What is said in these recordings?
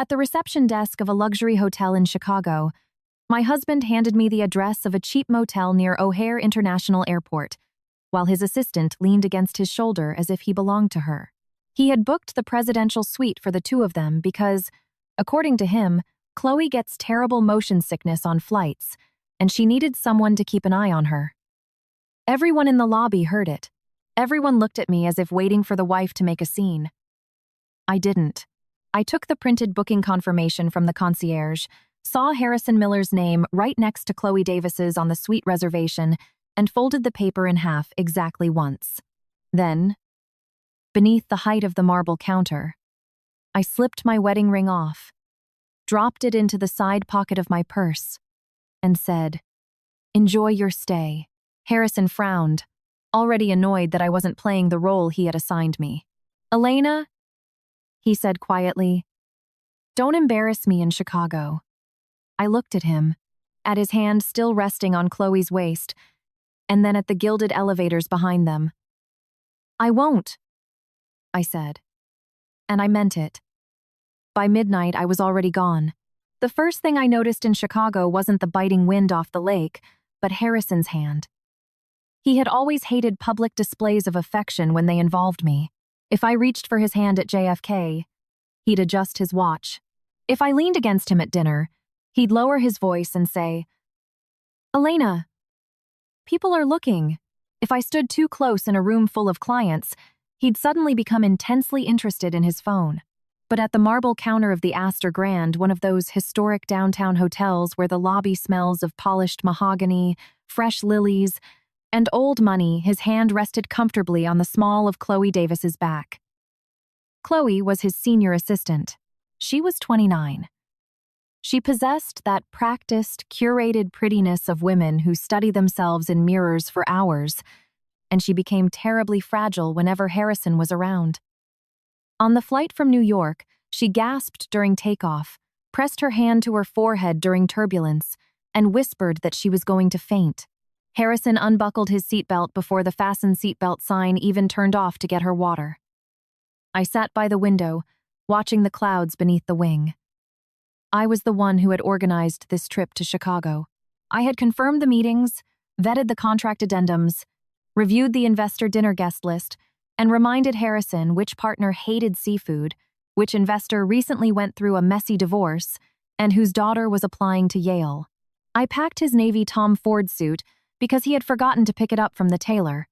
At the reception desk of a luxury hotel in Chicago, my husband handed me the address of a cheap motel near O'Hare International Airport, while his assistant leaned against his shoulder as if he belonged to her. He had booked the presidential suite for the two of them because, according to him, Chloe gets terrible motion sickness on flights, and she needed someone to keep an eye on her. Everyone in the lobby heard it. Everyone looked at me as if waiting for the wife to make a scene. I didn't. I took the printed booking confirmation from the concierge, saw Harrison Miller's name right next to Chloe Davis's on the suite reservation, and folded the paper in half exactly once. Then, beneath the height of the marble counter, I slipped my wedding ring off, dropped it into the side pocket of my purse, and said, "Enjoy your stay." Harrison frowned, already annoyed that I wasn't playing the role he had assigned me. "Elena," he said quietly, "don't embarrass me in Chicago." I looked at him, at his hand still resting on Chloe's waist, and then at the gilded elevators behind them. "I won't," I said. And I meant it. By midnight, I was already gone. The first thing I noticed in Chicago wasn't the biting wind off the lake, but Harrison's hand. He had always hated public displays of affection when they involved me. If I reached for his hand at JFK, he'd adjust his watch. If I leaned against him at dinner, he'd lower his voice and say, "Elena, people are looking." If I stood too close in a room full of clients, he'd suddenly become intensely interested in his phone. But at the marble counter of the Astor Grand, one of those historic downtown hotels where the lobby smells of polished mahogany, fresh lilies, and old money, his hand rested comfortably on the small of Chloe Davis's back. Chloe was his senior assistant. She was 29. She possessed that practiced, curated prettiness of women who study themselves in mirrors for hours, and she became terribly fragile whenever Harrison was around. On the flight from New York, she gasped during takeoff, pressed her hand to her forehead during turbulence, and whispered that she was going to faint. Harrison unbuckled his seatbelt before the fasten seatbelt sign even turned off to get her water. I sat by the window, watching the clouds beneath the wing. I was the one who had organized this trip to Chicago. I had confirmed the meetings, vetted the contract addendums, reviewed the investor dinner guest list, and reminded Harrison which partner hated seafood, which investor recently went through a messy divorce, and whose daughter was applying to Yale. I packed his navy Tom Ford suit because he had forgotten to pick it up from the tailor.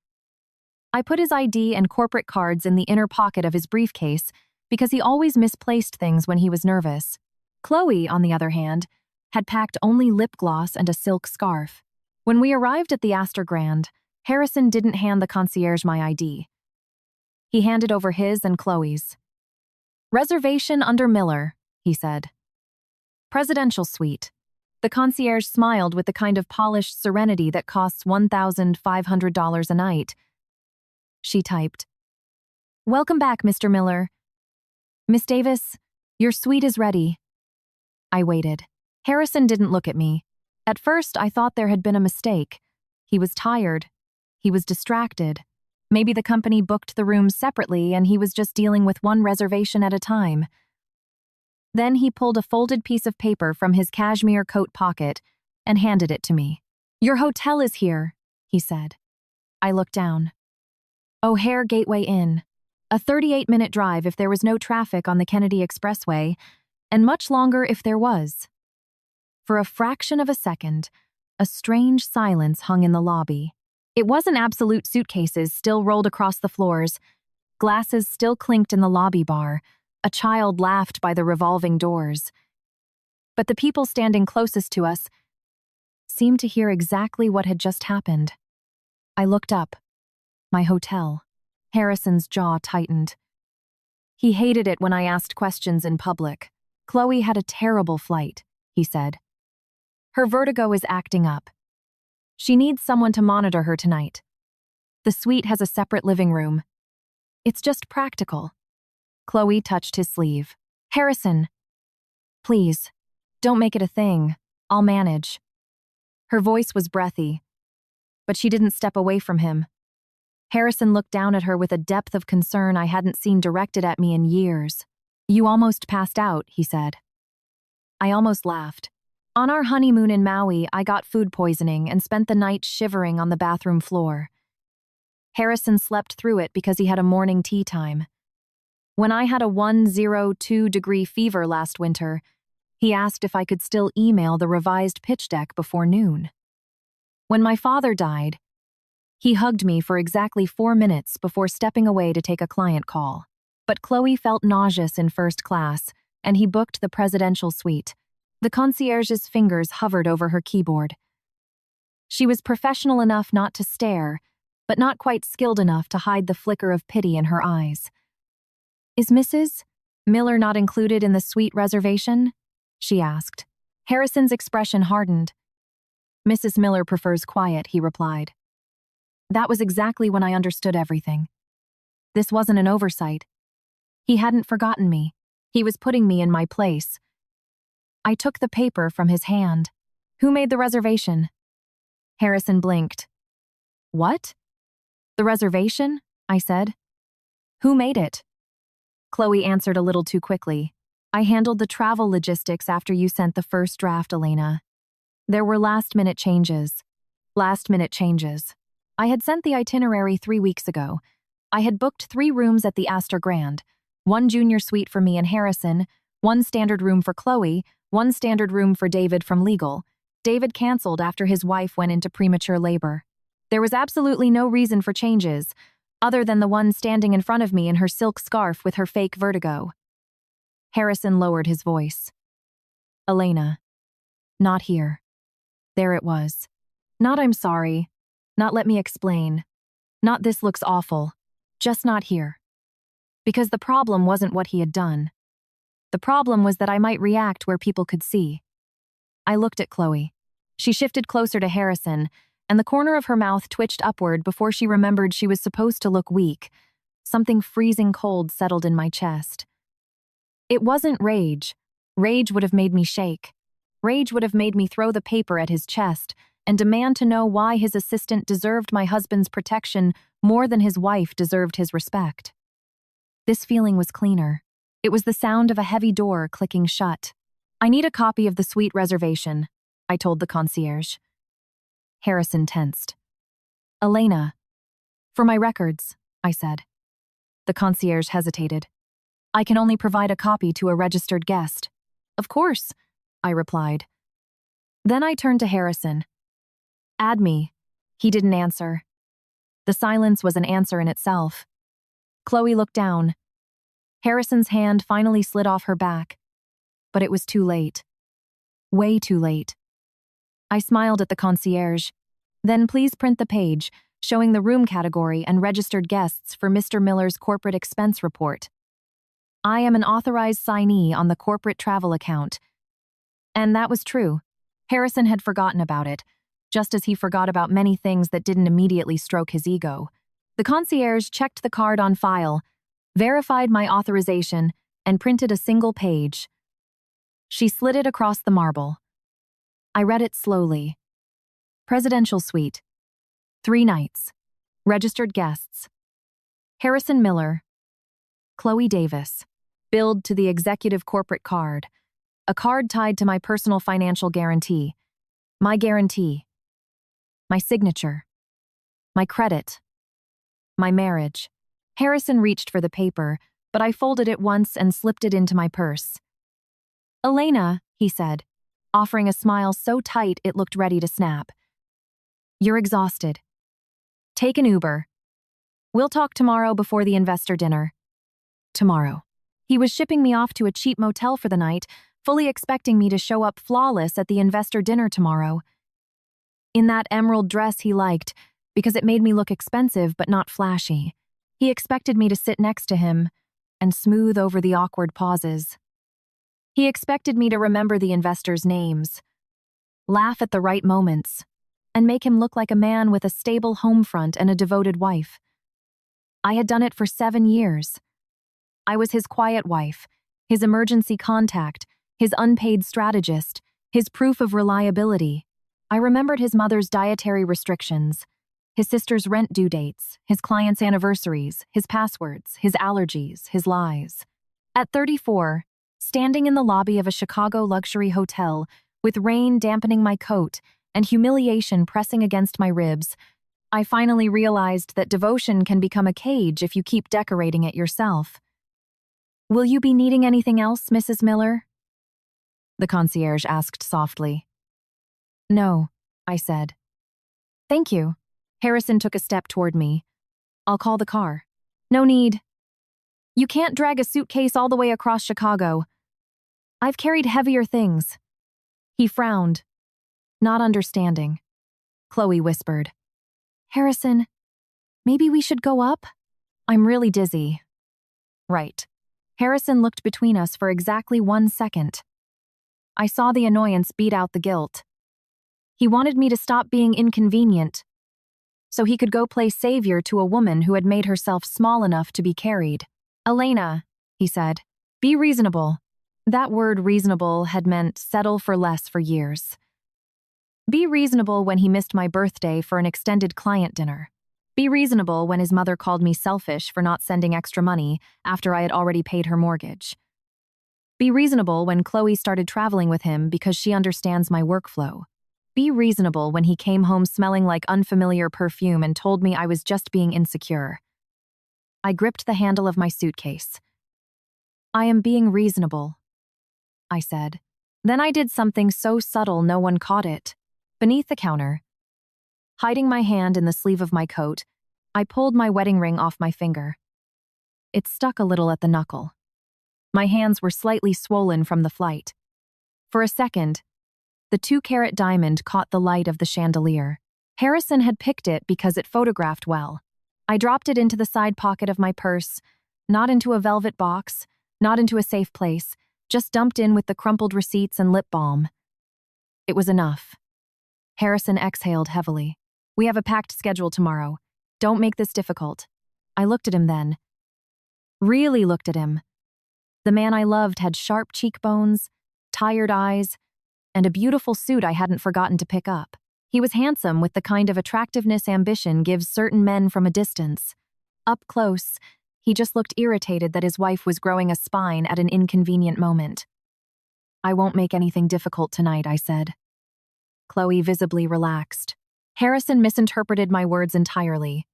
I put his ID and corporate cards in the inner pocket of his briefcase because he always misplaced things when he was nervous. Chloe, on the other hand, had packed only lip gloss and a silk scarf. When we arrived at the Astor Grand, Harrison didn't hand the concierge my ID. He handed over his and Chloe's. "Reservation under Miller," he said. "Presidential suite." The concierge smiled with the kind of polished serenity that costs $1,500 a night. She typed, "Welcome back, Mr. Miller. Miss Davis, your suite is ready." I waited. Harrison didn't look at me. At first, I thought there had been a mistake. He was tired. He was distracted. Maybe the company booked the rooms separately and he was just dealing with one reservation at a time. Then he pulled a folded piece of paper from his cashmere coat pocket and handed it to me. "Your hotel is here," he said. I looked down. O'Hare Gateway Inn. A 38-minute drive if there was no traffic on the Kennedy Expressway, and much longer if there was. For a fraction of a second, a strange silence hung in the lobby. It wasn't absolute suitcases still rolled across the floors. Glasses still clinked in the lobby bar. A child laughed by the revolving doors. But the people standing closest to us seemed to hear exactly what had just happened. I looked up. My hotel. Harrison's jaw tightened. He hated it when I asked questions in public. "Chloe had a terrible flight," he said. "Her vertigo is acting up. She needs someone to monitor her tonight. The suite has a separate living room. It's just practical." Chloe touched his sleeve. "Harrison, please, don't make it a thing. I'll manage." Her voice was breathy, but she didn't step away from him. Harrison looked down at her with a depth of concern I hadn't seen directed at me in years. You almost passed out, he said. I almost laughed. On our honeymoon in Maui, I got food poisoning and spent the night shivering on the bathroom floor. Harrison slept through it because he had a morning tea time. When I had a 102-degree fever last winter, he asked if I could still email the revised pitch deck before noon. When my father died, he hugged me for exactly 4 minutes before stepping away to take a client call. But Chloe felt nauseous in first class, and he booked the presidential suite. The concierge's fingers hovered over her keyboard. She was professional enough not to stare, but not quite skilled enough to hide the flicker of pity in her eyes. Is Mrs. Miller not included in the suite reservation? She asked. Harrison's expression hardened. Mrs. Miller prefers quiet, he replied. That was exactly when I understood everything. This wasn't an oversight. He hadn't forgotten me. He was putting me in my place. I took the paper from his hand. Who made the reservation? Harrison blinked. What? The reservation? I said. Who made it? Chloe answered a little too quickly. I handled the travel logistics after you sent the first draft, Elena. There were last-minute changes. I had sent the itinerary 3 weeks ago. I had booked 3 rooms at the Astor Grand, 1 junior suite for me and Harrison, 1 standard room for Chloe, 1 standard room for David from legal. David canceled after his wife went into premature labor. There was absolutely no reason for changes, other than the one standing in front of me in her silk scarf with her fake vertigo. Harrison lowered his voice. Elena. Not here. There it was. Not I'm sorry. Not let me explain. Not this looks awful. Just not here. Because the problem wasn't what he had done. The problem was that I might react where people could see. I looked at Chloe. She shifted closer to Harrison, and the corner of her mouth twitched upward before she remembered she was supposed to look weak. Something freezing cold settled in my chest. It wasn't rage. Rage would have made me shake. Rage would have made me throw the paper at his chest and demand to know why his assistant deserved my husband's protection more than his wife deserved his respect. This feeling was cleaner. It was the sound of a heavy door clicking shut. I need a copy of the suite reservation, I told the concierge. Harrison tensed. Elena. For my records, I said. The concierge hesitated. I can only provide a copy to a registered guest. Of course, I replied. Then I turned to Harrison. Add me. He didn't answer. The silence was an answer in itself. Chloe looked down. Harrison's hand finally slid off her back. But it was too late. Way too late. I smiled at the concierge. Then please print the page showing the room category and registered guests for Mr. Miller's corporate expense report. I am an authorized signee on the corporate travel account. And that was true. Harrison had forgotten about it, just as he forgot about many things that didn't immediately stroke his ego. The concierge checked the card on file, verified my authorization, and printed a single page. She slid it across the marble. I read it slowly. Presidential suite. 3 nights. Registered guests. Harrison Miller. Chloe Davis. Billed to the executive corporate card. A card tied to my personal financial guarantee. My guarantee. My signature. My credit. My marriage. Harrison reached for the paper, but I folded it once and slipped it into my purse. Elena, he said, offering a smile so tight it looked ready to snap. You're exhausted. Take an Uber. We'll talk tomorrow before the investor dinner. Tomorrow. He was shipping me off to a cheap motel for the night, fully expecting me to show up flawless at the investor dinner tomorrow. In that emerald dress he liked, because it made me look expensive but not flashy. He expected me to sit next to him and smooth over the awkward pauses. He expected me to remember the investors' names, laugh at the right moments, and make him look like a man with a stable home front and a devoted wife. I had done it for 7 years. I was his quiet wife, his emergency contact, his unpaid strategist, his proof of reliability. I remembered his mother's dietary restrictions, his sister's rent due dates, his clients' anniversaries, his passwords, his allergies, his lies. At 34, standing in the lobby of a Chicago luxury hotel, with rain dampening my coat and humiliation pressing against my ribs, I finally realized that devotion can become a cage if you keep decorating it yourself. "Will you be needing anything else, Mrs. Miller?" the concierge asked softly. "No," I said. "Thank you." Harrison took a step toward me. "I'll call the car." "No need. You can't drag a suitcase all the way across Chicago. I've carried heavier things." He frowned, not understanding. Chloe whispered, "Harrison, maybe we should go up? I'm really dizzy." Right. Harrison looked between us for exactly 1 second. I saw the annoyance beat out the guilt. He wanted me to stop being inconvenient, so he could go play savior to a woman who had made herself small enough to be carried. "Elena," he said, "be reasonable." That word reasonable had meant settle for less for years. Be reasonable when he missed my birthday for an extended client dinner. Be reasonable when his mother called me selfish for not sending extra money after I had already paid her mortgage. Be reasonable when Chloe started traveling with him because she understands my workflow. Be reasonable when he came home smelling like unfamiliar perfume and told me I was just being insecure. I gripped the handle of my suitcase. "I am being reasonable," I said. Then I did something so subtle no one caught it. Beneath the counter, hiding my hand in the sleeve of my coat, I pulled my wedding ring off my finger. It stuck a little at the knuckle. My hands were slightly swollen from the flight. For a second, the 2-carat diamond caught the light of the chandelier. Harrison had picked it because it photographed well. I dropped it into the side pocket of my purse, not into a velvet box, not into a safe place, just dumped in with the crumpled receipts and lip balm. It was enough. Harrison exhaled heavily. "We have a packed schedule tomorrow. Don't make this difficult." I looked at him then. Really looked at him. The man I loved had sharp cheekbones, tired eyes, and a beautiful suit I hadn't forgotten to pick up. He was handsome with the kind of attractiveness ambition gives certain men from a distance. Up close, he just looked irritated that his wife was growing a spine at an inconvenient moment. "I won't make anything difficult tonight," I said. Chloe visibly relaxed. Harrison misinterpreted my words entirely.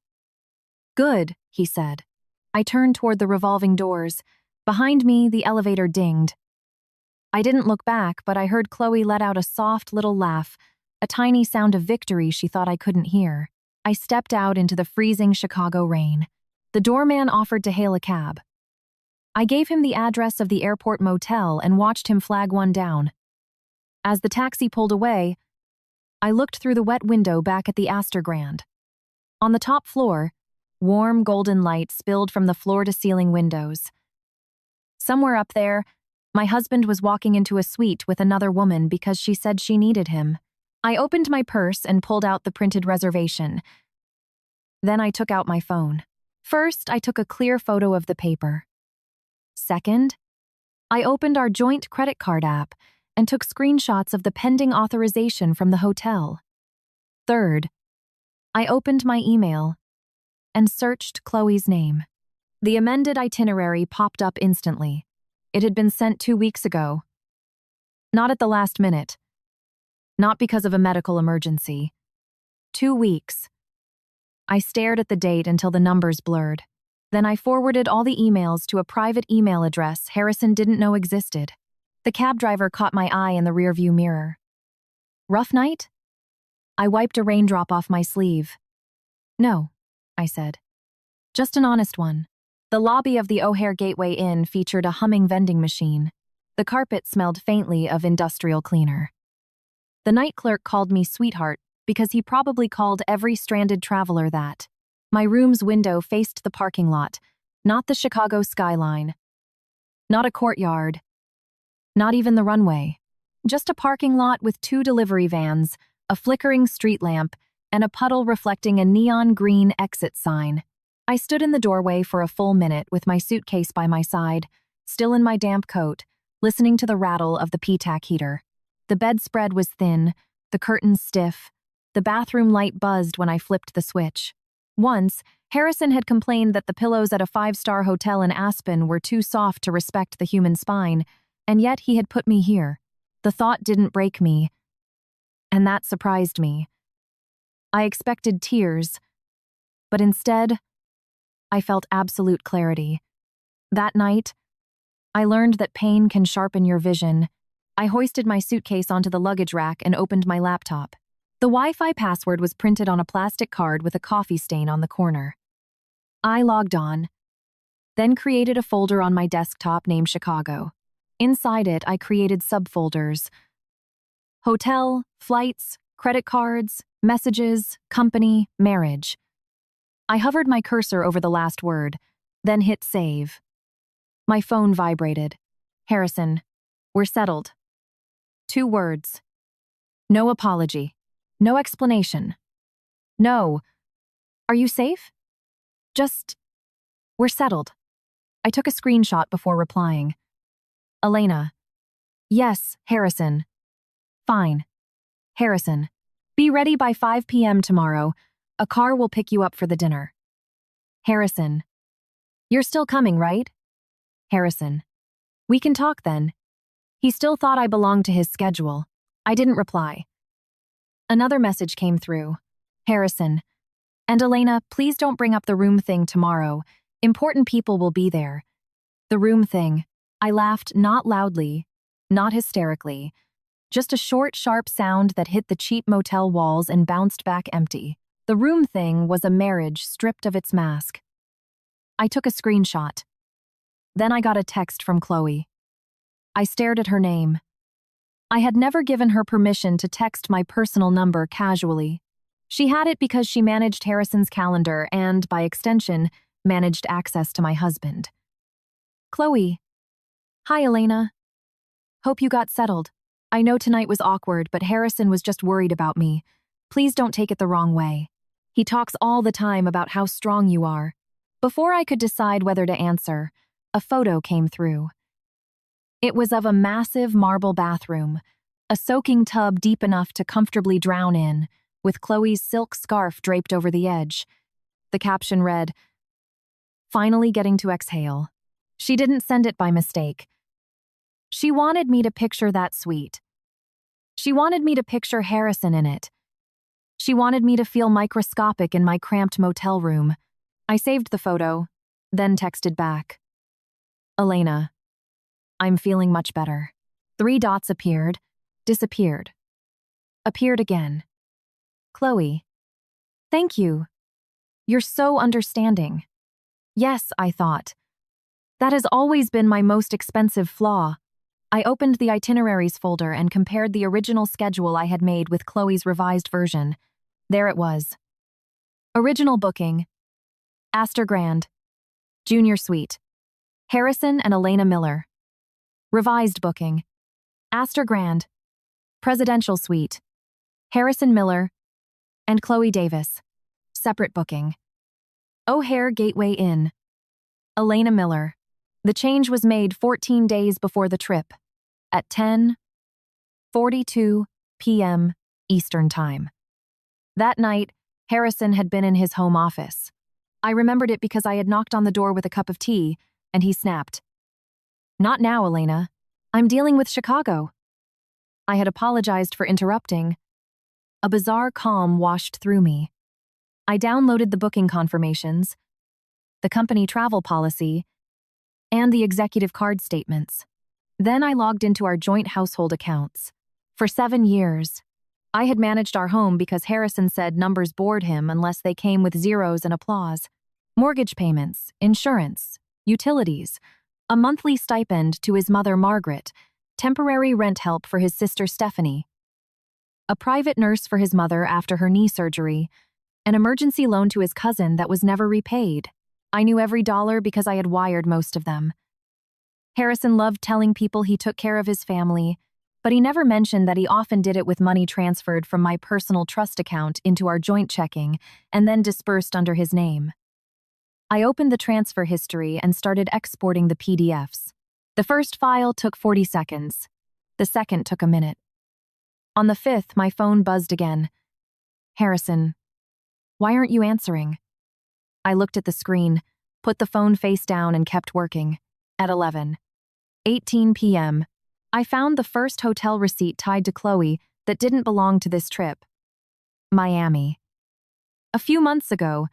"Good," he said. I turned toward the revolving doors. Behind me, the elevator dinged. I didn't look back, but I heard Chloe let out a soft little laugh, a tiny sound of victory she thought I couldn't hear. I stepped out into the freezing Chicago rain. The doorman offered to hail a cab. I gave him the address of the airport motel and watched him flag one down. As the taxi pulled away, I looked through the wet window back at the Astor Grand. On the top floor, warm golden light spilled from the floor-to-ceiling windows. Somewhere up there, my husband was walking into a suite with another woman because she said she needed him. I opened my purse and pulled out the printed reservation. Then I took out my phone. First, I took a clear photo of the paper. Second, I opened our joint credit card app and took screenshots of the pending authorization from the hotel. Third, I opened my email and searched Chloe's name. The amended itinerary popped up instantly. It had been sent 2 weeks ago. Not at the last minute. Not because of a medical emergency. 2 weeks. I stared at the date until the numbers blurred. Then I forwarded all the emails to a private email address Harrison didn't know existed. The cab driver caught my eye in the rearview mirror. "Rough night?" I wiped a raindrop off my sleeve. "No," I said. "Just an honest one." The lobby of the O'Hare Gateway Inn featured a humming vending machine. The carpet smelled faintly of industrial cleaner. The night clerk called me sweetheart because he probably called every stranded traveler that. My room's window faced the parking lot, not the Chicago skyline. Not a courtyard. Not even the runway. Just a parking lot with 2 delivery vans, a flickering street lamp, and a puddle reflecting a neon green exit sign. I stood in the doorway for a full minute with my suitcase by my side, still in my damp coat, listening to the rattle of the P-tack heater. The bedspread was thin, the curtains stiff, the bathroom light buzzed when I flipped the switch. Once, Harrison had complained that the pillows at a five-star hotel in Aspen were too soft to respect the human spine, and yet he had put me here. The thought didn't break me, and that surprised me. I expected tears, but instead, I felt absolute clarity. That night, I learned that pain can sharpen your vision. I hoisted my suitcase onto the luggage rack and opened my laptop. The Wi-Fi password was printed on a plastic card with a coffee stain on the corner. I logged on, then created a folder on my desktop named Chicago. Inside it, I created subfolders: hotel, flights, credit cards, messages, company, marriage. I hovered my cursor over the last word, then hit save. My phone vibrated. Harrison, we're settled. 2 words. No apology. No explanation. No. Are you safe? Just, we're settled. I took a screenshot before replying. Elena. Yes, Harrison. Fine. Harrison. Be ready by 5 p.m. tomorrow. A car will pick you up for the dinner. Harrison. You're still coming, right? Harrison. We can talk then. He still thought I belonged to his schedule. I didn't reply. Another message came through. Harrison. And Elena, please don't bring up the room thing tomorrow. Important people will be there. The room thing. I laughed, not loudly, not hysterically. Just a short, sharp sound that hit the cheap motel walls and bounced back empty. The room thing was a marriage stripped of its mask. I took a screenshot. Then I got a text from Chloe. I stared at her name. I had never given her permission to text my personal number casually. She had it because she managed Harrison's calendar and, by extension, managed access to my husband. Chloe. Hi, Elena. Hope you got settled. I know tonight was awkward, but Harrison was just worried about me. Please don't take it the wrong way. He talks all the time about how strong you are. Before I could decide whether to answer, a photo came through. It was of a massive marble bathroom, a soaking tub deep enough to comfortably drown in, with Chloe's silk scarf draped over the edge. The caption read, "Finally getting to exhale." She didn't send it by mistake. She wanted me to picture that suite. She wanted me to picture Harrison in it. She wanted me to feel microscopic in my cramped motel room. I saved the photo, then texted back. Elena. I'm feeling much better. 3 dots appeared, disappeared. Appeared again. Chloe. Thank you. You're so understanding. Yes, I thought. That has always been my most expensive flaw. I opened the itineraries folder and compared the original schedule I had made with Chloe's revised version. There it was. Original booking. Astor Grand. Junior Suite. Harrison and Elena Miller. Revised booking. Astor Grand. Presidential Suite. Harrison Miller and Chloe Davis. Separate booking. O'Hare Gateway Inn. Elena Miller. The change was made 14 days before the trip, at 10:42 p.m. Eastern Time. That night, Harrison had been in his home office. I remembered it because I had knocked on the door with a cup of tea, and he snapped. Not now, Elena. I'm dealing with Chicago. I had apologized for interrupting. A bizarre calm washed through me. I downloaded the booking confirmations, the company travel policy, and the executive card statements. Then I logged into our joint household accounts. For 7 years, I had managed our home because Harrison said numbers bored him unless they came with zeros and applause. Mortgage payments, insurance, utilities, a monthly stipend to his mother Margaret, temporary rent help for his sister Stephanie, a private nurse for his mother after her knee surgery, an emergency loan to his cousin that was never repaid. I knew every dollar because I had wired most of them. Harrison loved telling people he took care of his family, but he never mentioned that he often did it with money transferred from my personal trust account into our joint checking and then dispersed under his name. I opened the transfer history and started exporting the PDFs. The first file took 40 seconds. The second took a minute. On the 5th, my phone buzzed again. Harrison, why aren't you answering? I looked at the screen, put the phone face down and kept working. At 11:18 p.m., I found the first hotel receipt tied to Chloe that didn't belong to this trip. Miami. A few months ago,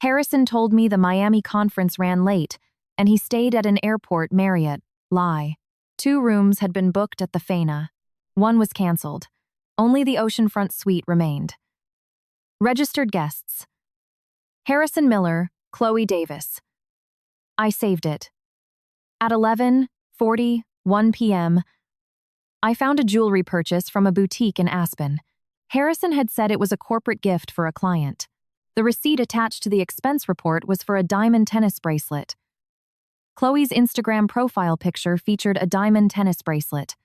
Harrison told me the Miami conference ran late, and he stayed at an airport Marriott. Lie. 2 rooms had been booked at the Faina. 1 was canceled. Only the oceanfront suite remained. Registered guests: Harrison Miller, Chloe Davis. I saved it. At 11:41 p.m., I found a jewelry purchase from a boutique in Aspen. Harrison had said it was a corporate gift for a client. The receipt attached to the expense report was for a diamond tennis bracelet. Chloe's Instagram profile picture featured a diamond tennis bracelet.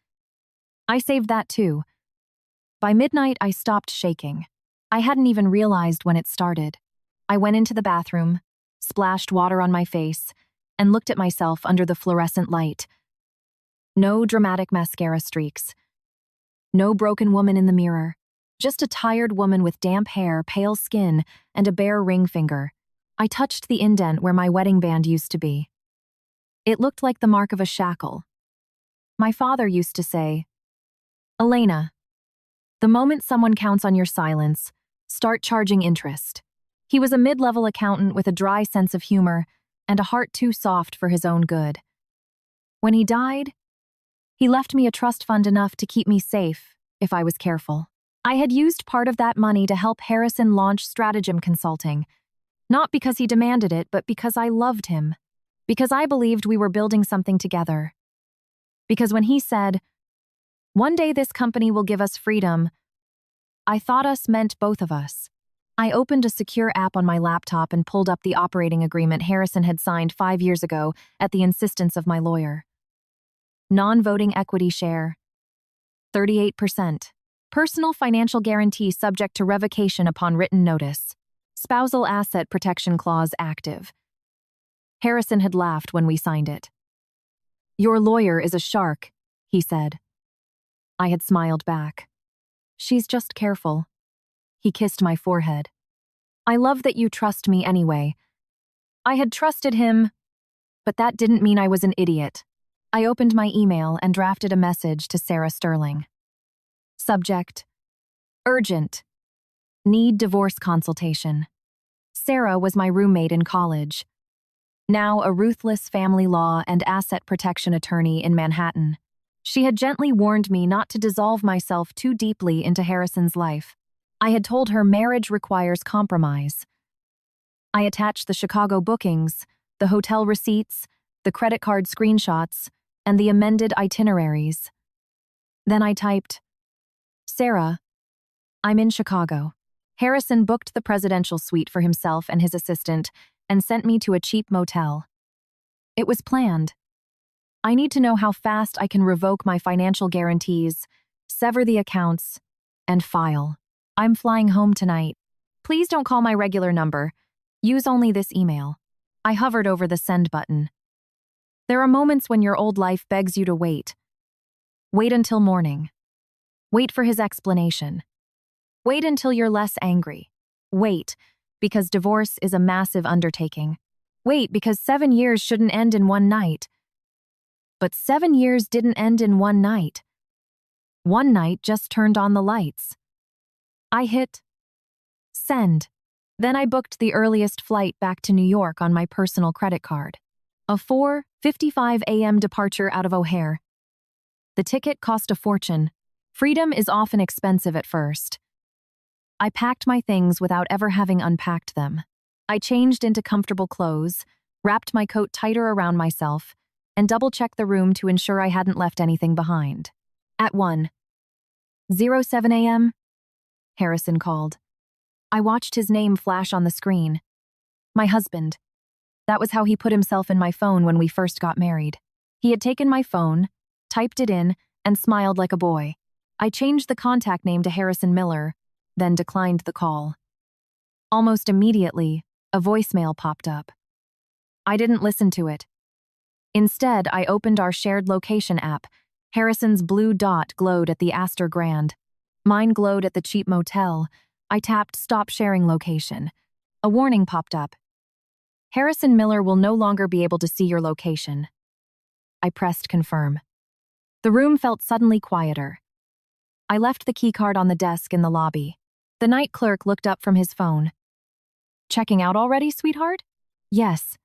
I saved that too. By midnight, I stopped shaking. I hadn't even realized when it started. I went into the bathroom, splashed water on my face, and looked at myself under the fluorescent light. No dramatic mascara streaks. No broken woman in the mirror. Just a tired woman with damp hair, pale skin, and a bare ring finger. I touched the indent where my wedding band used to be. It looked like the mark of a shackle. My father used to say, "Elena, the moment someone counts on your silence, start charging interest." He was a mid-level accountant with a dry sense of humor and a heart too soft for his own good. When he died, he left me a trust fund enough to keep me safe if I was careful. I had used part of that money to help Harrison launch Stratagem Consulting, not because he demanded it, but because I loved him, because I believed we were building something together. Because when he said, "One day this company will give us freedom," I thought us meant both of us. I opened a secure app on my laptop and pulled up the operating agreement Harrison had signed 5 years ago at the insistence of my lawyer. Non-voting equity share, 38%. Personal financial guarantee subject to revocation upon written notice. Spousal asset protection clause active. Harrison had laughed when we signed it. "Your lawyer is a shark," he said. I had smiled back. "She's just careful." He kissed my forehead. "I love that you trust me anyway." I had trusted him, but that didn't mean I was an idiot. I opened my email and drafted a message to Sarah Sterling. Subject: Urgent. Need divorce consultation. Sarah was my roommate in college. Now a ruthless family law and asset protection attorney in Manhattan. She had gently warned me not to dissolve myself too deeply into Harrison's life. I had told her marriage requires compromise. I attached the Chicago bookings, the hotel receipts, the credit card screenshots, and the amended itineraries. Then I typed, "Sarah, I'm in Chicago." Harrison booked the presidential suite for himself and his assistant and sent me to a cheap motel. It was planned. I need to know how fast I can revoke my financial guarantees, sever the accounts, and file. I'm flying home tonight. Please don't call my regular number. Use only this email. I hovered over the send button. There are moments when your old life begs you to wait. Wait until morning. Wait for his explanation. Wait until you're less angry. Wait, because divorce is a massive undertaking. Wait, because 7 years shouldn't end in one night. But 7 years didn't end in one night. One night just turned on the lights. I hit send. Then I booked the earliest flight back to New York on my personal credit card. A 4:55 a.m. departure out of O'Hare. The ticket cost a fortune. Freedom is often expensive at first. I packed my things without ever having unpacked them. I changed into comfortable clothes, wrapped my coat tighter around myself, and double-checked the room to ensure I hadn't left anything behind. At 1:07 a.m., Harrison called. I watched his name flash on the screen. My husband. That was how he put himself in my phone when we first got married. He had taken my phone, typed it in, and smiled like a boy. I changed the contact name to Harrison Miller, then declined the call. Almost immediately, a voicemail popped up. I didn't listen to it. Instead, I opened our shared location app. Harrison's blue dot glowed at the Astor Grand. Mine glowed at the cheap motel. I tapped Stop Sharing Location. A warning popped up. Harrison Miller will no longer be able to see your location. I pressed confirm. The room felt suddenly quieter. I left the keycard on the desk in the lobby. The night clerk looked up from his phone. Checking out already, sweetheart? Yes.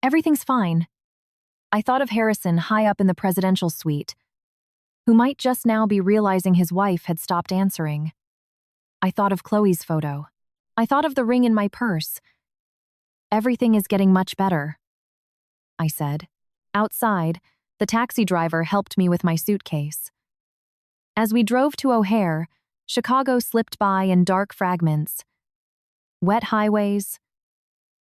Everything's fine. I thought of Harrison high up in the presidential suite, who might just now be realizing his wife had stopped answering. I thought of Chloe's photo. I thought of the ring in my purse. Everything is getting much better, I said. Outside, the taxi driver helped me with my suitcase. As we drove to O'Hare, Chicago slipped by in dark fragments. Wet highways,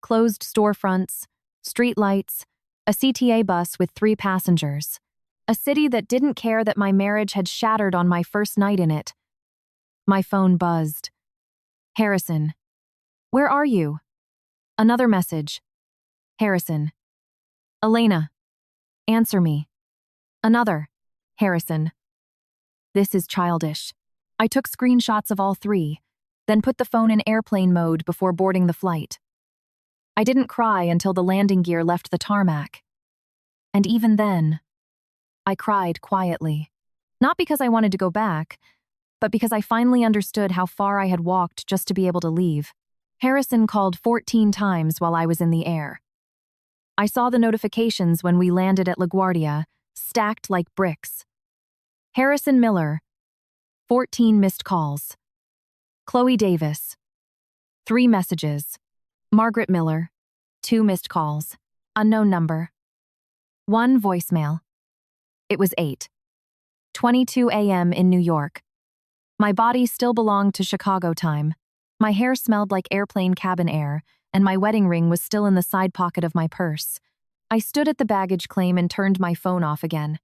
closed storefronts, streetlights, a CTA bus with 3 passengers. A city that didn't care that my marriage had shattered on my first night in it. My phone buzzed. Harrison. Where are you? Another message. Harrison. Elena. Answer me. Another. Harrison. This is childish. I took screenshots of all 3, then put the phone in airplane mode before boarding the flight. I didn't cry until the landing gear left the tarmac. And even then, I cried quietly. Not because I wanted to go back, but because I finally understood how far I had walked just to be able to leave. Harrison called 14 times while I was in the air. I saw the notifications when we landed at LaGuardia, stacked like bricks. Harrison Miller, 14 missed calls. Chloe Davis, 3 messages. Margaret Miller, 2 missed calls. Unknown number. 1 voicemail. It was 8:22 a.m. in New York. My body still belonged to Chicago time. My hair smelled like airplane cabin air, and my wedding ring was still in the side pocket of my purse. I stood at the baggage claim and turned my phone off again.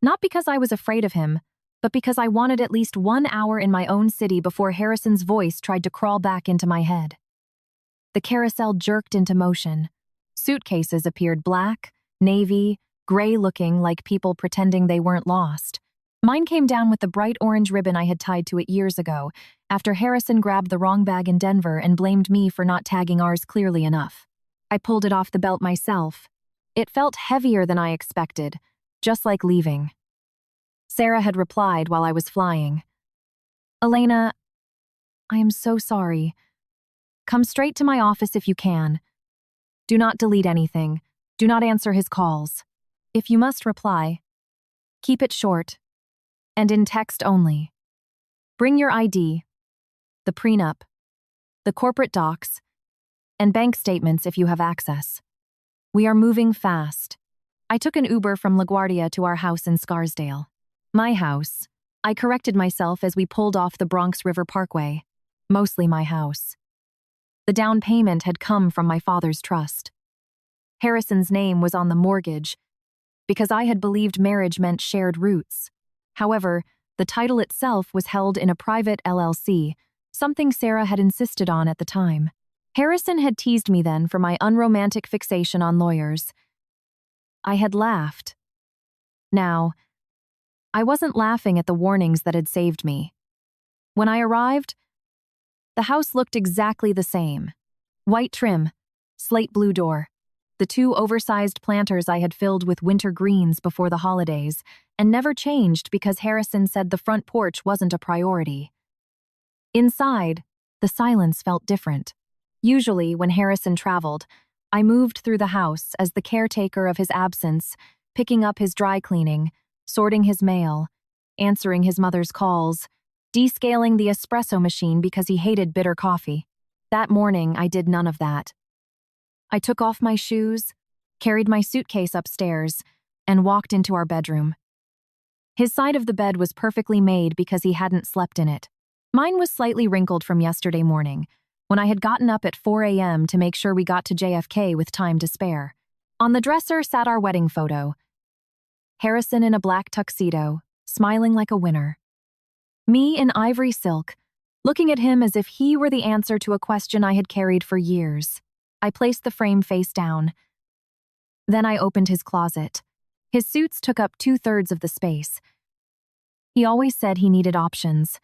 Not because I was afraid of him, but because I wanted at least 1 hour in my own city before Harrison's voice tried to crawl back into my head. The carousel jerked into motion. Suitcases appeared black, navy, gray-looking like people pretending they weren't lost. Mine came down with the bright orange ribbon I had tied to it years ago, after Harrison grabbed the wrong bag in Denver and blamed me for not tagging ours clearly enough. I pulled it off the belt myself. It felt heavier than I expected, just like leaving. Sarah had replied while I was flying. Elena, I am so sorry. Come straight to my office if you can. Do not delete anything. Do not answer his calls. If you must reply, keep it short and in text only. Bring your ID, the prenup, the corporate docs, and bank statements if you have access. We are moving fast. I took an Uber from LaGuardia to our house in Scarsdale. My house. I corrected myself as we pulled off the Bronx River Parkway. Mostly my house. The down payment had come from my father's trust. Harrison's name was on the mortgage because I had believed marriage meant shared roots. However, the title itself was held in a private LLC, something Sarah had insisted on at the time. Harrison had teased me then for my unromantic fixation on lawyers. I had laughed. Now, I wasn't laughing at the warnings that had saved me. When I arrived, the house looked exactly the same. White trim, slate blue door. The 2 oversized planters I had filled with winter greens before the holidays, and never changed because Harrison said the front porch wasn't a priority. Inside, the silence felt different. Usually, when Harrison traveled, I moved through the house as the caretaker of his absence, picking up his dry cleaning, sorting his mail, answering his mother's calls, descaling the espresso machine because he hated bitter coffee. That morning, I did none of that. I took off my shoes, carried my suitcase upstairs, and walked into our bedroom. His side of the bed was perfectly made because he hadn't slept in it. Mine was slightly wrinkled from yesterday morning, when I had gotten up at 4 a.m. to make sure we got to JFK with time to spare. On the dresser sat our wedding photo. Harrison in a black tuxedo, smiling like a winner. Me in ivory silk, looking at him as if he were the answer to a question I had carried for years. I placed the frame face down. Then I opened his closet. His suits took up 2/3 of the space. He always said he needed options.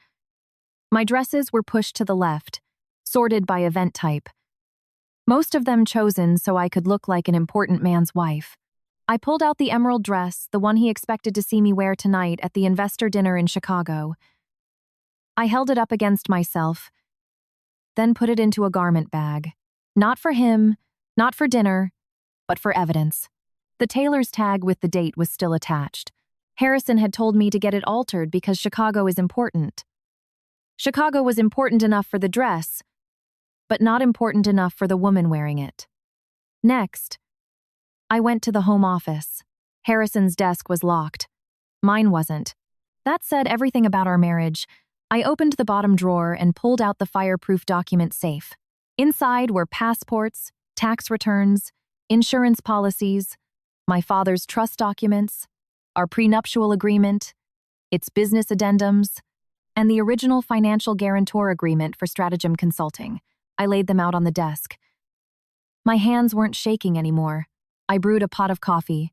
My dresses were pushed to the left, sorted by event type. most of them chosen so I could look like an important man's wife. I pulled out the emerald dress, the one he expected to see me wear tonight at the investor dinner in Chicago. I held it up against myself, then put it into a garment bag. Not for him, not for dinner, but for evidence. The tailor's tag with the date was still attached. Harrison had told me to get it altered because Chicago is important. Chicago was important enough for the dress, but not important enough for the woman wearing it. Next, I went to the home office. Harrison's desk was locked. Mine wasn't. That said everything about our marriage. I opened the bottom drawer and pulled out the fireproof document safe. Inside were passports, tax returns, insurance policies, my father's trust documents, our prenuptial agreement, its business addendums, and the original financial guarantor agreement for Stratagem Consulting. I laid them out on the desk. My hands weren't shaking anymore. I brewed a pot of coffee,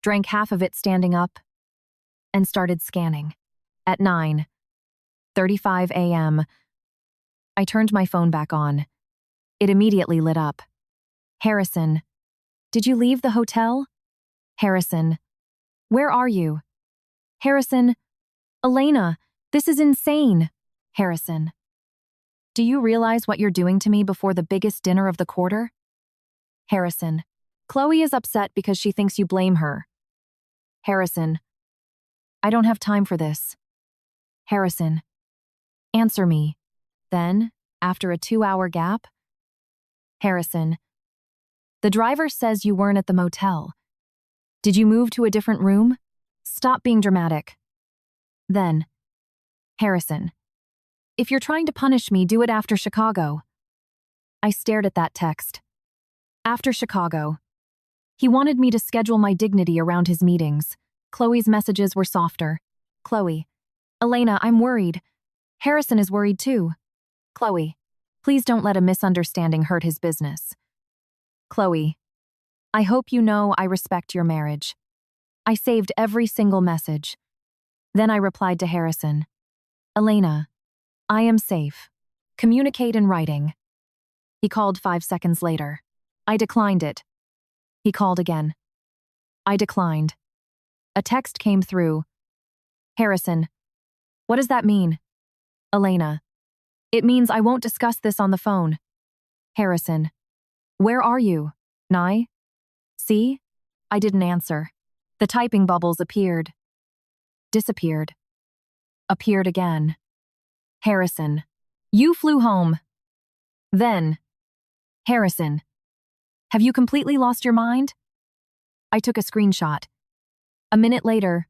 drank half of it standing up, and started scanning. At 9:35 a.m., I turned my phone back on. It immediately lit up. Harrison, did you leave the hotel? Harrison, where are you? Harrison, Elena, this is insane. Harrison, do you realize what you're doing to me before the biggest dinner of the quarter? Harrison, Chloe is upset because she thinks you blame her. Harrison, I don't have time for this. Harrison, answer me. Then, after a 2-hour gap, Harrison, the driver says you weren't at the motel. Did you move to a different room? Stop being dramatic. Then, Harrison, if you're trying to punish me, do it after Chicago. I stared at that text. After Chicago. He wanted me to schedule my dignity around his meetings. Chloe's messages were softer. Chloe, Elena, I'm worried. Harrison is worried too. Chloe, please don't let a misunderstanding hurt his business. Chloe, I hope you know I respect your marriage. I saved every single message. Then I replied to Harrison. Elena, I am safe. Communicate in writing. He called 5 seconds later. I declined it. He called again. I declined. A text came through. Harrison, what does that mean? Elena, it means I won't discuss this on the phone. Harrison, where are you? Nye? See? I didn't answer. The typing bubbles appeared. Disappeared. Appeared again. Harrison, you flew home. Then, Harrison, have you completely lost your mind? I took a screenshot. A minute later,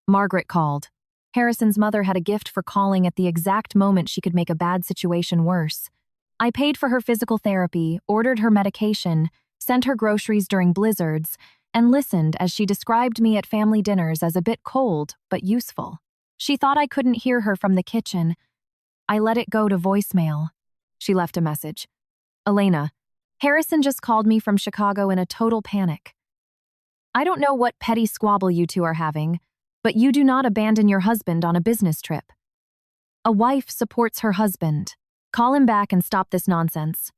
Margaret called. Harrison's mother had a gift for calling at the exact moment she could make a bad situation worse. I paid for her physical therapy, ordered her medication, sent her groceries during blizzards, and listened as she described me at family dinners as a bit cold but useful. She thought I couldn't hear her from the kitchen. I let it go to voicemail. She left a message. Elena, Harrison just called me from Chicago in a total panic. I don't know what petty squabble you two are having, but you do not abandon your husband on a business trip. A wife supports her husband. Call him back and stop this nonsense.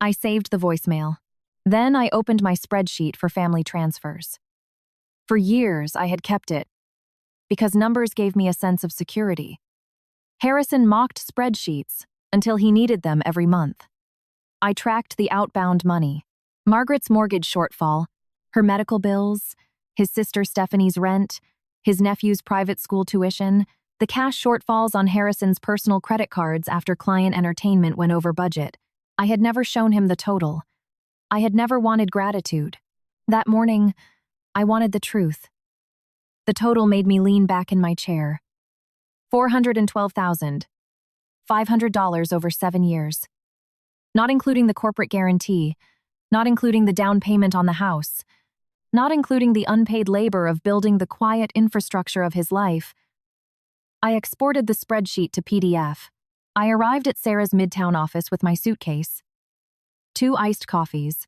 I saved the voicemail. Then I opened my spreadsheet for family transfers. For years, I had kept it because numbers gave me a sense of security. Harrison mocked spreadsheets until he needed them every month. I tracked the outbound money, Margaret's mortgage shortfall, her medical bills, his sister Stephanie's rent, his nephew's private school tuition, the cash shortfalls on Harrison's personal credit cards after client entertainment went over budget. I had never shown him the total. I had never wanted gratitude. That morning, I wanted the truth. The total made me lean back in my chair. $412,500 over 7 years. Not including the corporate guarantee, not including the down payment on the house, not including the unpaid labor of building the quiet infrastructure of his life. I exported the spreadsheet to PDF. I arrived at Sarah's Midtown office with my suitcase, 2 iced coffees,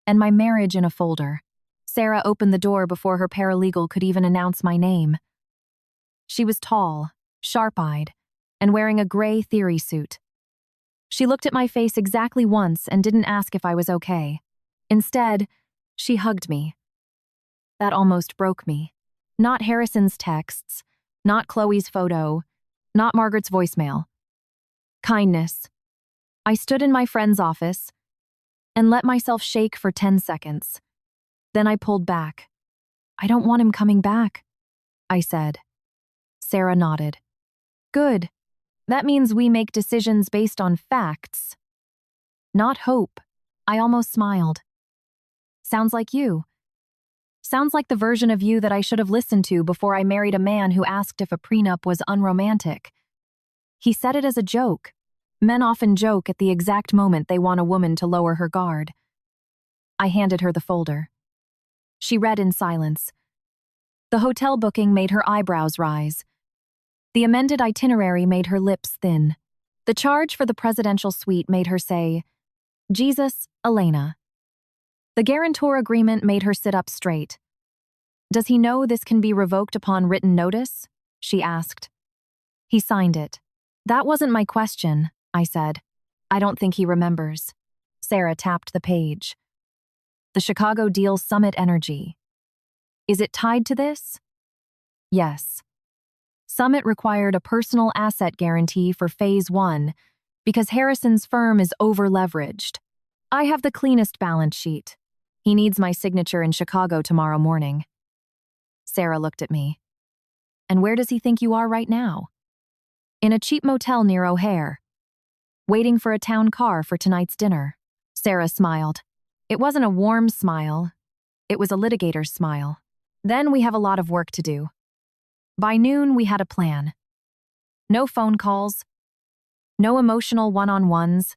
and my marriage in a folder. Sarah opened the door before her paralegal could even announce my name. She was tall, sharp-eyed, and wearing a gray theory suit. She looked at my face exactly once and didn't ask if I was okay. Instead, she hugged me. That almost broke me. Not Harrison's texts, not Chloe's photo, not Margaret's voicemail. Kindness. I stood in my friend's office and let myself shake for 10 seconds. Then I pulled back. I don't want him coming back, I said. Sarah nodded. Good. That means we make decisions based on facts, not hope. I almost smiled. Sounds like you. Sounds like the version of you that I should have listened to before I married a man who asked if a prenup was unromantic. He said it as a joke. Men often joke at the exact moment they want a woman to lower her guard. I handed her the folder. She read in silence. The hotel booking made her eyebrows rise. The amended itinerary made her lips thin. The charge for the presidential suite made her say, Jesus, Elena. The guarantor agreement made her sit up straight. Does he know this can be revoked upon written notice? She asked. He signed it. That wasn't my question, I said. I don't think he remembers. Sarah tapped the page. The Chicago deal Summit Energy. Is it tied to this? Yes. Summit required a personal asset guarantee for Phase 1 because Harrison's firm is over-leveraged. I have the cleanest balance sheet. He needs my signature in Chicago tomorrow morning. Sarah looked at me. And where does he think you are right now? In a cheap motel near O'Hare. Waiting for a town car for tonight's dinner. Sarah smiled. It wasn't a warm smile. It was a litigator's smile. Then we have a lot of work to do. By noon, we had a plan. No phone calls. No emotional one-on-ones.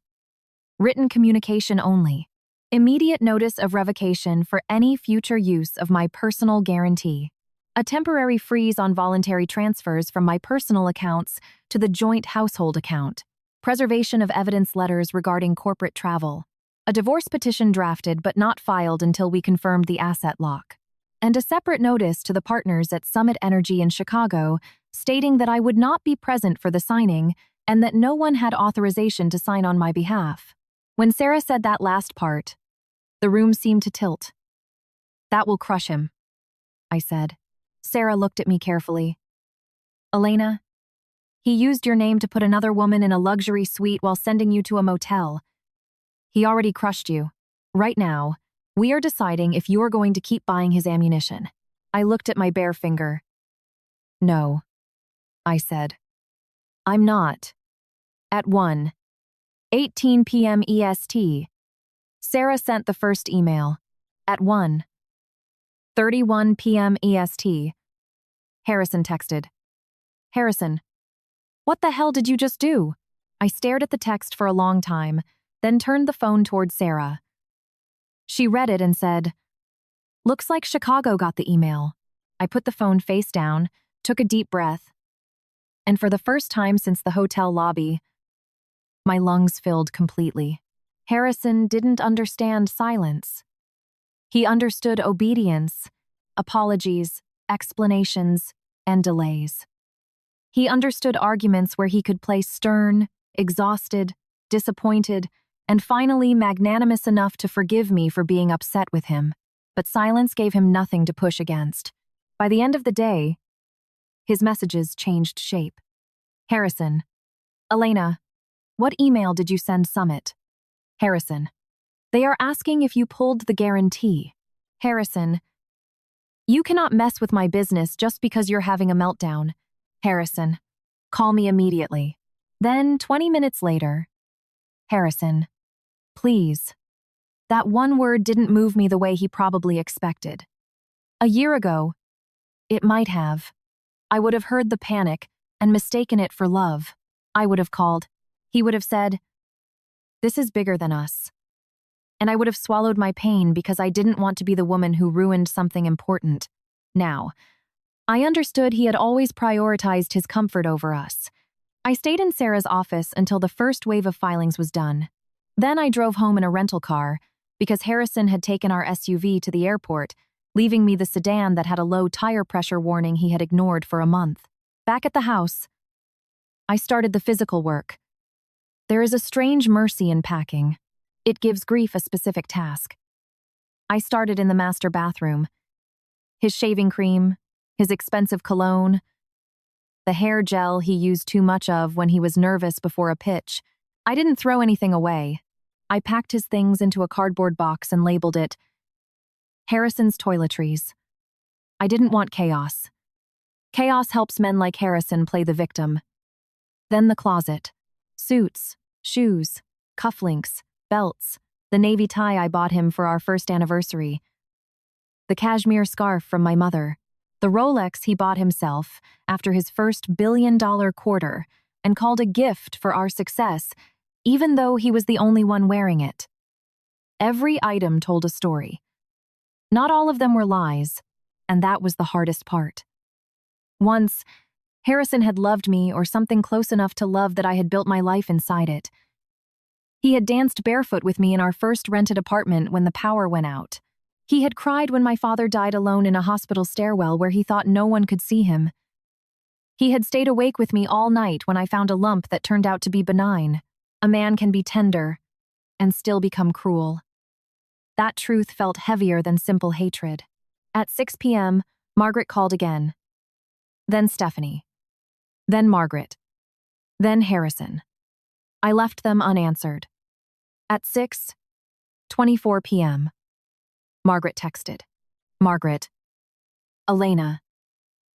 Written communication only. Immediate notice of revocation for any future use of my personal guarantee. A temporary freeze on voluntary transfers from my personal accounts to the joint household account. Preservation of evidence letters regarding corporate travel. A divorce petition drafted but not filed until we confirmed the asset lock. And a separate notice to the partners at Summit Energy in Chicago stating that I would not be present for the signing and that no one had authorization to sign on my behalf. When Sarah said that last part, the room seemed to tilt. That will crush him, I said. Sarah looked at me carefully. Elena, he used your name to put another woman in a luxury suite while sending you to a motel. He already crushed you. Right now, we are deciding if you're going to keep buying his ammunition. I looked at my bare finger. No, I said. I'm not. At 1:18 p.m. EST, Sarah sent the first email. At 1:31 p.m. EST, Harrison texted. Harrison, what the hell did you just do? I stared at the text for a long time, then turned the phone toward Sarah. She read it and said, Looks like Chicago got the email. I put the phone face down, took a deep breath, and for the first time since the hotel lobby, my lungs filled completely. Harrison didn't understand silence. He understood obedience, apologies, explanations, and delays. He understood arguments where he could play stern, exhausted, disappointed, and finally magnanimous enough to forgive me for being upset with him. But silence gave him nothing to push against. By the end of the day, his messages changed shape. Harrison, Elena, what email did you send Summit? Harrison, they are asking if you pulled the guarantee. Harrison, you cannot mess with my business just because you're having a meltdown. Harrison, call me immediately. Then, 20 minutes later, Harrison, please. That one word didn't move me the way he probably expected. A year ago, it might have. I would have heard the panic and mistaken it for love. I would have called. He would have said, This is bigger than us. And I would have swallowed my pain because I didn't want to be the woman who ruined something important. Now, I understood he had always prioritized his comfort over us. I stayed in Sarah's office until the first wave of filings was done. Then I drove home in a rental car because Harrison had taken our SUV to the airport, leaving me the sedan that had a low tire pressure warning he had ignored for a month. Back at the house, I started the physical work. There is a strange mercy in packing. It gives grief a specific task. I started in the master bathroom. His shaving cream, his expensive cologne, the hair gel he used too much of when he was nervous before a pitch. I didn't throw anything away. I packed his things into a cardboard box and labeled it Harrison's Toiletries. I didn't want chaos. Chaos helps men like Harrison play the victim. Then the closet. Suits, shoes, cufflinks, belts, the navy tie I bought him for our first anniversary, the cashmere scarf from my mother, the Rolex he bought himself after his first billion-dollar quarter and called a gift for our success, even though he was the only one wearing it. Every item told a story. Not all of them were lies, and that was the hardest part. Once, Harrison had loved me or something close enough to love that I had built my life inside it. He had danced barefoot with me in our first rented apartment when the power went out. He had cried when my father died alone in a hospital stairwell where he thought no one could see him. He had stayed awake with me all night when I found a lump that turned out to be benign. A man can be tender and still become cruel. That truth felt heavier than simple hatred. At 6 p.m., Margaret called again. Then Stephanie. Then Margaret. Then Harrison. I left them unanswered. At 6:24 p.m., Margaret texted. Margaret. Elena.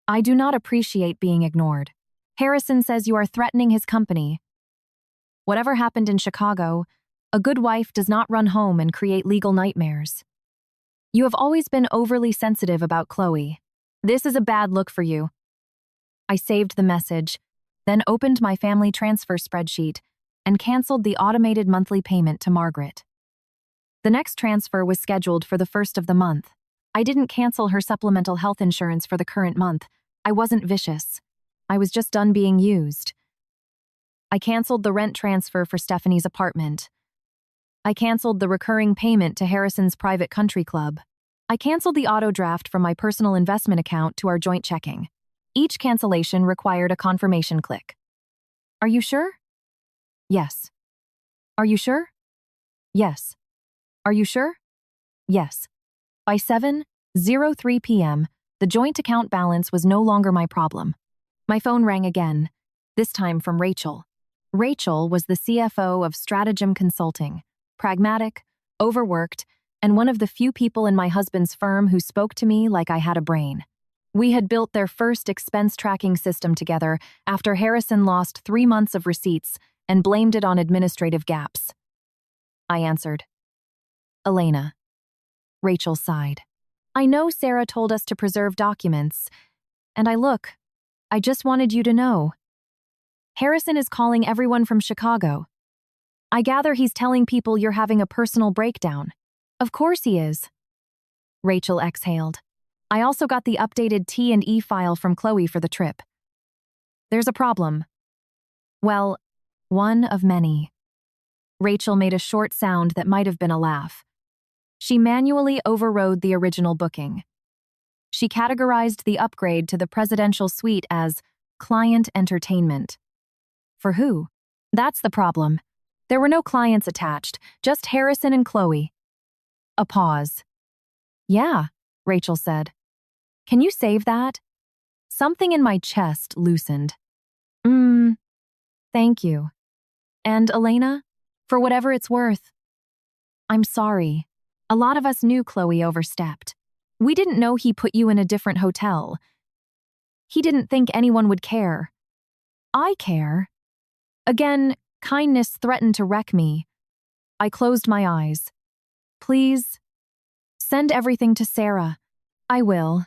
I do not appreciate being ignored. Harrison says you are threatening his company. Whatever happened in Chicago, a good wife does not run home and create legal nightmares. You have always been overly sensitive about Chloe. This is a bad look for you. I saved the message, then opened my family transfer spreadsheet and canceled the automated monthly payment to Margaret. The next transfer was scheduled for the first of the month. I didn't cancel her supplemental health insurance for the current month. I wasn't vicious. I was just done being used. I canceled the rent transfer for Stephanie's apartment. I canceled the recurring payment to Harrison's private country club. I canceled the auto draft from my personal investment account to our joint checking. Each cancellation required a confirmation click. Are you sure? Yes. Are you sure? Yes. Are you sure? Yes. By 7:03 p.m., the joint account balance was no longer my problem. My phone rang again, this time from Rachel. Rachel was the CFO of Stratagem Consulting, pragmatic, overworked, and one of the few people in my husband's firm who spoke to me like I had a brain. We had built their first expense tracking system together after Harrison lost 3 months of receipts and blamed it on administrative gaps. I answered. Elena. Rachel sighed. I know Sarah told us to preserve documents, and I just wanted you to know. Harrison is calling everyone from Chicago. I gather he's telling people you're having a personal breakdown. Of course he is. Rachel exhaled. I also got the updated T&E file from Chloe for the trip. There's a problem. Well, one of many. Rachel made a short sound that might have been a laugh. She manually overrode the original booking. She categorized the upgrade to the presidential suite as client entertainment. For who? That's the problem. There were no clients attached, just Harrison and Chloe. A pause. Yeah, Rachel said. Can you save that? Something in my chest loosened. Thank you. And Elena, for whatever it's worth. I'm sorry. A lot of us knew Chloe overstepped. We didn't know he put you in a different hotel. He didn't think anyone would care. I care. Again, kindness threatened to wreck me. I closed my eyes. Please, send everything to Sarah. I will.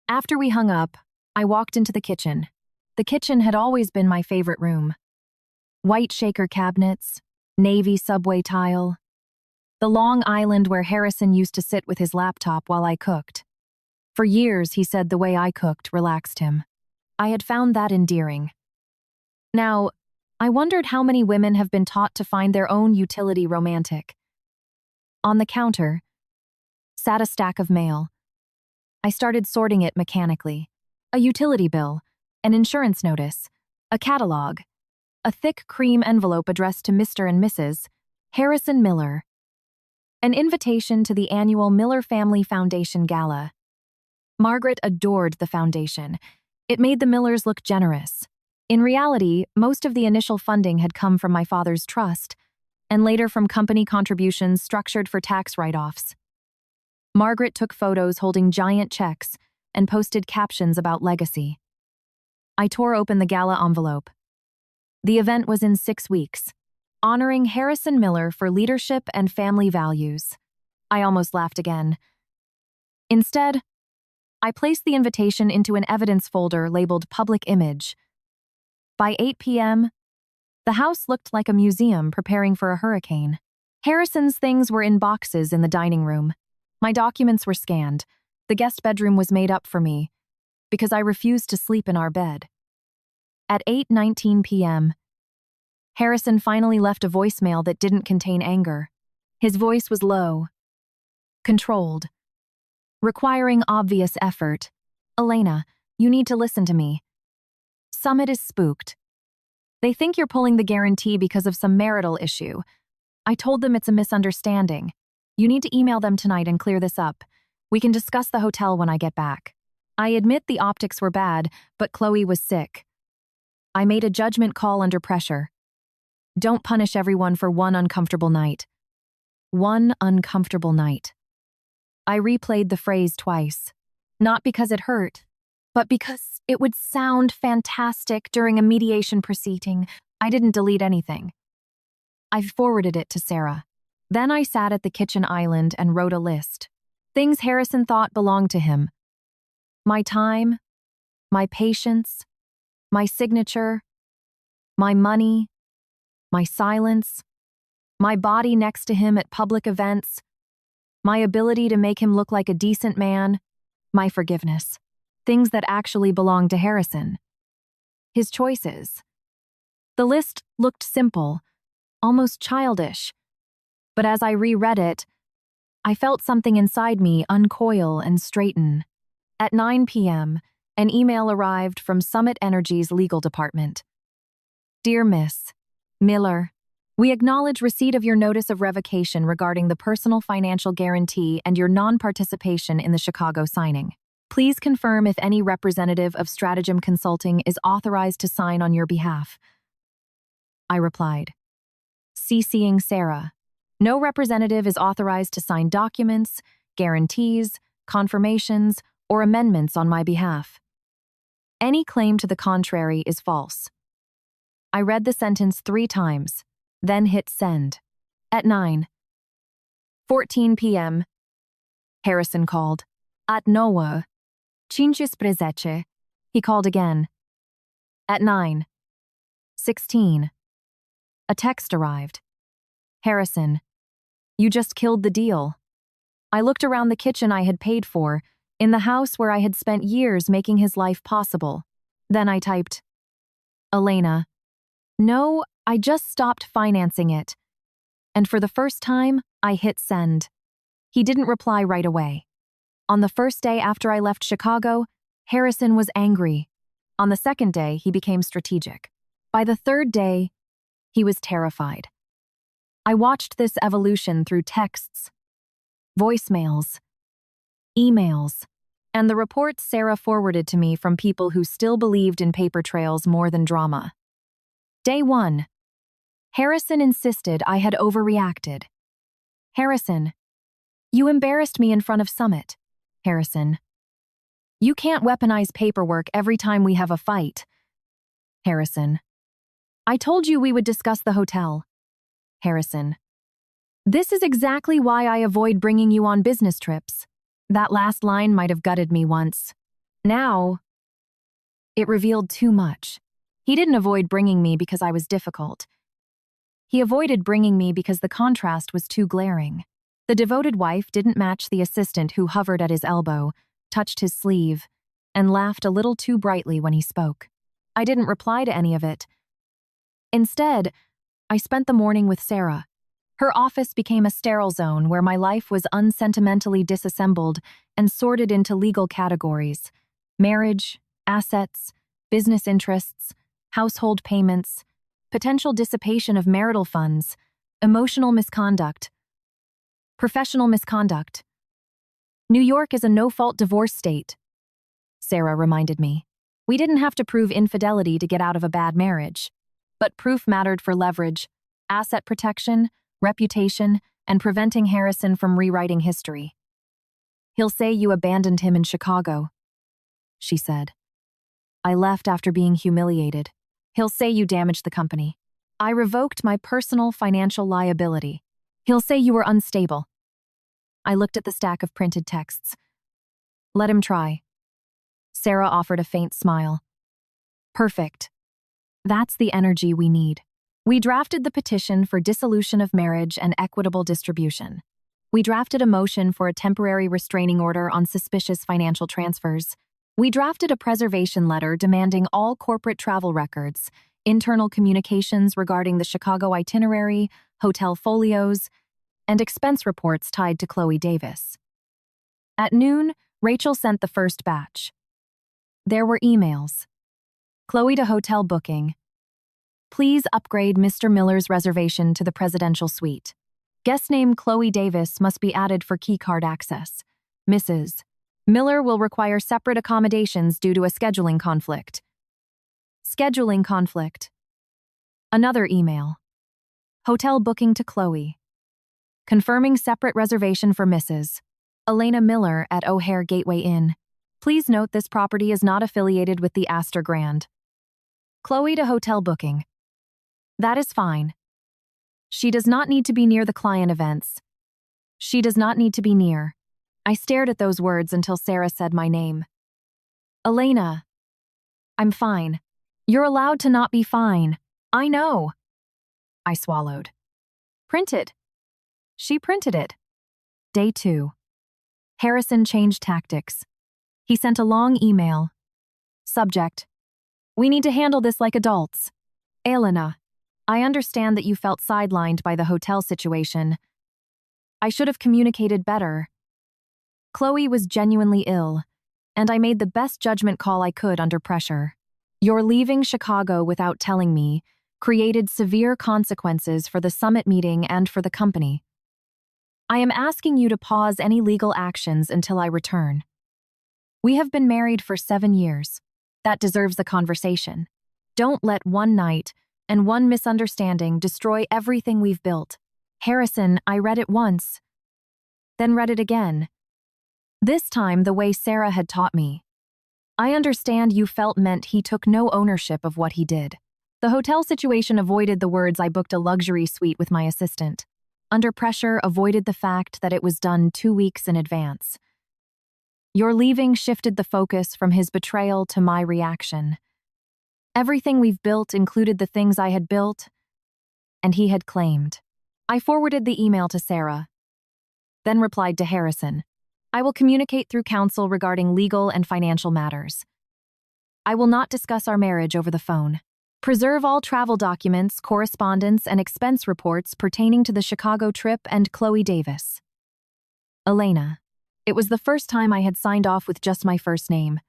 After we hung up, I walked into the kitchen. The kitchen had always been my favorite room. White shaker cabinets, navy subway tile, the long island where Harrison used to sit with his laptop while I cooked. For years, he said the way I cooked relaxed him. I had found that endearing. Now, I wondered how many women have been taught to find their own utility romantic. On the counter sat a stack of mail. I started sorting it mechanically. A utility bill, an insurance notice, a catalog. a thick cream envelope addressed to Mr. and Mrs. Harrison Miller. An invitation to the annual Miller Family Foundation Gala. Margaret adored the foundation. It made the Millers look generous. In reality, most of the initial funding had come from my father's trust, and later from company contributions structured for tax write-offs. Margaret took photos holding giant checks and posted captions about legacy. I tore open the gala envelope. The event was in 6 weeks, honoring Harrison Miller for leadership and family values. I almost laughed again. Instead, I placed the invitation into an evidence folder labeled Public Image. By 8 p.m., the house looked like a museum preparing for a hurricane. Harrison's things were in boxes in the dining room. My documents were scanned. The guest bedroom was made up for me, because I refused to sleep in our bed. At 8:19 p.m., Harrison finally left a voicemail that didn't contain anger. His voice was low, controlled, requiring obvious effort. "Elena, you need to listen to me. Summit is spooked. They think you're pulling the guarantee because of some marital issue. I told them it's a misunderstanding. You need to email them tonight and clear this up. We can discuss the hotel when I get back." I admit the optics were bad, but Chloe was sick. I made a judgment call under pressure. Don't punish everyone for one uncomfortable night. One uncomfortable night. I replayed the phrase twice, not because it hurt, but because it would sound fantastic during a mediation proceeding. I didn't delete anything. I forwarded it to Sarah. Then I sat at the kitchen island and wrote a list. Things Harrison thought belonged to him. My time, my patience, my signature, my money, my silence, my body next to him at public events, my ability to make him look like a decent man, my forgiveness. Things that actually belonged to Harrison. His choices. The list looked simple, almost childish, but as I reread it, I felt something inside me uncoil and straighten. At 9 p.m., an email arrived from Summit Energy's legal department. "Dear Miss Miller, we acknowledge receipt of your notice of revocation regarding the personal financial guarantee and your non-participation in the Chicago signing. Please confirm if any representative of Stratagem Consulting is authorized to sign on your behalf." I replied, CCing Sarah. No representative is authorized to sign documents, guarantees, confirmations, or amendments on my behalf. Any claim to the contrary is false. I read the sentence 3 times, then hit send. At 9:14 p.m., Harrison called. At 9:15, he called again. At 9:16, a text arrived. "Harrison, you just killed the deal." I looked around the kitchen I had paid for, in the house where I had spent years making his life possible. Then I typed, "Elena, no, I just stopped financing it." And for the first time, I hit send. He didn't reply right away. On the first day after I left Chicago, Harrison was angry. On the second day, he became strategic. By the third day, he was terrified. I watched this evolution through texts, voicemails, emails, and the reports Sarah forwarded to me from people who still believed in paper trails more than drama. Day 1. Harrison insisted I had overreacted. "Harrison, you embarrassed me in front of Summit." Harrison, "You can't weaponize paperwork every time we have a fight." Harrison, "I told you we would discuss the hotel." Harrison, "This is exactly why I avoid bringing you on business trips." That last line might have gutted me once. Now, it revealed too much. He didn't avoid bringing me because I was difficult. He avoided bringing me because the contrast was too glaring. The devoted wife didn't match the assistant who hovered at his elbow, touched his sleeve, and laughed a little too brightly when he spoke. I didn't reply to any of it. Instead, I spent the morning with Sarah. Her office became a sterile zone where my life was unsentimentally disassembled and sorted into legal categories: marriage, assets, business interests, household payments, potential dissipation of marital funds, emotional misconduct, professional misconduct. New York is a no-fault divorce state, Sarah reminded me. We didn't have to prove infidelity to get out of a bad marriage. But proof mattered for leverage, asset protection, reputation, and preventing Harrison from rewriting history. He'll say you abandoned him in Chicago, she said. I left after being humiliated. He'll say you damaged the company. I revoked my personal financial liability. He'll say you were unstable. I looked at the stack of printed texts. Let him try. Sarah offered a faint smile. Perfect. That's the energy we need. We drafted the petition for dissolution of marriage and equitable distribution. We drafted a motion for a temporary restraining order on suspicious financial transfers. We drafted a preservation letter demanding all corporate travel records, internal communications regarding the Chicago itinerary, hotel folios, and expense reports tied to Chloe Davis. At noon, Rachel sent the first batch. There were emails. Chloe to hotel booking. Please upgrade Mr. Miller's reservation to the presidential suite. Guest name Chloe Davis must be added for keycard access. Mrs. Miller will require separate accommodations due to a scheduling conflict. Scheduling conflict. Another email. Hotel booking to Chloe. Confirming separate reservation for Mrs. Elena Miller at O'Hare Gateway Inn. Please note this property is not affiliated with the Astor Grand. Chloe to hotel booking. That is fine. She does not need to be near the client events. She does not need to be near. I stared at those words until Sarah said my name. Elena. I'm fine. You're allowed to not be fine. I know. I swallowed. Printed. She printed it. Day 2. Harrison changed tactics. He sent a long email. Subject. We need to handle this like adults. Elena, I understand that you felt sidelined by the hotel situation. I should have communicated better. Chloe was genuinely ill, and I made the best judgment call I could under pressure. Your leaving Chicago without telling me created severe consequences for the summit meeting and for the company. I am asking you to pause any legal actions until I return. We have been married for 7 years. That deserves a conversation. Don't let one night and one misunderstanding destroy everything we've built. Harrison, I read it once, then read it again. This time the way Sarah had taught me. I understand you felt meant he took no ownership of what he did. The hotel situation avoided the words I booked a luxury suite with my assistant. Under pressure avoided the fact that it was done 2 weeks in advance. Your leaving shifted the focus from his betrayal to my reaction. Everything we've built included the things I had built, and he had claimed. I forwarded the email to Sarah, then replied to Harrison. I will communicate through counsel regarding legal and financial matters. I will not discuss our marriage over the phone. Preserve all travel documents, correspondence, and expense reports pertaining to the Chicago trip and Chloe Davis. Elena. It was the first time I had signed off with just my first name.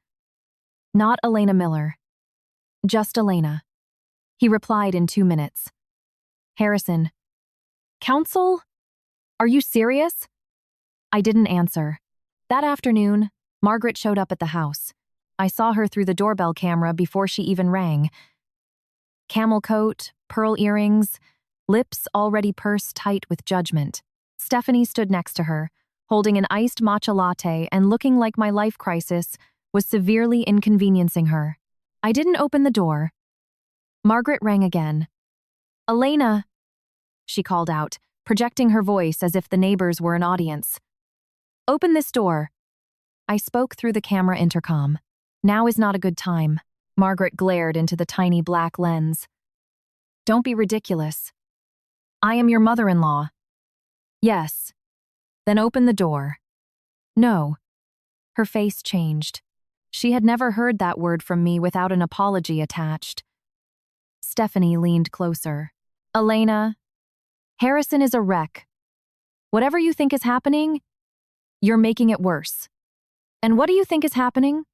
Not Elena Miller. Just Elena. He replied in 2 minutes. Harrison. Counsel? Are you serious? I didn't answer. That afternoon, Margaret showed up at the house. I saw her through the doorbell camera before she even rang. Camel coat, pearl earrings, lips already pursed tight with judgment. Stephanie stood next to her, holding an iced matcha latte and looking like my life crisis was severely inconveniencing her. I didn't open the door. Margaret rang again. Elena, she called out, projecting her voice as if the neighbors were an audience. Open this door. I spoke through the camera intercom. Now is not a good time. Margaret glared into the tiny black lens. Don't be ridiculous. I am your mother-in-law. Yes. Then open the door. No. Her face changed. She had never heard that word from me without an apology attached. Stephanie leaned closer. Elena, Harrison is a wreck. Whatever you think is happening, you're making it worse. And what do you think is happening?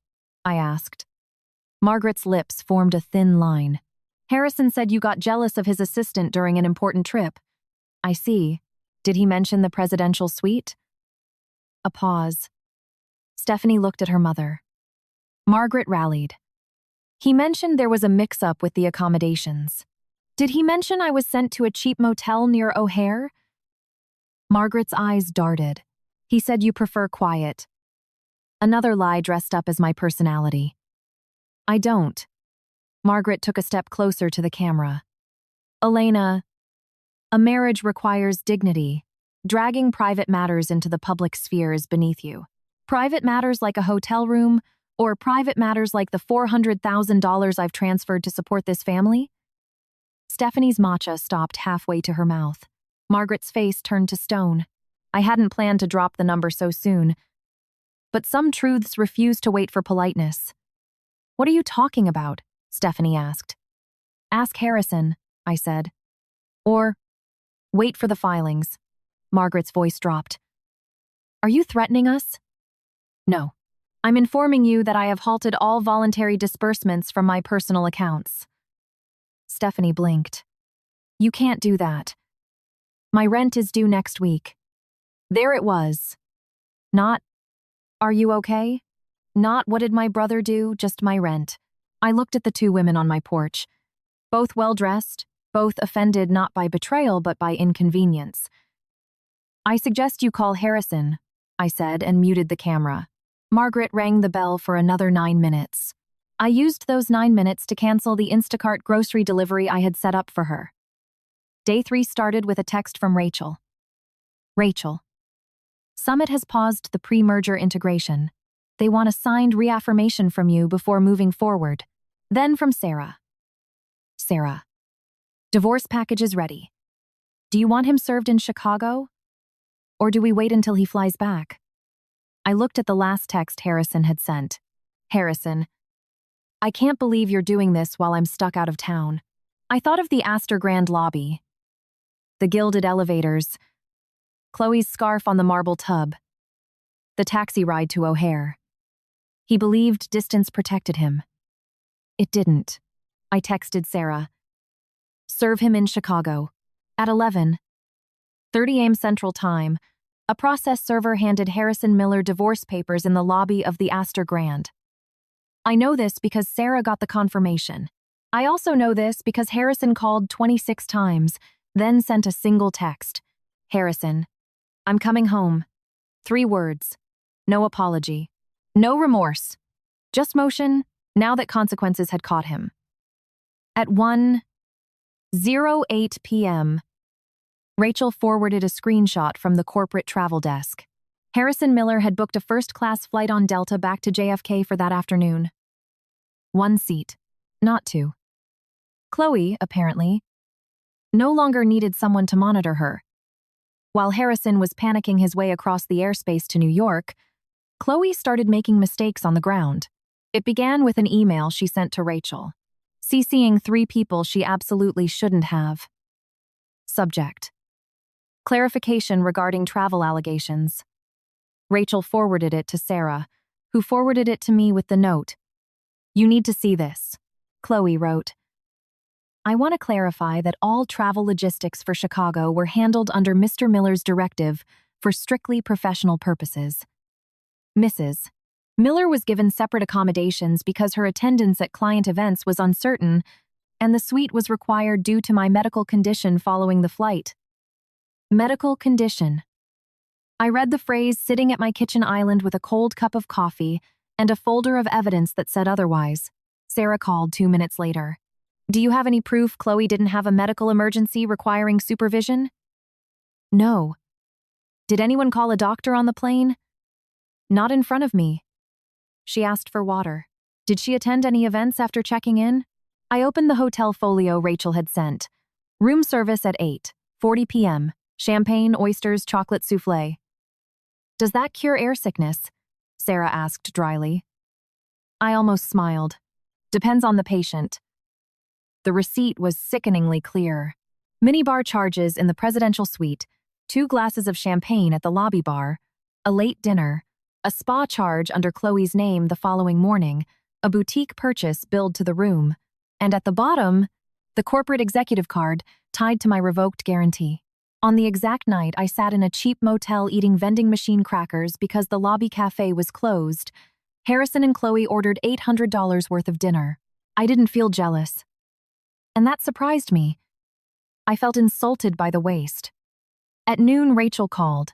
I asked. Margaret's lips formed a thin line. Harrison said you got jealous of his assistant during an important trip. I see. Did he mention the presidential suite? A pause. Stephanie looked at her mother. Margaret rallied. He mentioned there was a mix-up with the accommodations. Did he mention I was sent to a cheap motel near O'Hare? Margaret's eyes darted. He said you prefer quiet. Another lie dressed up as my personality. I don't. Margaret took a step closer to the camera. Elena, a marriage requires dignity. Dragging private matters into the public sphere is beneath you. Private matters like a hotel room, or private matters like the $400,000 I've transferred to support this family? Stephanie's matcha stopped halfway to her mouth. Margaret's face turned to stone. I hadn't planned to drop the number so soon. But some truths refuse to wait for politeness. What are you talking about? Stephanie asked. Ask Harrison, I said. Or, wait for the filings. Margaret's voice dropped. Are you threatening us? No. I'm informing you that I have halted all voluntary disbursements from my personal accounts. Stephanie blinked. You can't do that. My rent is due next week. There it was. Not, are you okay? Not what did my brother do, just my rent. I looked at the two women on my porch. Both well-dressed, both offended not by betrayal but by inconvenience. I suggest you call Harrison, I said and muted the camera. Margaret rang the bell for another 9 minutes. I used those 9 minutes to cancel the Instacart grocery delivery I had set up for her. Day 3 started with a text from Rachel. Rachel. Summit has paused the pre-merger integration. They want a signed reaffirmation from you before moving forward. Then from Sarah. Sarah. Divorce package is ready. Do you want him served in Chicago? Or do we wait until he flies back? I looked at the last text Harrison had sent. Harrison. I can't believe you're doing this while I'm stuck out of town. I thought of the Astor Grand lobby. The gilded elevators. Chloe's scarf on the marble tub. The taxi ride to O'Hare. He believed distance protected him. It didn't. I texted Sarah. Serve him in Chicago. At 11:30 a.m. Central Time, a process server handed Harrison Miller divorce papers in the lobby of the Astor Grand. I know this because Sarah got the confirmation. I also know this because Harrison called 26 times, then sent a single text. Harrison, I'm coming home. 3 words. No apology. No remorse. Just motion, now that consequences had caught him. At 1:08 p.m., Rachel forwarded a screenshot from the corporate travel desk. Harrison Miller had booked a first-class flight on Delta back to JFK for that afternoon. 1 seat, not 2. Chloe, apparently, no longer needed someone to monitor her. While Harrison was panicking his way across the airspace to New York, Chloe started making mistakes on the ground. It began with an email she sent to Rachel, CCing 3 people she absolutely shouldn't have. Subject: clarification regarding travel allegations. Rachel forwarded it to Sarah, who forwarded it to me with the note. You need to see this. Chloe wrote, I want to clarify that all travel logistics for Chicago were handled under Mr. Miller's directive for strictly professional purposes. Mrs. Miller was given separate accommodations because her attendance at client events was uncertain, and the suite was required due to my medical condition following the flight. Medical condition. I read the phrase sitting at my kitchen island with a cold cup of coffee and a folder of evidence that said otherwise. Sarah called 2 minutes later. Do you have any proof Chloe didn't have a medical emergency requiring supervision? No. Did anyone call a doctor on the plane? Not in front of me. She asked for water. Did she attend any events after checking in? I opened the hotel folio Rachel had sent. Room service at 8:40 p.m. Champagne, oysters, chocolate soufflé. Does that cure air sickness? Sarah asked dryly. I almost smiled. Depends on the patient. The receipt was sickeningly clear. Minibar charges in the presidential suite, 2 glasses of champagne at the lobby bar, a late dinner, a spa charge under Chloe's name the following morning, a boutique purchase billed to the room, and at the bottom, the corporate executive card tied to my revoked guarantee. On the exact night I sat in a cheap motel eating vending machine crackers because the lobby cafe was closed, Harrison and Chloe ordered $800 worth of dinner. I didn't feel jealous. And that surprised me. I felt insulted by the waste. At noon, Rachel called.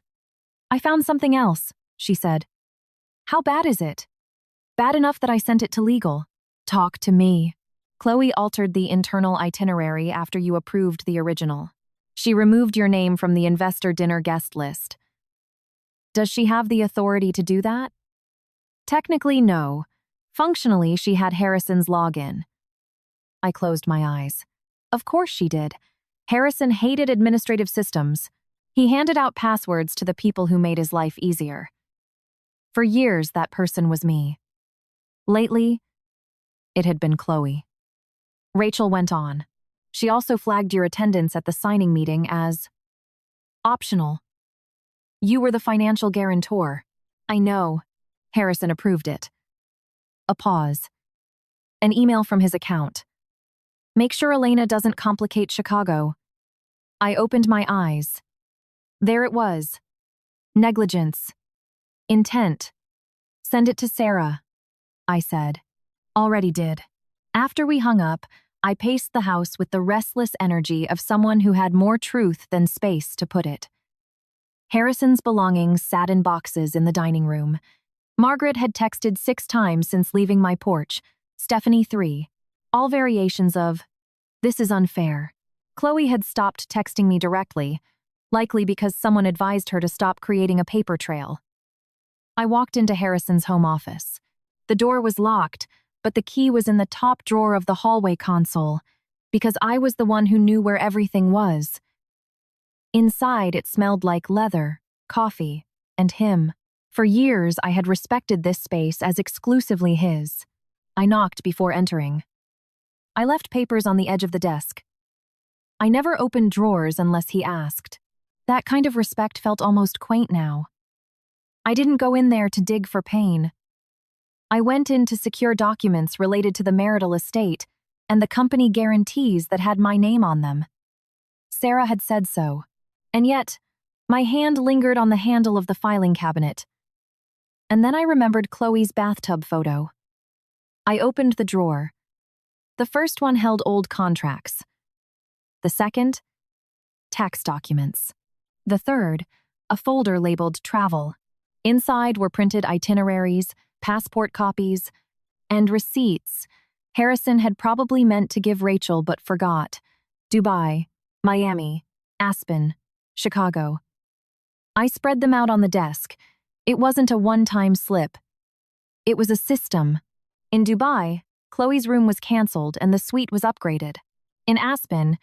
"I found something else," she said. "How bad is it?" "Bad enough that I sent it to legal." "Talk to me." "Chloe altered the internal itinerary after you approved the original. She removed your name from the investor dinner guest list." "Does she have the authority to do that?" "Technically, no. Functionally, she had Harrison's login." I closed my eyes. Of course she did. Harrison hated administrative systems. He handed out passwords to the people who made his life easier. For years, that person was me. Lately, it had been Chloe. Rachel went on. "She also flagged your attendance at the signing meeting as optional. You were the financial guarantor." "I know." Harrison approved it. A pause. An email from his account. "Make sure Elena doesn't complicate Chicago." I opened my eyes. There it was. Negligence. Intent. "Send it to Sarah," I said. "Already did." After we hung up, I paced the house with the restless energy of someone who had more truth than space to put it. Harrison's belongings sat in boxes in the dining room. Margaret had texted 6 times since leaving my porch, Stephanie 3. All variations of, "This is unfair." Chloe had stopped texting me directly, likely because someone advised her to stop creating a paper trail. I walked into Harrison's home office. The door was locked, but the key was in the top drawer of the hallway console, because I was the one who knew where everything was. Inside, it smelled like leather, coffee, and him. For years, I had respected this space as exclusively his. I knocked before entering. I left papers on the edge of the desk. I never opened drawers unless he asked. That kind of respect felt almost quaint now. I didn't go in there to dig for pain. I went in to secure documents related to the marital estate and the company guarantees that had my name on them. Sarah had said so. And yet, my hand lingered on the handle of the filing cabinet. And then I remembered Chloe's bathtub photo. I opened the drawer. The first one held old contracts. The second, tax documents. The third, a folder labeled travel. Inside were printed itineraries, passport copies, and receipts Harrison had probably meant to give Rachel but forgot. Dubai, Miami, Aspen, Chicago. I spread them out on the desk. It wasn't a one-time slip. It was a system. In Dubai, Chloe's room was canceled and the suite was upgraded. In Aspen,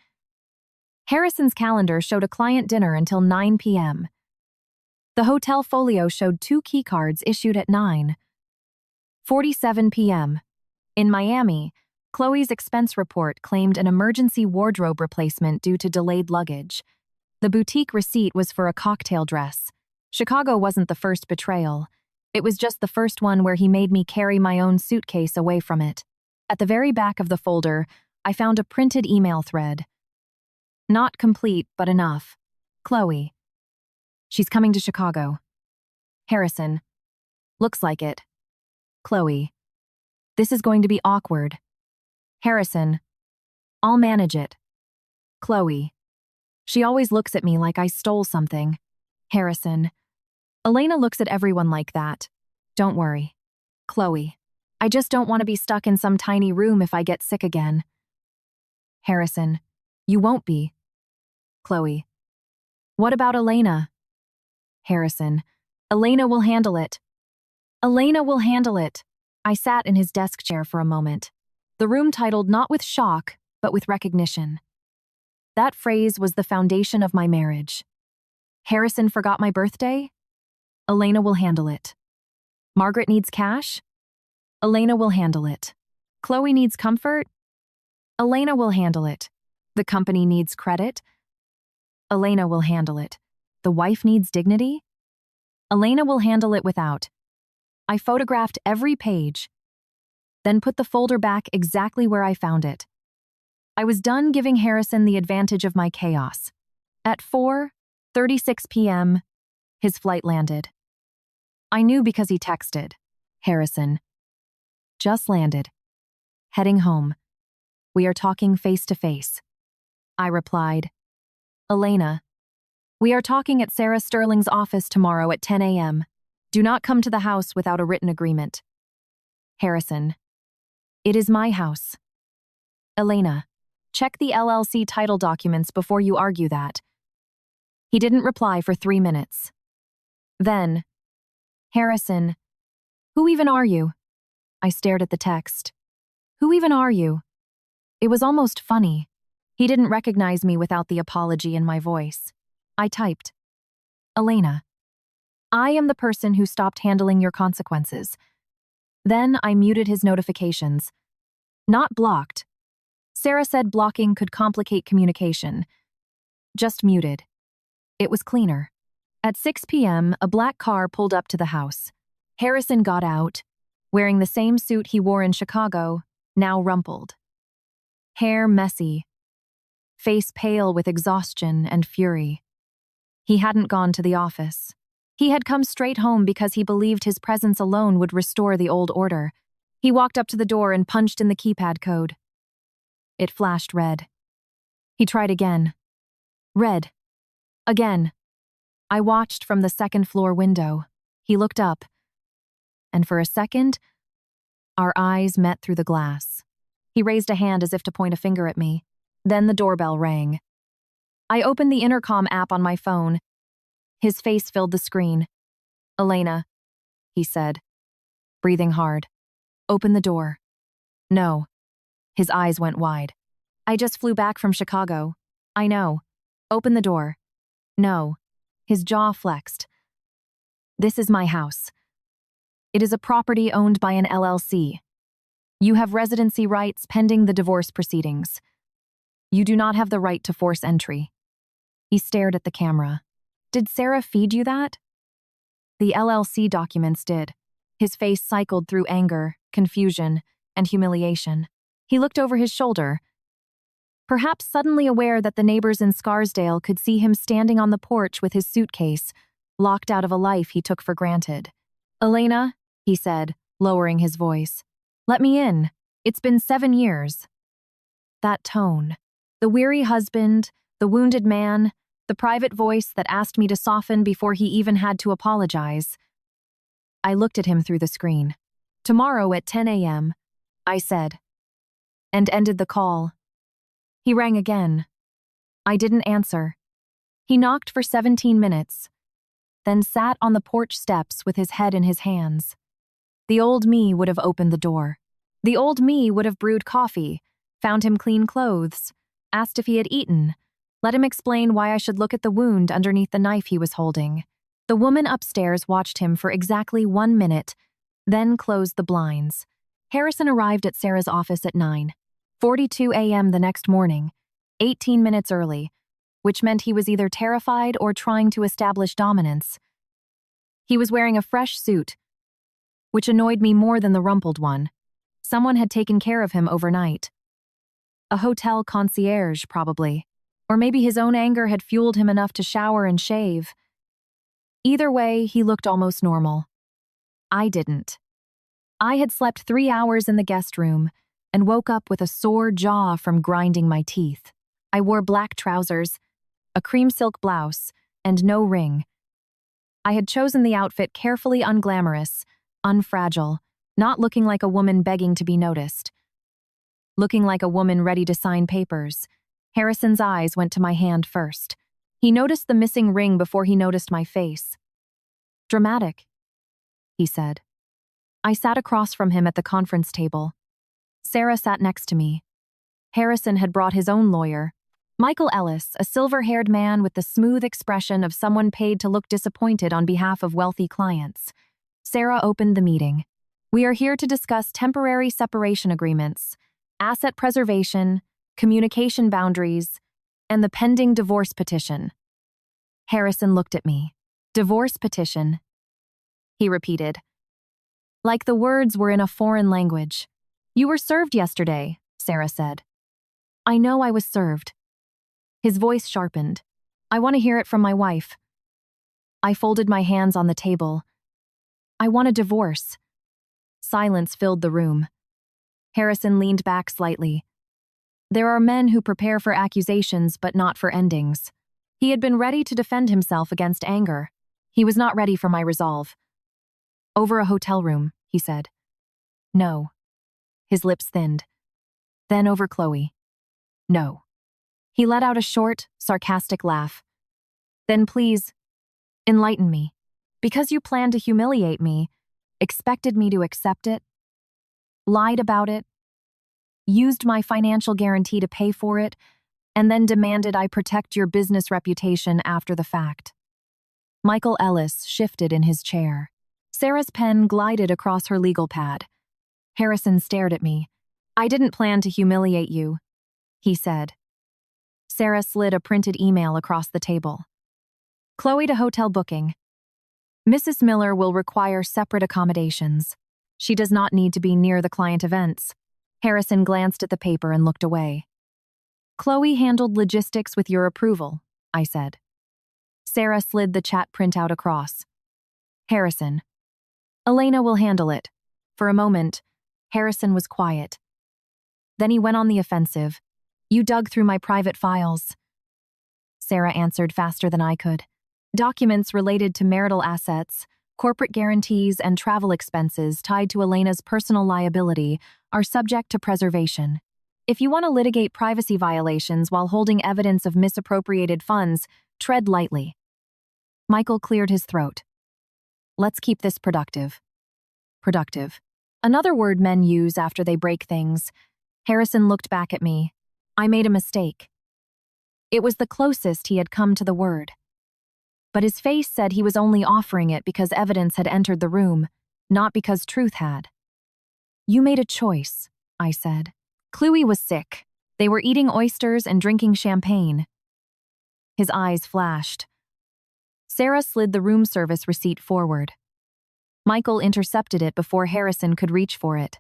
Harrison's calendar showed a client dinner until 9 p.m. The hotel folio showed 2 keycards issued at 9:47 p.m. In Miami, Chloe's expense report claimed an emergency wardrobe replacement due to delayed luggage. The boutique receipt was for a cocktail dress. Chicago wasn't the first betrayal. It was just the first one where he made me carry my own suitcase away from it. At the very back of the folder, I found a printed email thread. Not complete, but enough. Chloe. She's coming to Chicago. Harrison. Looks like it. Chloe. This is going to be awkward. Harrison. I'll manage it. Chloe. She always looks at me like I stole something. Harrison. Elena looks at everyone like that. Don't worry. Chloe. I just don't want to be stuck in some tiny room if I get sick again. Harrison. You won't be. Chloe. What about Elena? Harrison. Elena will handle it. Elena will handle it. I sat in his desk chair for a moment. The room titled not with shock, but with recognition. That phrase was the foundation of my marriage. Harrison forgot my birthday? Elena will handle it. Margaret needs cash? Elena will handle it. Chloe needs comfort? Elena will handle it. The company needs credit? Elena will handle it. The wife needs dignity? Elena will handle it without. I photographed every page, then put the folder back exactly where I found it. I was done giving Harrison the advantage of my chaos. At 4:36 p.m., his flight landed. I knew because he texted. Harrison. Just landed. Heading home. We are talking face to face. I replied. Elena. We are talking at Sarah Sterling's office tomorrow at 10 a.m. Do not come to the house without a written agreement. Harrison. It is my house. Elena. Check the LLC title documents before you argue that. He didn't reply for 3 minutes. Then, Harrison. Who even are you? I stared at the text. Who even are you? It was almost funny. He didn't recognize me without the apology in my voice. I typed. Elena. I am the person who stopped handling your consequences. Then I muted his notifications. Not blocked. Sarah said blocking could complicate communication. Just muted. It was cleaner. At 6 p.m., a black car pulled up to the house. Harrison got out, wearing the same suit he wore in Chicago, now rumpled. Hair messy. Face pale with exhaustion and fury. He hadn't gone to the office. He had come straight home because he believed his presence alone would restore the old order. He walked up to the door and punched in the keypad code. It flashed red. He tried again. Red. Again. I watched from the second-floor window. He looked up. And for a second, our eyes met through the glass. He raised a hand as if to point a finger at me. Then the doorbell rang. I opened the intercom app on my phone. His face filled the screen. Elena, he said, breathing hard. Open the door. No. His eyes went wide. I just flew back from Chicago. I know. Open the door. No. His jaw flexed. This is my house. It is a property owned by an LLC. You have residency rights pending the divorce proceedings. You do not have the right to force entry. He stared at the camera. Did Sarah feed you that? The LLC documents did. His face cycled through anger, confusion, and humiliation. He looked over his shoulder, perhaps suddenly aware that the neighbors in Scarsdale could see him standing on the porch with his suitcase, locked out of a life he took for granted. Elena, he said, lowering his voice. Let me in. It's been 7 years. That tone. The weary husband, the wounded man, the private voice that asked me to soften before he even had to apologize. I looked at him through the screen. Tomorrow at 10 a.m., I said, and ended the call. He rang again. I didn't answer. He knocked for 17 minutes, then sat on the porch steps with his head in his hands. The old me would have opened the door. The old me would have brewed coffee, found him clean clothes, asked if he had eaten, let him explain why I should look at the wound underneath the knife he was holding. The woman upstairs watched him for exactly 1 minute, then closed the blinds. Harrison arrived at Sarah's office at 9:42 a.m. the next morning, 18 minutes early, which meant he was either terrified or trying to establish dominance. He was wearing a fresh suit, which annoyed me more than the rumpled one. Someone had taken care of him overnight. A hotel concierge, probably. Or maybe his own anger had fueled him enough to shower and shave. Either way, he looked almost normal. I didn't. I had slept 3 hours in the guest room and woke up with a sore jaw from grinding my teeth. I wore black trousers, a cream silk blouse, and no ring. I had chosen the outfit carefully unglamorous, unfragile, not looking like a woman begging to be noticed. Looking like a woman ready to sign papers. Harrison's eyes went to my hand first. He noticed the missing ring before he noticed my face. Dramatic, he said. I sat across from him at the conference table. Sarah sat next to me. Harrison had brought his own lawyer, Michael Ellis, a silver-haired man with the smooth expression of someone paid to look disappointed on behalf of wealthy clients. Sarah opened the meeting. We are here to discuss temporary separation agreements, asset preservation, communication boundaries, and the pending divorce petition. Harrison looked at me. Divorce petition, he repeated. Like the words were in a foreign language. You were served yesterday, Sarah said. I know I was served. His voice sharpened. I want to hear it from my wife. I folded my hands on the table. I want a divorce. Silence filled the room. Harrison leaned back slightly. There are men who prepare for accusations but not for endings. He had been ready to defend himself against anger. He was not ready for my resolve. Over a hotel room, he said. No. His lips thinned. Then over Chloe. No. He let out a short, sarcastic laugh. Then please, enlighten me. Because you planned to humiliate me, expected me to accept it, lied about it, used my financial guarantee to pay for it, and then demanded I protect your business reputation after the fact. Michael Ellis shifted in his chair. Sarah's pen glided across her legal pad. Harrison stared at me. I didn't plan to humiliate you, he said. Sarah slid a printed email across the table. Chloe to hotel booking. Mrs. Miller will require separate accommodations. She does not need to be near the client events. Harrison glanced at the paper and looked away. Chloe handled logistics with your approval, I said. Sarah slid the chat printout across. Harrison. Elena will handle it. For a moment, Harrison was quiet. Then he went on the offensive. You dug through my private files. Sarah answered faster than I could. Documents related to marital assets, corporate guarantees, and travel expenses tied to Elena's personal liability are subject to preservation. If you want to litigate privacy violations while holding evidence of misappropriated funds, tread lightly. Michael cleared his throat. Let's keep this productive. Productive. Another word men use after they break things. Harrison looked back at me. I made a mistake. It was the closest he had come to the word. But his face said he was only offering it because evidence had entered the room, not because truth had. You made a choice, I said. Chloe was sick. They were eating oysters and drinking champagne. His eyes flashed. Sarah slid the room service receipt forward. Michael intercepted it before Harrison could reach for it.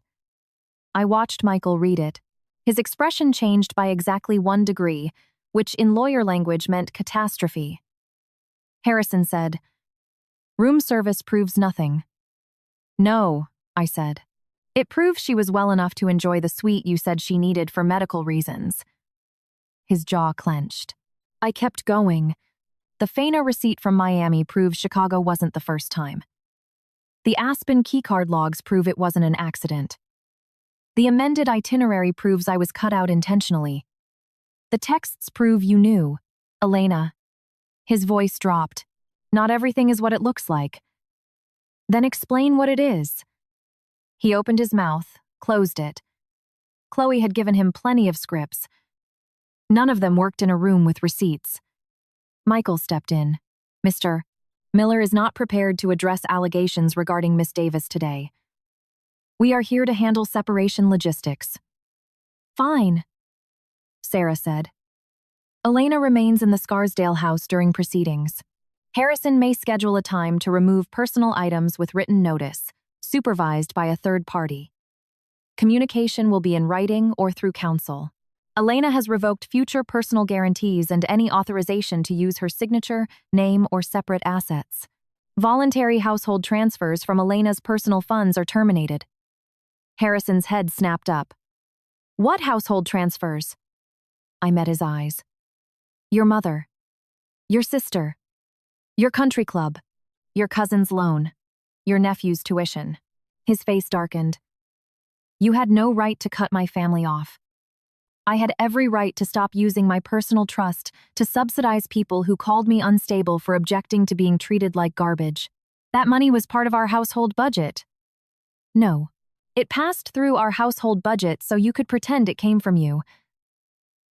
I watched Michael read it. His expression changed by exactly 1 degree, which in lawyer language meant catastrophe. Harrison said, Room service proves nothing. No, I said. It proves she was well enough to enjoy the suite you said she needed for medical reasons. His jaw clenched. I kept going. The Faina receipt from Miami proves Chicago wasn't the first time. The Aspen keycard logs prove it wasn't an accident. The amended itinerary proves I was cut out intentionally. The texts prove you knew, Elena. His voice dropped. Not everything is what it looks like. Then explain what it is. He opened his mouth, closed it. Chloe had given him plenty of scripts. None of them worked in a room with receipts. Michael stepped in. Mr. Miller is not prepared to address allegations regarding Miss Davis today. We are here to handle separation logistics. Fine, Sarah said. Elena remains in the Scarsdale house during proceedings. Harrison may schedule a time to remove personal items with written notice, supervised by a third party. Communication will be in writing or through counsel. Elena has revoked future personal guarantees and any authorization to use her signature, name, or separate assets. Voluntary household transfers from Elena's personal funds are terminated. Harrison's head snapped up. What household transfers? I met his eyes. Your mother. Your sister. Your country club. Your cousin's loan. Your nephew's tuition. His face darkened. You had no right to cut my family off. I had every right to stop using my personal trust to subsidize people who called me unstable for objecting to being treated like garbage. That money was part of our household budget. No. It passed through our household budget so you could pretend it came from you.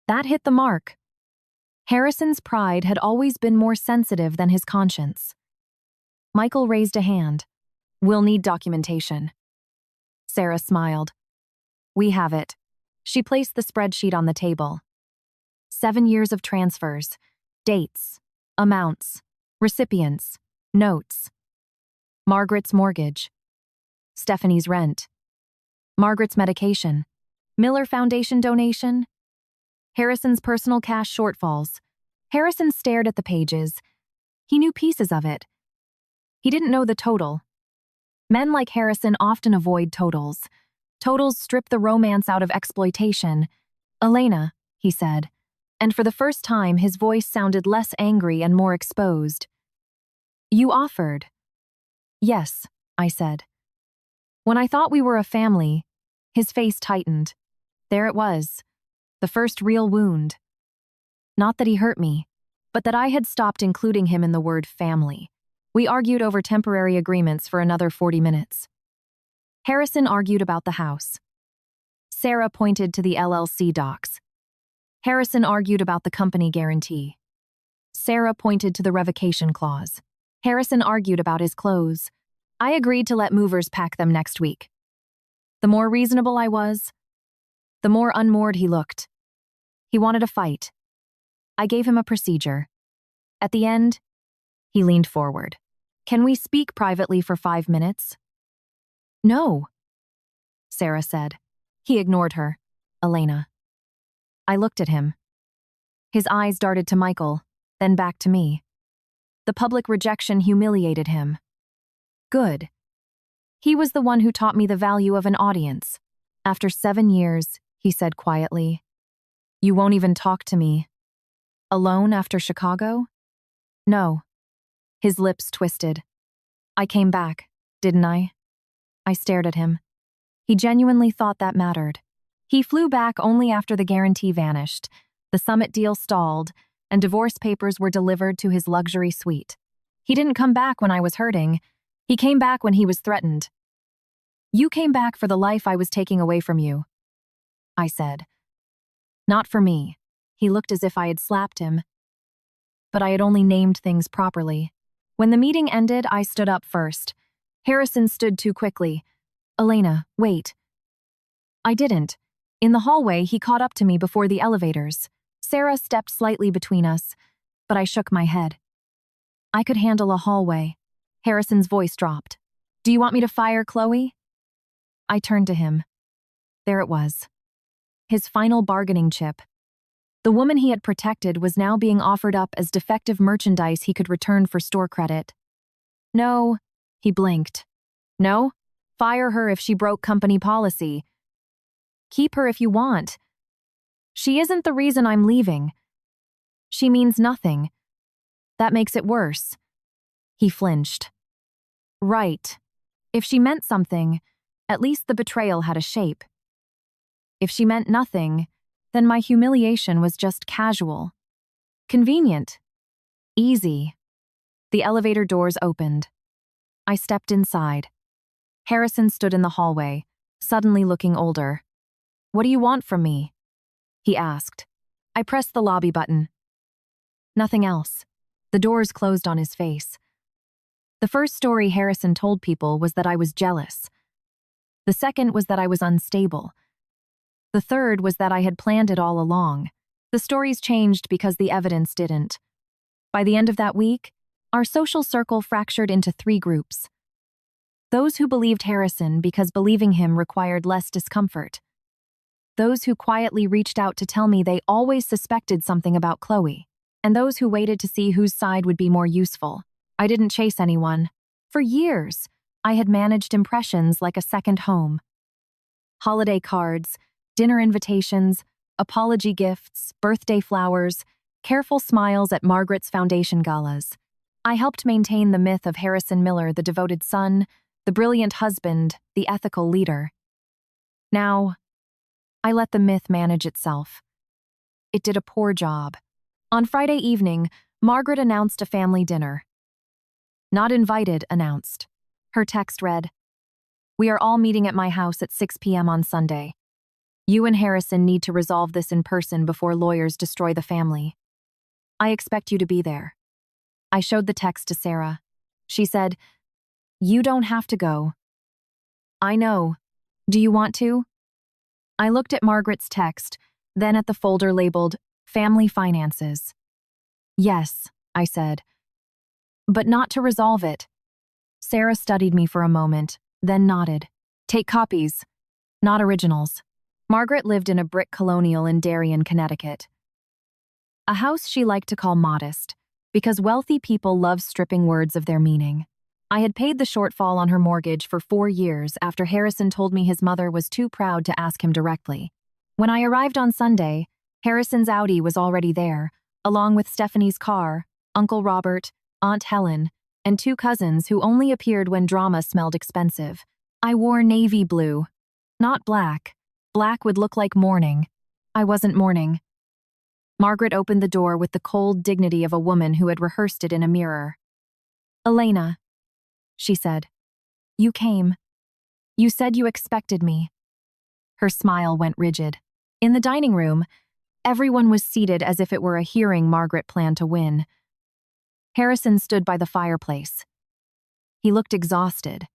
That hit the mark. Harrison's pride had always been more sensitive than his conscience. Michael raised a hand. We'll need documentation. Sarah smiled. We have it. She placed the spreadsheet on the table. 7 years of transfers, dates, amounts, recipients, notes. Margaret's mortgage. Stephanie's rent. Margaret's medication. Miller Foundation donation. Harrison's personal cash shortfalls. Harrison stared at the pages. He knew pieces of it. He didn't know the total. Men like Harrison often avoid totals. Totals strip the romance out of exploitation. Elena, he said, and for the first time his voice sounded less angry and more exposed. You offered. Yes, I said. When I thought we were a family, his face tightened. There it was, the first real wound. Not that he hurt me, but that I had stopped including him in the word family. We argued over temporary agreements for another 40 minutes. Harrison argued about the house. Sarah pointed to the LLC docs. Harrison argued about the company guarantee. Sarah pointed to the revocation clause. Harrison argued about his clothes. I agreed to let movers pack them next week. The more reasonable I was, the more unmoored he looked. He wanted a fight. I gave him a procedure. At the end, he leaned forward. Can we speak privately for 5 minutes? No, Sarah said. He ignored her. Elena. I looked at him. His eyes darted to Michael, then back to me. The public rejection humiliated him. Good. He was the one who taught me the value of an audience. After 7 years, he said quietly, you won't even talk to me. Alone after Chicago? No. His lips twisted. I came back, didn't I? I stared at him. He genuinely thought that mattered. He flew back only after the guarantee vanished, the summit deal stalled, and divorce papers were delivered to his luxury suite. He didn't come back when I was hurting. He came back when he was threatened. You came back for the life I was taking away from you, I said. Not for me. He looked as if I had slapped him. But I had only named things properly. When the meeting ended, I stood up first. Harrison stood too quickly. Elena, wait. I didn't. In the hallway, he caught up to me before the elevators. Sarah stepped slightly between us, but I shook my head. I could handle a hallway. Harrison's voice dropped. Do you want me to fire Chloe? I turned to him. There it was. His final bargaining chip. The woman he had protected was now being offered up as defective merchandise he could return for store credit. No, he blinked. No? Fire her if she broke company policy. Keep her if you want. She isn't the reason I'm leaving. She means nothing. That makes it worse. He flinched. Right. If she meant something, at least the betrayal had a shape. If she meant nothing, then my humiliation was just casual. Convenient. Easy. The elevator doors opened. I stepped inside. Harrison stood in the hallway, suddenly looking older. What do you want from me? He asked. I pressed the lobby button. Nothing else. The doors closed on his face. The first story Harrison told people was that I was jealous. The second was that I was unstable. The third was that I had planned it all along. The stories changed because the evidence didn't. By the end of that week, our social circle fractured into 3 groups. Those who believed Harrison because believing him required less discomfort. Those who quietly reached out to tell me they always suspected something about Chloe. And those who waited to see whose side would be more useful. I didn't chase anyone. For years, I had managed impressions like a second home. Holiday cards, dinner invitations, apology gifts, birthday flowers, careful smiles at Margaret's foundation galas. I helped maintain the myth of Harrison Miller, the devoted son, the brilliant husband, the ethical leader. Now, I let the myth manage itself. It did a poor job. On Friday evening, Margaret announced a family dinner. Not invited, announced. Her text read, We are all meeting at my house at 6 p.m. on Sunday. You and Harrison need to resolve this in person before lawyers destroy the family. I expect you to be there. I showed the text to Sarah. She said, You don't have to go. I know. Do you want to? I looked at Margaret's text, then at the folder labeled Family Finances. Yes, I said. But not to resolve it. Sarah studied me for a moment, then nodded. Take copies, not originals. Margaret lived in a brick colonial in Darien, Connecticut. A house she liked to call modest, because wealthy people love stripping words of their meaning. I had paid the shortfall on her mortgage for 4 years after Harrison told me his mother was too proud to ask him directly. When I arrived on Sunday, Harrison's Audi was already there, along with Stephanie's car, Uncle Robert, Aunt Helen, and 2 cousins who only appeared when drama smelled expensive. I wore navy blue, not black. Black would look like mourning. I wasn't mourning. Margaret opened the door with the cold dignity of a woman who had rehearsed it in a mirror. "Elena," she said. "You came. You said you expected me." Her smile went rigid. In the dining room, everyone was seated as if it were a hearing Margaret planned to win. Harrison stood by the fireplace. He looked exhausted.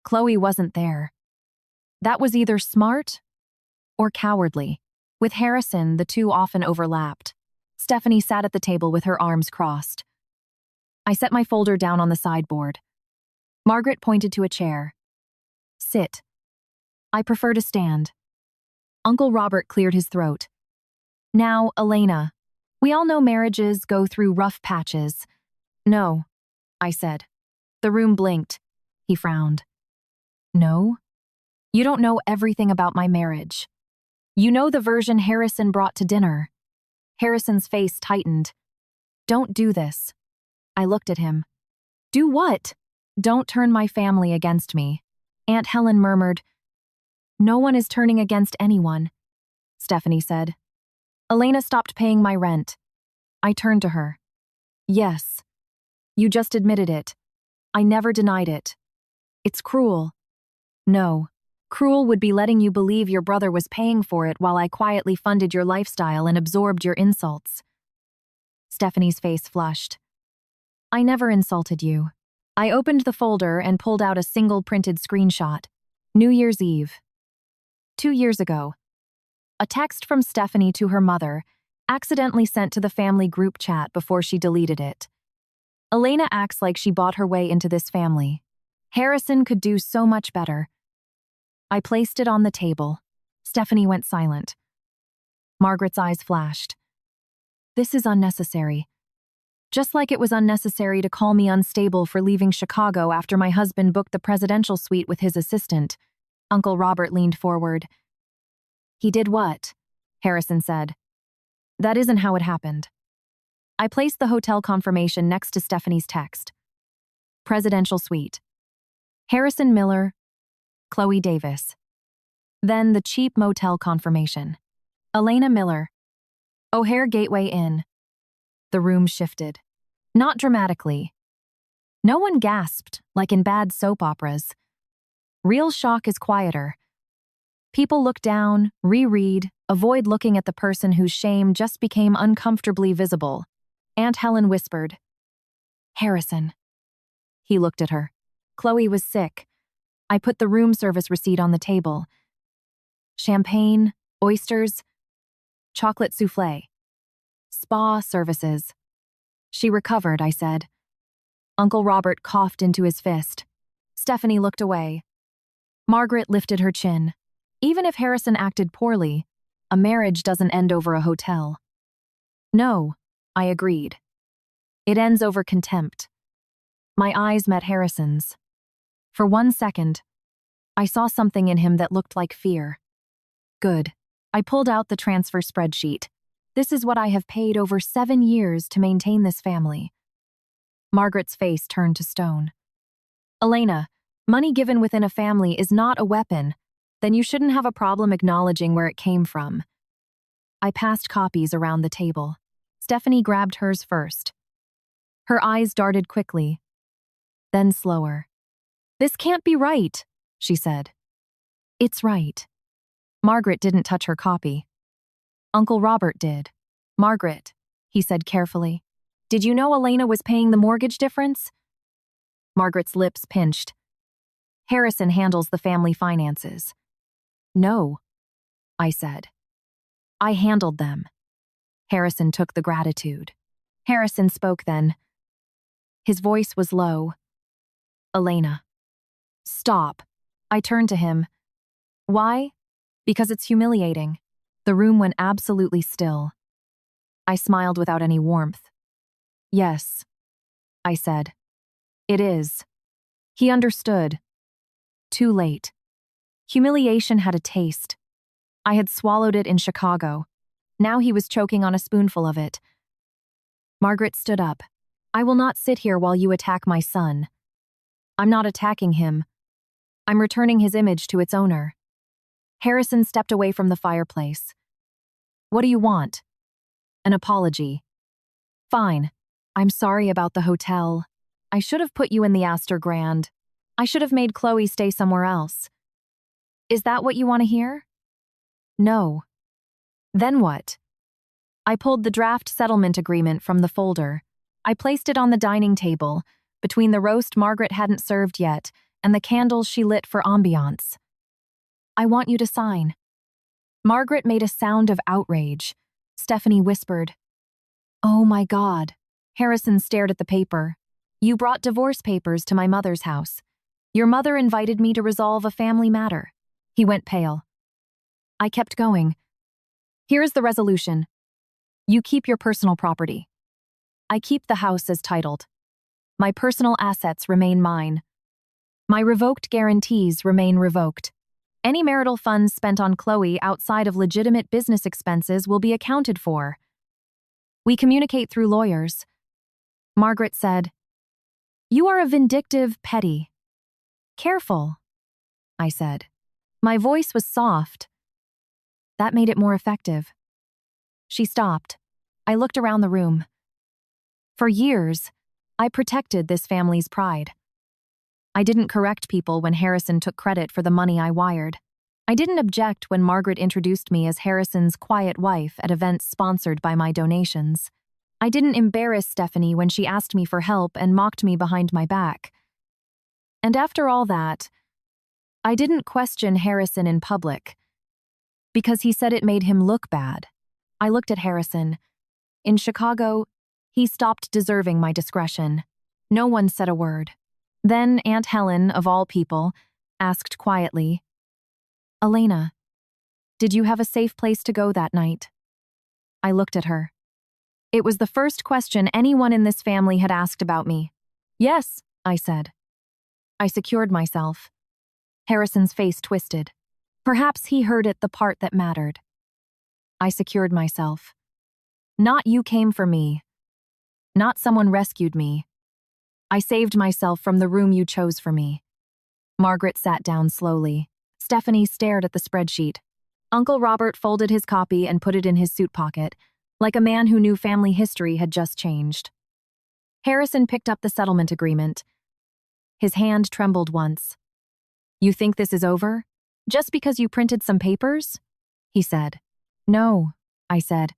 Chloe wasn't there. That was either smart or cowardly. With Harrison, the two often overlapped. Stephanie sat at the table with her arms crossed. I set my folder down on the sideboard. Margaret pointed to a chair. "Sit." "I prefer to stand." Uncle Robert cleared his throat. "Now, Elena, we all know marriages go through rough patches." "No," I said. The room blinked. He frowned. "No? You don't know everything about my marriage. You know the version Harrison brought to dinner." Harrison's face tightened. "Don't do this." I looked at him. "Do what?" "Don't turn my family against me." Aunt Helen murmured. "No one is turning against anyone," Stephanie said. "Elena stopped paying my rent." I turned to her. "Yes. You just admitted it. I never denied it. It's cruel." "No. Cruel would be letting you believe your brother was paying for it while I quietly funded your lifestyle and absorbed your insults." Stephanie's face flushed. "I never insulted you." I opened the folder and pulled out a single printed screenshot. New Year's Eve. 2 years ago. A text from Stephanie to her mother, accidentally sent to the family group chat before she deleted it. "Elena acts like she bought her way into this family. Harrison could do so much better." I placed it on the table. Stephanie went silent. Margaret's eyes flashed. "This is unnecessary. Just like it was unnecessary to call me unstable for leaving Chicago after my husband booked the presidential suite with his assistant." Uncle Robert leaned forward. "He did what?" Harrison said. "That isn't how it happened." I placed the hotel confirmation next to Stephanie's text. Presidential suite. Harrison Miller, Chloe Davis. Then the cheap motel confirmation. Elena Miller. O'Hare Gateway Inn. The room shifted. Not dramatically. No one gasped, like in bad soap operas. Real shock is quieter. People look down, reread, avoid looking at the person whose shame just became uncomfortably visible. Aunt Helen whispered, "Harrison." He looked at her. Chloe was sick. I put the room service receipt on the table. Champagne, oysters, chocolate soufflé. Spa services. "She recovered," I said. Uncle Robert coughed into his fist. Stephanie looked away. Margaret lifted her chin. Even if Harrison acted poorly, a marriage doesn't end over a hotel. "No," I agreed. "It ends over contempt." My eyes met Harrison's. For 1 second, I saw something in him that looked like fear. Good. I pulled out the transfer spreadsheet. This is what I have paid over 7 years to maintain this family. Margaret's face turned to stone. "Elena, money given within a family is not a weapon. Then you shouldn't have a problem acknowledging where it came from." I passed copies around the table. Stephanie grabbed hers first. Her eyes darted quickly, then slower. "This can't be right," she said. "It's right." Margaret didn't touch her copy. Uncle Robert did. "Margaret," he said carefully, "did you know Elena was paying the mortgage difference?" Margaret's lips pinched. "Harrison handles the family finances." "No," I said. "I handled them." Harrison took the gratitude. Harrison spoke then. His voice was low. "Elena." "Stop." I turned to him. "Why?" Because it's humiliating. The room went absolutely still. I smiled without any warmth. Yes, I said. It is. He understood. Too late. Humiliation had a taste. I had swallowed it in Chicago. Now he was choking on a spoonful of it. Margaret stood up. I will not sit here while you attack my son. I'm not attacking him. I'm returning his image to its owner. Harrison stepped away from the fireplace. What do you want? An apology. Fine. I'm sorry about the hotel. I should have put you in the Astor Grand. I should have made Chloe stay somewhere else. Is that what you want to hear? No. Then what? I pulled the draft settlement agreement from the folder. I placed it on the dining table, between the roast Margaret hadn't served yet and the candles she lit for ambiance. I want you to sign. Margaret made a sound of outrage. Stephanie whispered, "Oh my God." Harrison stared at the paper. You brought divorce papers to my mother's house. Your mother invited me to resolve a family matter. He went pale. I kept going. Here is the resolution. You keep your personal property. I keep the house as titled. My personal assets remain mine. My revoked guarantees remain revoked. Any marital funds spent on Chloe outside of legitimate business expenses will be accounted for. We communicate through lawyers. Margaret said, You are a vindictive petty. Careful, I said. My voice was soft. That made it more effective. She stopped. I looked around the room. For years, I protected this family's pride. I didn't correct people when Harrison took credit for the money I wired. I didn't object when Margaret introduced me as Harrison's quiet wife at events sponsored by my donations. I didn't embarrass Stephanie when she asked me for help and mocked me behind my back. And after all that, I didn't question Harrison in public, because he said it made him look bad. I looked at Harrison. In Chicago, he stopped deserving my discretion. No one said a word. Then Aunt Helen, of all people, asked quietly, Elena, did you have a safe place to go that night? I looked at her. It was the first question anyone in this family had asked about me. Yes, I said. I secured myself. Harrison's face twisted. Perhaps he heard it the part that mattered. I secured myself. Not you came for me. Not someone rescued me. I saved myself from the room you chose for me. Margaret sat down slowly. Stephanie stared at the spreadsheet. Uncle Robert folded his copy and put it in his suit pocket, like a man who knew family history had just changed. Harrison picked up the settlement agreement. His hand trembled once. You think this is over? Just because you printed some papers? He said. No, I said.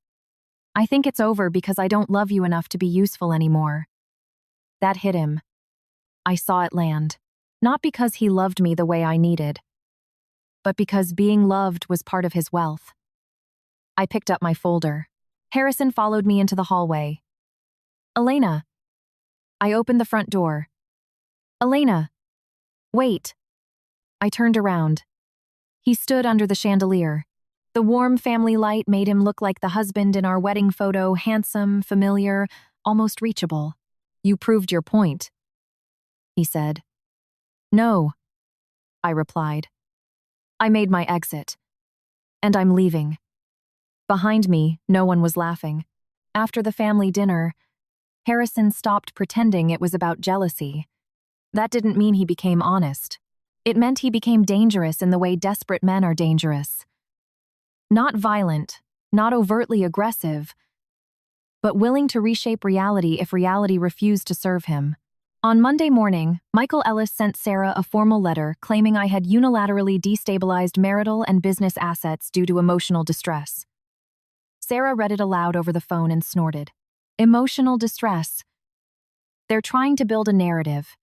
I think it's over because I don't love you enough to be useful anymore. That hit him. I saw it land. Not because he loved me the way I needed, but because being loved was part of his wealth. I picked up my folder. Harrison followed me into the hallway. Elena. I opened the front door. Elena. Wait. I turned around. He stood under the chandelier. The warm family light made him look like the husband in our wedding photo, handsome, familiar, almost reachable. You proved your point, he said. No, I replied. I made my exit. And I'm leaving. Behind me, no one was laughing. After the family dinner, Harrison stopped pretending it was about jealousy. That didn't mean he became honest. It meant he became dangerous in the way desperate men are dangerous. Not violent, not overtly aggressive, but willing to reshape reality if reality refused to serve him. On Monday morning, Michael Ellis sent Sarah a formal letter claiming I had unilaterally destabilized marital and business assets due to emotional distress. Sarah read it aloud over the phone and snorted. Emotional distress. They're trying to build a narrative.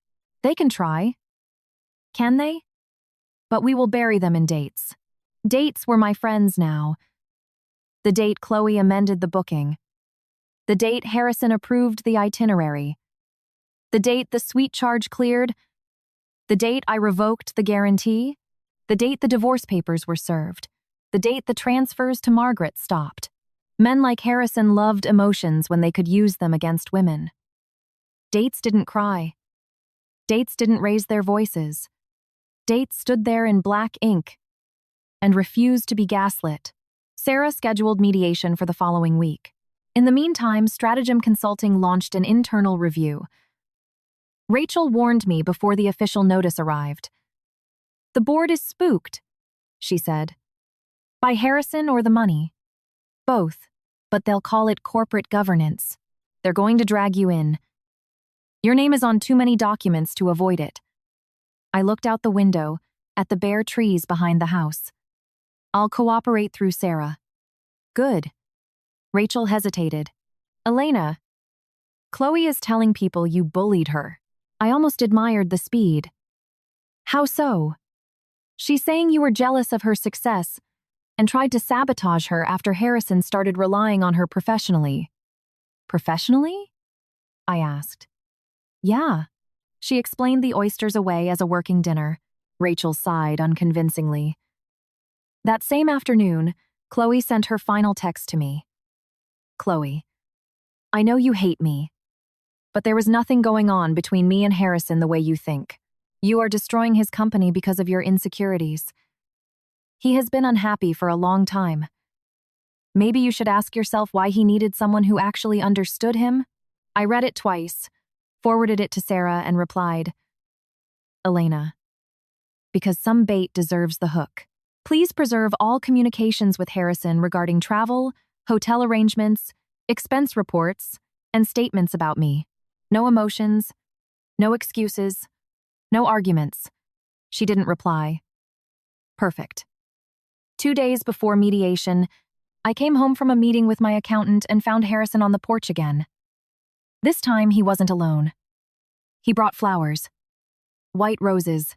They can try. Can they? But we will bury them in dates. Dates were my friends now. The date Chloe amended the booking. The date Harrison approved the itinerary. The date the suite charge cleared. The date I revoked the guarantee. The date the divorce papers were served. the date the transfers to Margaret stopped. Men like Harrison loved emotions when they could use them against women. Dates didn't cry. Dates didn't raise their voices. Dates stood there in black ink and refused to be gaslit. Sarah scheduled mediation for the following week. In the meantime, Stratagem Consulting launched an internal review. Rachel warned me before the official notice arrived. "The board is spooked," she said. "By Harrison or the money? Both, but they'll call it corporate governance. They're going to drag you in. Your name is on too many documents to avoid it." I looked out the window at the bare trees behind the house. "I'll cooperate through Sarah." "Good." Rachel hesitated. "Elena, Chloe is telling people you bullied her." I almost admired the speed. "How so?" "She's saying you were jealous of her success and tried to sabotage her after Harrison started relying on her professionally." "Professionally?" I asked. "Yeah." She explained the oysters away as a working dinner. Rachel sighed unconvincingly. That same afternoon, Chloe sent her final text to me. "Chloe, I know you hate me, but there was nothing going on between me and Harrison the way you think. You are destroying his company because of your insecurities. He has been unhappy for a long time. Maybe you should ask yourself why he needed someone who actually understood him." I read it twice, forwarded it to Sarah, and replied, "Elena, because some bait deserves the hook. Please preserve all communications with Harrison regarding travel, hotel arrangements, expense reports, and statements about me. No emotions, no excuses, no arguments." She didn't reply. Perfect. 2 days before mediation, I came home from a meeting with my accountant and found Harrison on the porch again. This time he wasn't alone. He brought flowers. White roses.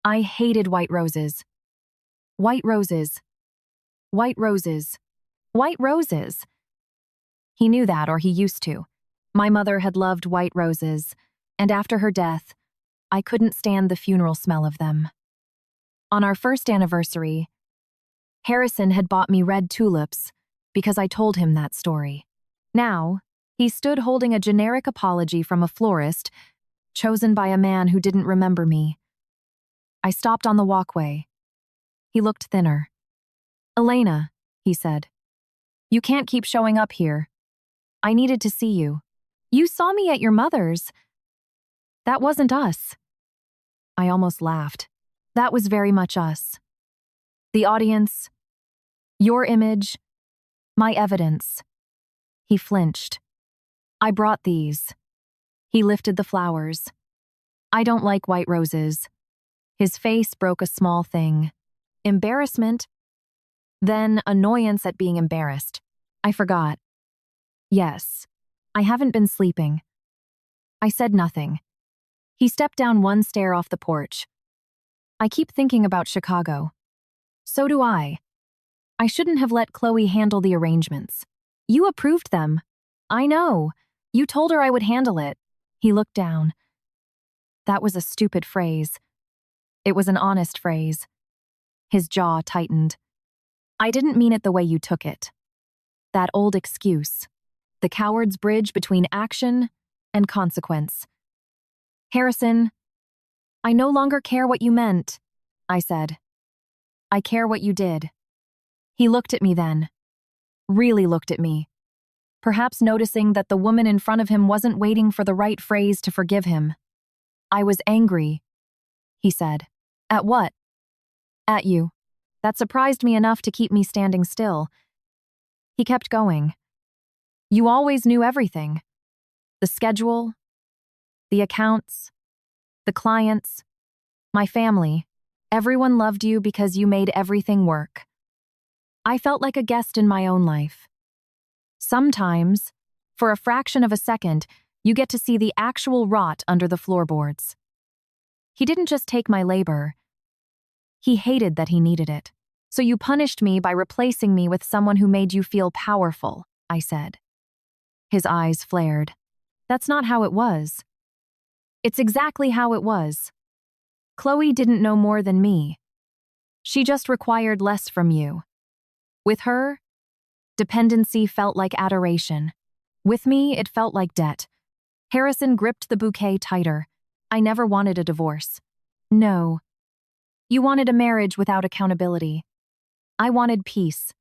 I hated white roses. White roses. White roses. White roses. He knew that, or he used to. My mother had loved white roses, and after her death, I couldn't stand the funeral smell of them. On our first anniversary, Harrison had bought me red tulips because I told him that story. Now, he stood holding a generic apology from a florist, chosen by a man who didn't remember me. I stopped on the walkway. He looked thinner. "Elena," he said, "you can't keep showing up here. I needed to see you. You saw me at your mother's. That wasn't us." I almost laughed. That was very much us. The audience, your image, my evidence. He flinched. "I brought these." He lifted the flowers. "I don't like white roses." His face broke a small thing. Embarrassment, then annoyance at being embarrassed. I forgot. "Yes, I haven't been sleeping." I said nothing. He stepped down one stair off the porch. "I keep thinking about Chicago." "So do I. I shouldn't have let Chloe handle the arrangements." "You approved them." "I know. You told her I would handle it." He looked down. That was a stupid phrase. It was an honest phrase. His jaw tightened. "I didn't mean it the way you took it. That old excuse. The coward's bridge between action and consequence." "Harrison, I no longer care what you meant," I said. "I care what you did." He looked at me then. Really looked at me. Perhaps noticing that the woman in front of him wasn't waiting for the right phrase to forgive him. "I was angry," he said. "At what?" "At you." That surprised me enough to keep me standing still. He kept going. "You always knew everything. The schedule, the accounts, the clients, my family. Everyone loved you because you made everything work. I felt like a guest in my own life. Sometimes, for a fraction of a second, you get to see the actual rot under the floorboards." He didn't just take my labor. He hated that he needed it. "So you punished me by replacing me with someone who made you feel powerful," I said. His eyes flared. "That's not how it was." "It's exactly how it was. Chloe didn't know more than me. She just required less from you." With her, dependency felt like adoration. With me, it felt like debt. Harrison gripped the bouquet tighter. I never wanted a divorce. No. You wanted a marriage without accountability. I wanted peace.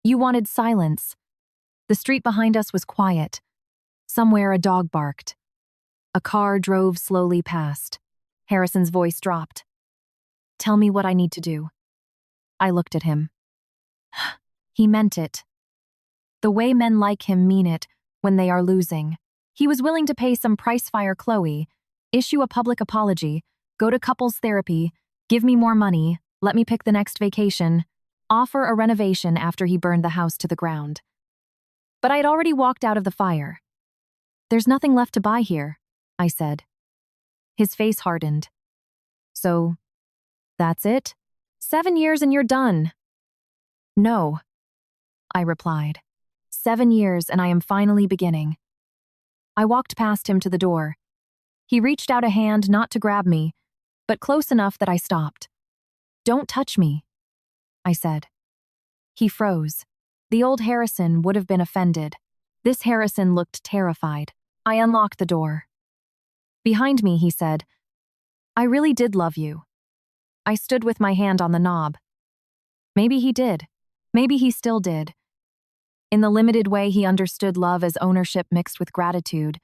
You wanted silence. The street behind us was quiet. Somewhere a dog barked. A car drove slowly past. Harrison's voice dropped. Tell me what I need to do. I looked at him. He meant it. The way men like him mean it when they are losing. He was willing to pay some price, fire Chloe, issue a public apology, go to couples therapy, give me more money, let me pick the next vacation, offer a renovation after he burned the house to the ground. But I had already walked out of the fire. There's nothing left to buy here, I said. His face hardened. So, that's it? 7 years and you're done. No, I replied. 7 years and I am finally beginning. I walked past him to the door. He reached out a hand not to grab me, but close enough that I stopped. Don't touch me, I said. He froze. The old Harrison would have been offended. This Harrison looked terrified. I unlocked the door. Behind me, he said, I really did love you. I stood with my hand on the knob. Maybe he did. Maybe he still did. In the limited way he understood love as ownership mixed with gratitude,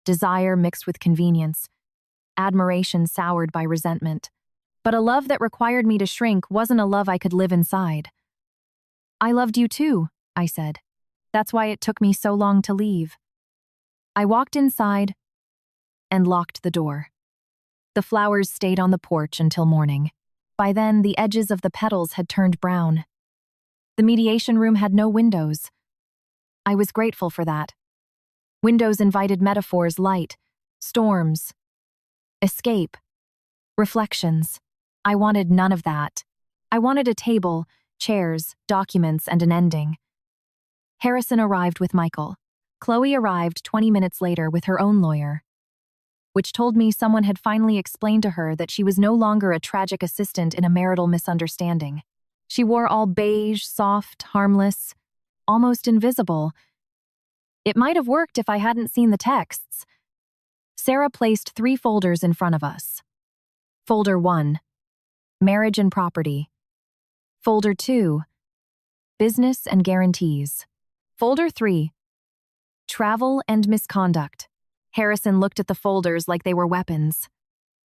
desire mixed with convenience, admiration soured by resentment. But a love that required me to shrink wasn't a love I could live inside. I loved you too, I said. That's why it took me so long to leave. I walked inside and locked the door. The flowers stayed on the porch until morning. By then, the edges of the petals had turned brown. The mediation room had no windows. I was grateful for that. Windows invited metaphors, light, storms, escape, reflections. I wanted none of that. I wanted a table, chairs, documents, and an ending. Harrison arrived with Michael. Chloe arrived 20 minutes later with her own lawyer, which told me someone had finally explained to her that she was no longer a tragic assistant in a marital misunderstanding. She wore all beige, soft, harmless, almost invisible. It might have worked if I hadn't seen the texts. Sarah placed 3 folders in front of us. Folder 1, Marriage and Property. Folder 2, Business and Guarantees. Folder 3, Travel and Misconduct. Harrison looked at the folders like they were weapons.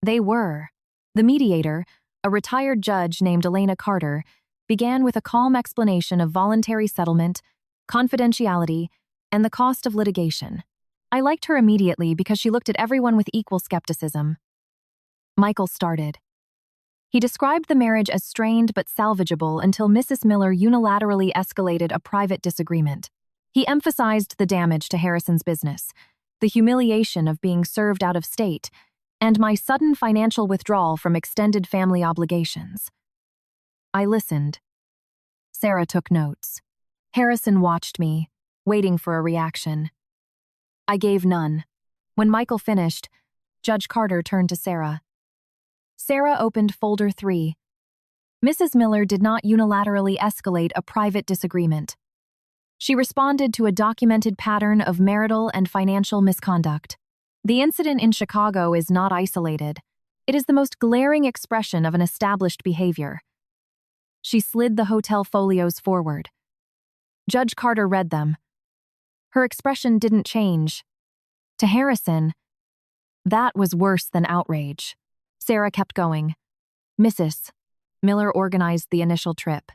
They were. The mediator, a retired judge named Elena Carter, began with a calm explanation of voluntary settlement, confidentiality, and the cost of litigation. I liked her immediately because she looked at everyone with equal skepticism. Michael started. He described the marriage as strained but salvageable until Mrs. Miller unilaterally escalated a private disagreement. He emphasized the damage to Harrison's business, the humiliation of being served out of state, and my sudden financial withdrawal from extended family obligations. I listened. Sarah took notes. Harrison watched me, waiting for a reaction. I gave none. When Michael finished, Judge Carter turned to Sarah. Sarah opened folder 3. Mrs. Miller did not unilaterally escalate a private disagreement. She responded to a documented pattern of marital and financial misconduct. The incident in Chicago is not isolated. It is the most glaring expression of an established behavior. She slid the hotel folios forward. Judge Carter read them. Her expression didn't change. To Harrison, that was worse than outrage. Sarah kept going. Mrs. Miller organized the initial trip.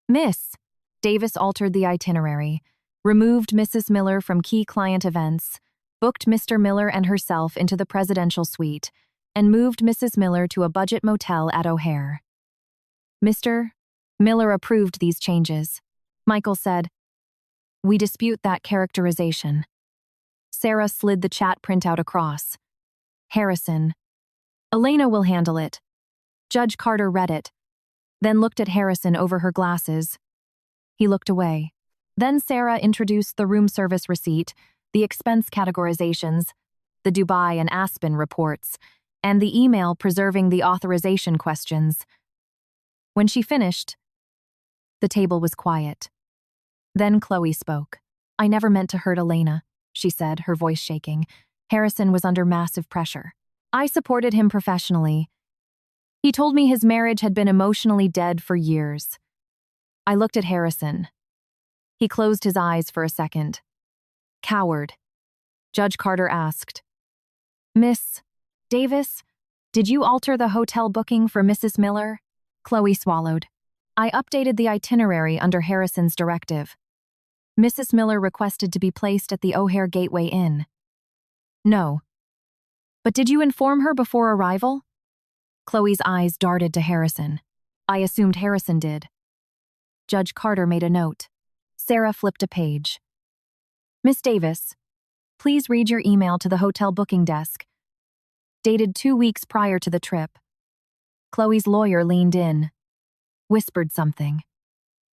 Miss Davis altered the itinerary, removed Mrs. Miller from key client events, booked Mr. Miller and herself into the presidential suite, and moved Mrs. Miller to a budget motel at O'Hare. Mr. Miller approved these changes. Michael said, "We dispute that characterization." Sarah slid the chat printout across. Harrison. Elena will handle it. Judge Carter read it, then looked at Harrison over her glasses. He looked away. Then Sarah introduced the room service receipt, the expense categorizations, the Dubai and Aspen reports, and the email preserving the authorization questions. When she finished, The table was quiet. Then Chloe spoke. "I never meant to hurt Elena," she said, her voice shaking. "Harrison was under massive pressure. I supported him professionally. He told me his marriage had been emotionally dead for years." I looked at Harrison. He closed his eyes for a second. "Coward." Judge Carter asked, "Miss Davis, did you alter the hotel booking for Mrs. Miller?" Chloe swallowed. "I updated the itinerary under Harrison's directive. Mrs. Miller requested to be placed at the O'Hare Gateway Inn." "No. But did you inform her before arrival?" Chloe's eyes darted to Harrison. "I assumed Harrison did." Judge Carter made a note. Sarah flipped a page. "Miss Davis, please read your email to the hotel booking desk, dated 2 weeks prior to the trip." Chloe's lawyer leaned in, whispered something.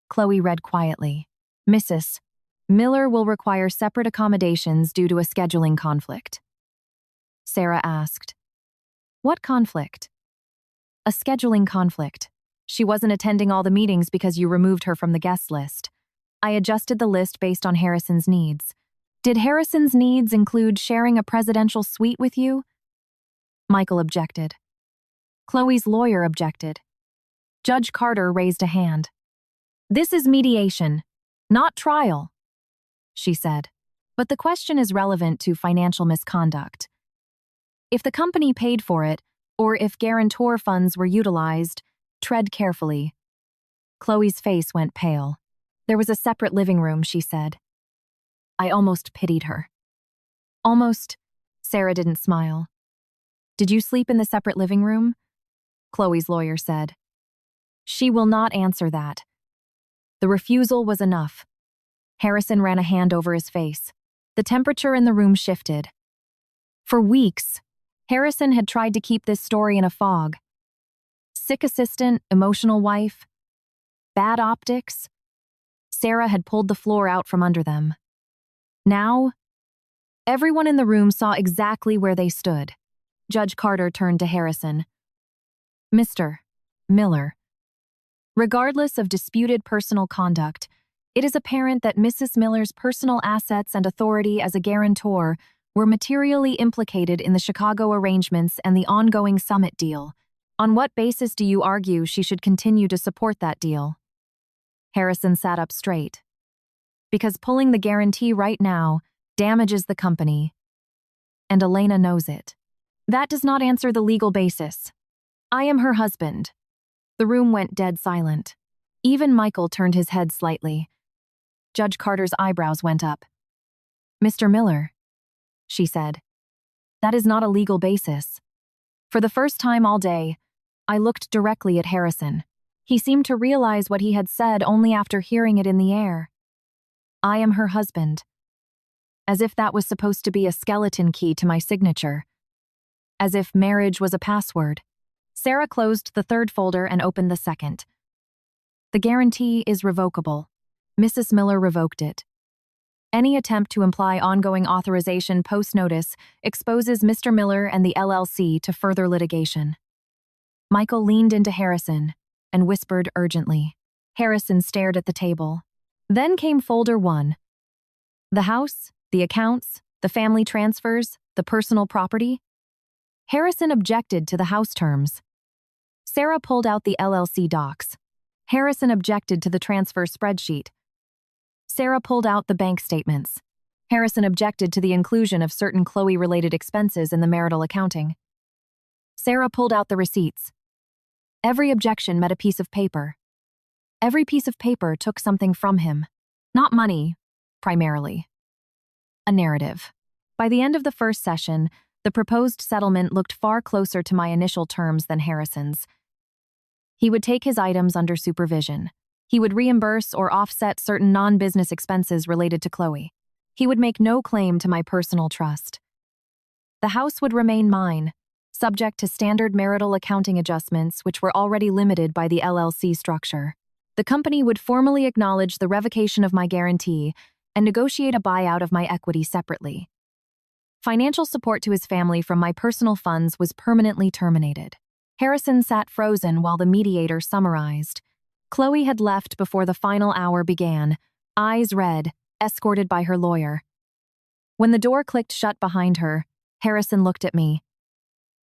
Chloe read quietly. "Mrs. Miller will require separate accommodations due to a scheduling conflict." Sarah asked, "What conflict?" "A scheduling conflict. She wasn't attending all the meetings because you removed her from the guest list. I adjusted the list based on Harrison's needs." "Did Harrison's needs include sharing a presidential suite with you?" Michael objected. Chloe's lawyer objected. Judge Carter raised a hand. "This is mediation, not trial," she said. "But the question is relevant to financial misconduct. If the company paid for it, or if guarantor funds were utilized, tread carefully." Chloe's face went pale. "There was a separate living room," she said. I almost pitied her. "Almost?" Sarah didn't smile. "Did you sleep in the separate living room?" Chloe's lawyer said. "She will not answer that." The refusal was enough. Harrison ran a hand over his face. The temperature in the room shifted. For weeks, Harrison had tried to keep this story in a fog. Sick assistant, emotional wife, bad optics. Sarah had pulled the floor out from under them. Now, everyone in the room saw exactly where they stood. Judge Carter turned to Harrison. "Mr. Miller, regardless of disputed personal conduct, it is apparent that Mrs. Miller's personal assets and authority as a guarantor were materially implicated in the Chicago arrangements and the ongoing summit deal. On what basis do you argue she should continue to support that deal?" Harrison sat up straight. "Because pulling the guarantee right now damages the company. And Elena knows it. That does not answer the legal basis. I am her husband." The room went dead silent. Even Michael turned his head slightly. Judge Carter's eyebrows went up. "Mr. Miller," she said, "that is not a legal basis." For the first time all day, I looked directly at Harrison. He seemed to realize what he had said only after hearing it in the air. "I am her husband." As if that was supposed to be a skeleton key to my signature. As if marriage was a password. Sarah closed the third folder and opened the second. "The guarantee is revocable. Mrs. Miller revoked it. Any attempt to imply ongoing authorization post-notice exposes Mr. Miller and the LLC to further litigation." Michael leaned into Harrison and whispered urgently. Harrison stared at the table. Then came folder 1. The house, the accounts, the family transfers, the personal property. Harrison objected to the house terms. Sarah pulled out the LLC docs. Harrison objected to the transfer spreadsheet. Sarah pulled out the bank statements. Harrison objected to the inclusion of certain Chloe-related expenses in the marital accounting. Sarah pulled out the receipts. Every objection met a piece of paper. Every piece of paper took something from him. Not money, primarily. A narrative. By the end of the first session, the proposed settlement looked far closer to my initial terms than Harrison's. He would take his items under supervision. He would reimburse or offset certain non-business expenses related to Chloe. He would make no claim to my personal trust. The house would remain mine, subject to standard marital accounting adjustments which were already limited by the LLC structure. The company would formally acknowledge the revocation of my guarantee and negotiate a buyout of my equity separately. Financial support to his family from my personal funds was permanently terminated. Harrison sat frozen while the mediator summarized. Chloe had left before the final hour began, eyes red, escorted by her lawyer. When the door clicked shut behind her, Harrison looked at me.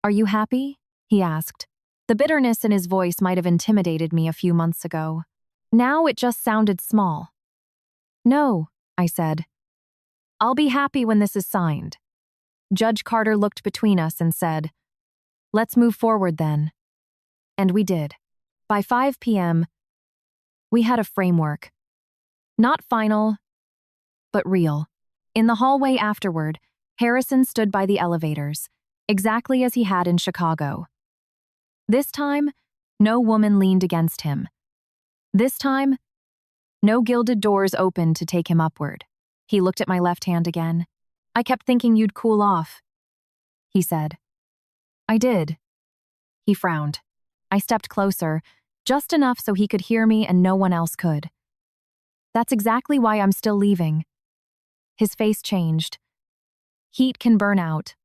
"Are you happy?" he asked. The bitterness in his voice might have intimidated me a few months ago. Now it just sounded small. "No," I said. "I'll be happy when this is signed." Judge Carter looked between us and said, "Let's move forward then." And we did. By 5 p.m., we had a framework. Not final, but real. In the hallway afterward, Harrison stood by the elevators, exactly as he had in Chicago. This time, no woman leaned against him. This time, no gilded doors opened to take him upward. He looked at my left hand again. "I kept thinking you'd cool off," he said. "I did." He frowned. I stepped closer, just enough so he could hear me and no one else could. "That's exactly why I'm still leaving." His face changed. Heat can burn out.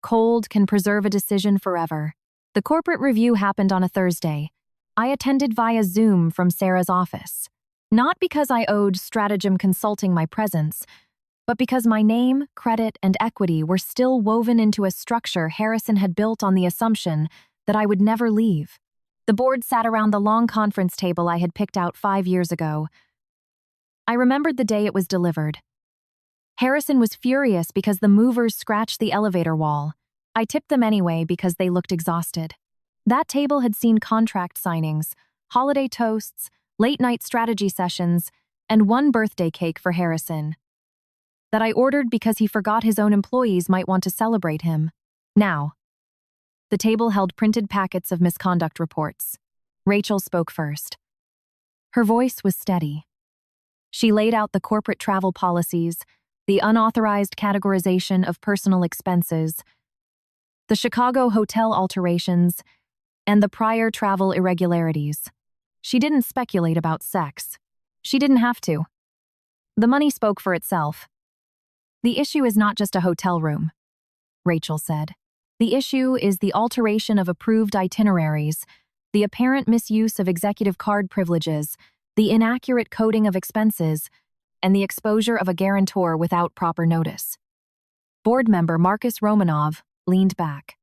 Cold can preserve a decision forever. The corporate review happened on a Thursday. I attended via Zoom from Sarah's office. Not because I owed Stratagem Consulting my presence, but because my name, credit, and equity were still woven into a structure Harrison had built on the assumption that I would never leave. The board sat around the long conference table I had picked out 5 years ago. I remembered the day it was delivered. Harrison was furious because the movers scratched the elevator wall. I tipped them anyway because they looked exhausted. That table had seen contract signings, holiday toasts, late-night strategy sessions, and one birthday cake for Harrison that I ordered because he forgot his own employees might want to celebrate him. Now, the table held printed packets of misconduct reports. Rachel spoke first. Her voice was steady. She laid out the corporate travel policies, the unauthorized categorization of personal expenses, the Chicago hotel alterations, and the prior travel irregularities. She didn't speculate about sex. She didn't have to. The money spoke for itself. "The issue is not just a hotel room," Rachel said. "The issue is the alteration of approved itineraries, the apparent misuse of executive card privileges, the inaccurate coding of expenses, and the exposure of a guarantor without proper notice." Board member Marcus Romanov leaned back.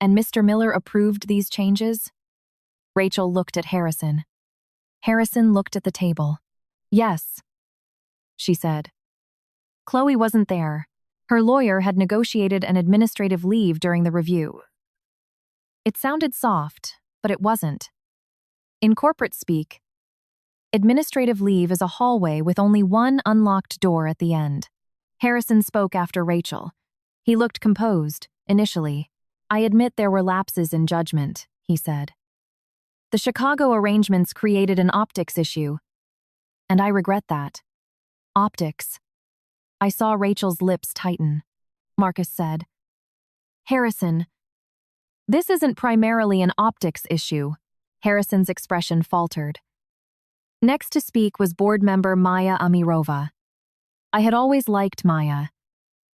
"And Mr. Miller approved these changes?" Rachel looked at Harrison. Harrison looked at the table. "Yes," she said. Chloe wasn't there. Her lawyer had negotiated an administrative leave during the review. It sounded soft, but it wasn't. In corporate speak, administrative leave is a hallway with only one unlocked door at the end. Harrison spoke after Rachel. He looked composed, initially. "I admit there were lapses in judgment," he said. "The Chicago arrangements created an optics issue, and I regret that." "Optics." I saw Rachel's lips tighten. Marcus said, "Harrison, this isn't primarily an optics issue." Harrison's expression faltered. Next to speak was board member Maya Amirova. I had always liked Maya.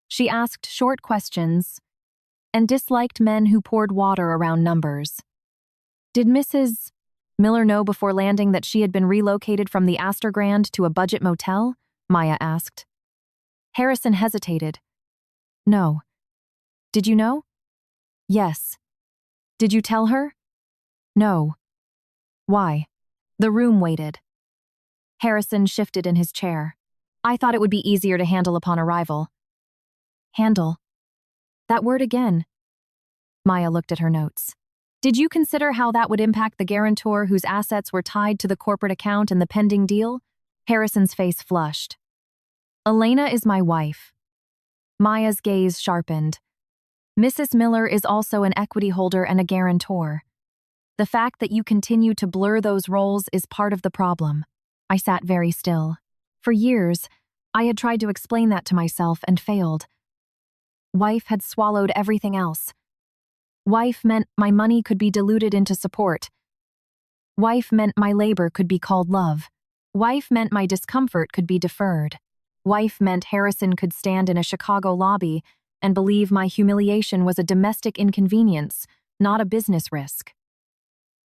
She asked short questions and disliked men who poured water around numbers. "Did Mrs. Miller know before landing that she had been relocated from the Astor Grand to a budget motel?" Maya asked. Harrison hesitated. "No." "Did you know?" "Yes." "Did you tell her?" "No." "Why?" The room waited. Harrison shifted in his chair. "I thought it would be easier to handle upon arrival." "Handle? That word again." Maya looked at her notes. "Did you consider how that would impact the guarantor whose assets were tied to the corporate account and the pending deal?" Harrison's face flushed. "Elena is my wife." Maya's gaze sharpened. "Mrs. Miller is also an equity holder and a guarantor. The fact that you continue to blur those roles is part of the problem." I sat very still. For years, I had tried to explain that to myself and failed. Wife had swallowed everything else. Wife meant my money could be diluted into support. Wife meant my labor could be called love. Wife meant my discomfort could be deferred. Wife meant Harrison could stand in a Chicago lobby and believe my humiliation was a domestic inconvenience, not a business risk.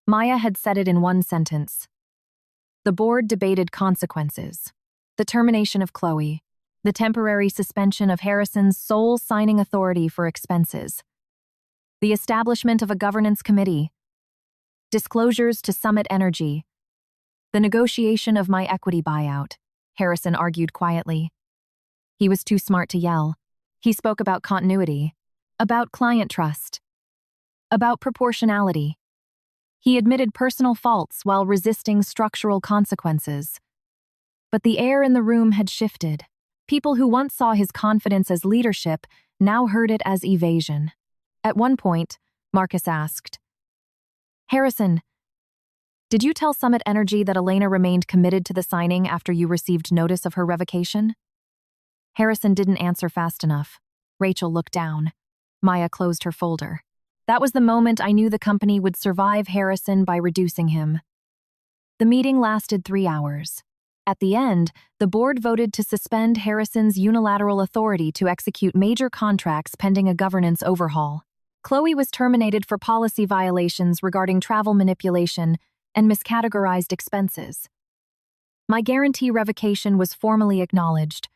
Maya had said it in one sentence. The board debated consequences. The termination of Chloe. The temporary suspension of Harrison's sole signing authority for expenses. The establishment of a governance committee. Disclosures to Summit Energy. The negotiation of my equity buyout, Harrison argued quietly. He was too smart to yell. He spoke about continuity, about client trust, about proportionality. He admitted personal faults while resisting structural consequences. But the air in the room had shifted. People who once saw his confidence as leadership now heard it as evasion. At one point, Marcus asked, "Harrison, did you tell Summit Energy that Elena remained committed to the signing after you received notice of her revocation?" Harrison didn't answer fast enough. Rachel looked down. Maya closed her folder. That was the moment I knew the company would survive Harrison by reducing him. The meeting lasted 3 hours. At the end, the board voted to suspend Harrison's unilateral authority to execute major contracts pending a governance overhaul. Chloe was terminated for policy violations regarding travel manipulation and miscategorized expenses. My guarantee revocation was formally acknowledged.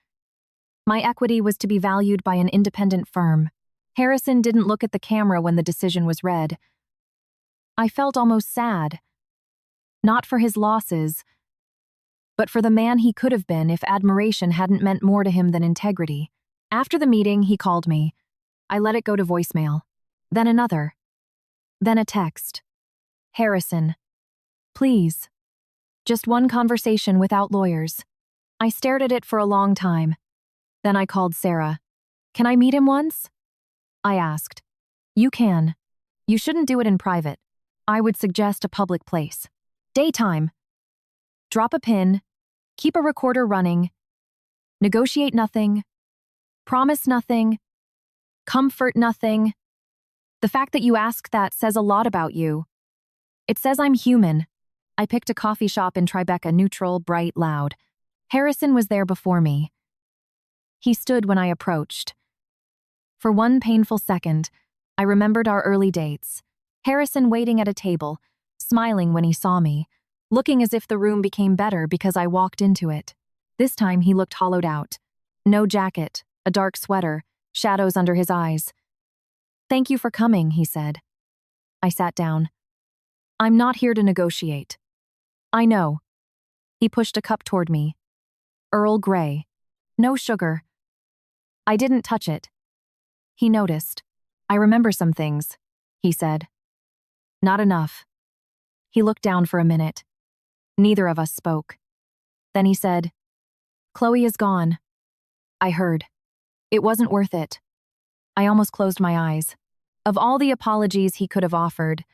My equity was to be valued by an independent firm. Harrison didn't look at the camera when the decision was read. I felt almost sad. Not for his losses, but for the man he could have been if admiration hadn't meant more to him than integrity. After the meeting, he called me. I let it go to voicemail. Then another. Then a text. "Harrison, please. Just one conversation without lawyers." I stared at it for a long time. Then I called Sarah. "Can I meet him once?" I asked. "You can. You shouldn't do it in private. I would suggest a public place. Daytime. Drop a pin. Keep a recorder running. Negotiate nothing. Promise nothing. Comfort nothing. The fact that you ask that says a lot about you. It says I'm human." I picked a coffee shop in Tribeca, neutral, bright, loud. Harrison was there before me. He stood when I approached. For one painful second, I remembered our early dates. Harrison waiting at a table, smiling when he saw me, looking as if the room became better because I walked into it. This time he looked hollowed out. No jacket, a dark sweater, shadows under his eyes. "Thank you for coming," he said. I sat down. "I'm not here to negotiate." "I know." He pushed a cup toward me. Earl Grey. No sugar. I didn't touch it. He noticed. "I remember some things," he said. "Not enough." He looked down for a minute. Neither of us spoke. Then he said, "Chloe is gone." I heard. It wasn't worth it. I almost closed my eyes. Of all the apologies he could have offered,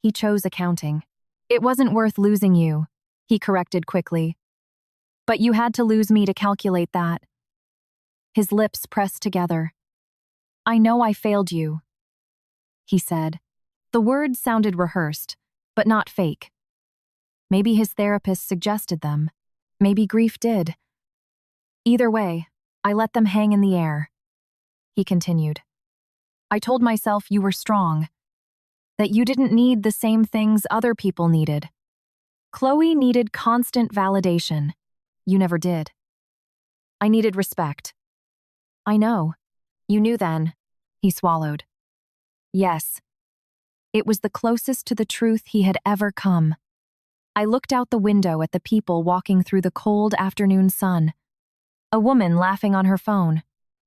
he chose accounting. "It wasn't worth losing you," he corrected quickly. "But you had to lose me to calculate that." His lips pressed together. "I know I failed you," he said. The words sounded rehearsed, but not fake. Maybe his therapist suggested them. Maybe grief did. Either way, I let them hang in the air. He continued. "I told myself you were strong, that you didn't need the same things other people needed. Chloe needed constant validation. You never did. I needed respect." "I know. You knew then," he swallowed. Yes. It was the closest to the truth he had ever come. I looked out the window at the people walking through the cold afternoon sun. A woman laughing on her phone.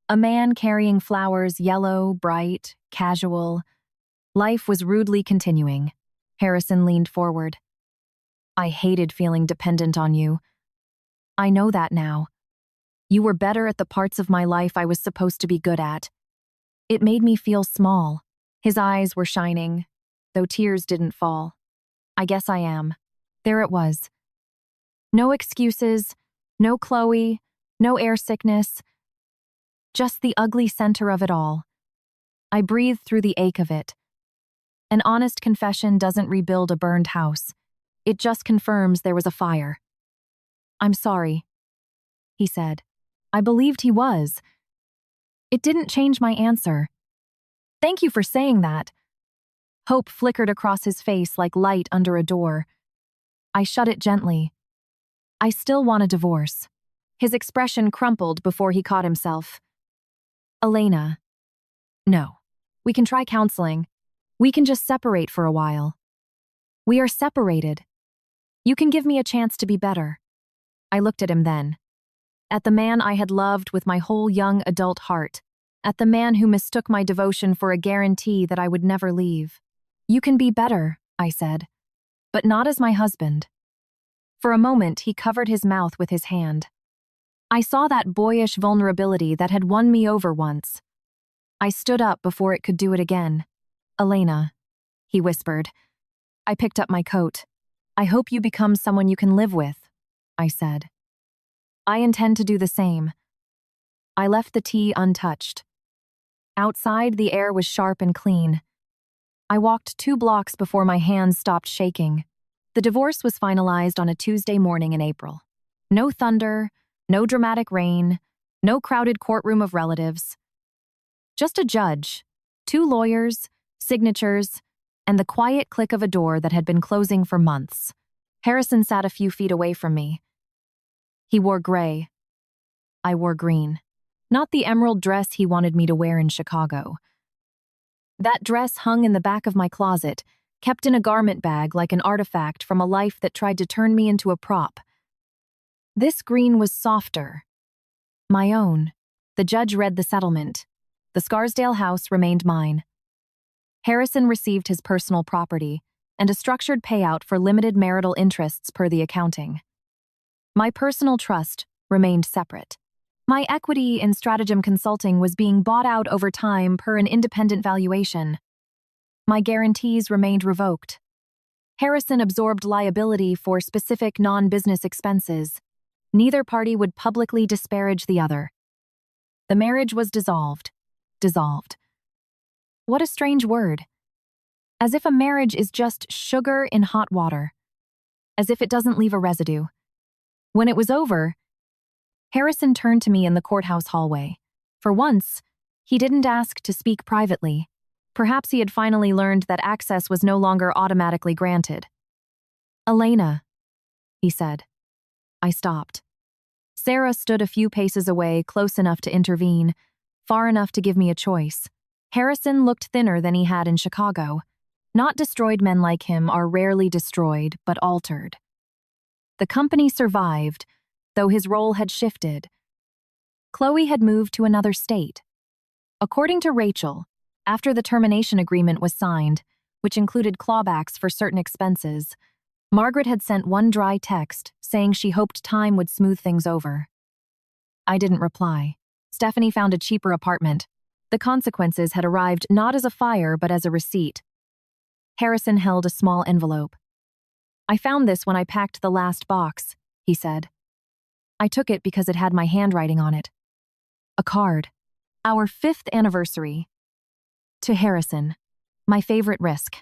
A man carrying flowers, yellow, bright, casual. Life was rudely continuing. Harrison leaned forward. "I hated feeling dependent on you. I know that now. You were better at the parts of my life I was supposed to be good at. It made me feel small." His eyes were shining, though tears didn't fall. "I guess I am." There it was. No excuses, no Chloe, no air sickness. Just the ugly center of it all. I breathed through the ache of it. An honest confession doesn't rebuild a burned house. It just confirms there was a fire. "I'm sorry," he said. I believed he was. It didn't change my answer. "Thank you for saying that." Hope flickered across his face like light under a door. I shut it gently. I still want a divorce. His expression crumpled before he caught himself. Elena. No. We can try counseling. We can just separate for a while. We are separated. You can give me a chance to be better. I looked at him then. At the man I had loved with my whole young adult heart. At the man who mistook my devotion for a guarantee that I would never leave. You can be better, I said. But not as my husband. For a moment, he covered his mouth with his hand. I saw that boyish vulnerability that had won me over once. I stood up before it could do it again. Elena, he whispered. I picked up my coat. I hope you become someone you can live with, I said. I intend to do the same. I left the tea untouched. Outside, the air was sharp and clean. I walked 2 blocks before my hands stopped shaking. The divorce was finalized on a Tuesday morning in April. No thunder, no dramatic rain, no crowded courtroom of relatives. Just a judge, 2 lawyers, signatures, and the quiet click of a door that had been closing for months. Harrison sat a few feet away from me. He wore gray. I wore green. Not the emerald dress he wanted me to wear in Chicago. That dress hung in the back of my closet, kept in a garment bag like an artifact from a life that tried to turn me into a prop. This green was softer. My own. The judge read the settlement. The Scarsdale house remained mine. Harrison received his personal property and a structured payout for limited marital interests per the accounting. My personal trust remained separate. My equity in Stratagem Consulting was being bought out over time per an independent valuation. My guarantees remained revoked. Harrison absorbed liability for specific non-business expenses. Neither party would publicly disparage the other. The marriage was dissolved. Dissolved. What a strange word. As if a marriage is just sugar in hot water. As if it doesn't leave a residue. When it was over, Harrison turned to me in the courthouse hallway. For once, he didn't ask to speak privately. Perhaps he had finally learned that access was no longer automatically granted. Elena, he said. I stopped. Sarah stood a few paces away, close enough to intervene, far enough to give me a choice. Harrison looked thinner than he had in Chicago. Not destroyed men like him are rarely destroyed, but altered. The company survived, though his role had shifted. Chloe had moved to another state. According to Rachel, after the termination agreement was signed, which included clawbacks for certain expenses, Margaret had sent one dry text saying she hoped time would smooth things over. I didn't reply. Stephanie found a cheaper apartment. The consequences had arrived not as a fire but as a receipt. Harrison held a small envelope. I found this when I packed the last box, he said. I took it because it had my handwriting on it. A card. Our 5th anniversary. To Harrison. My favorite risk.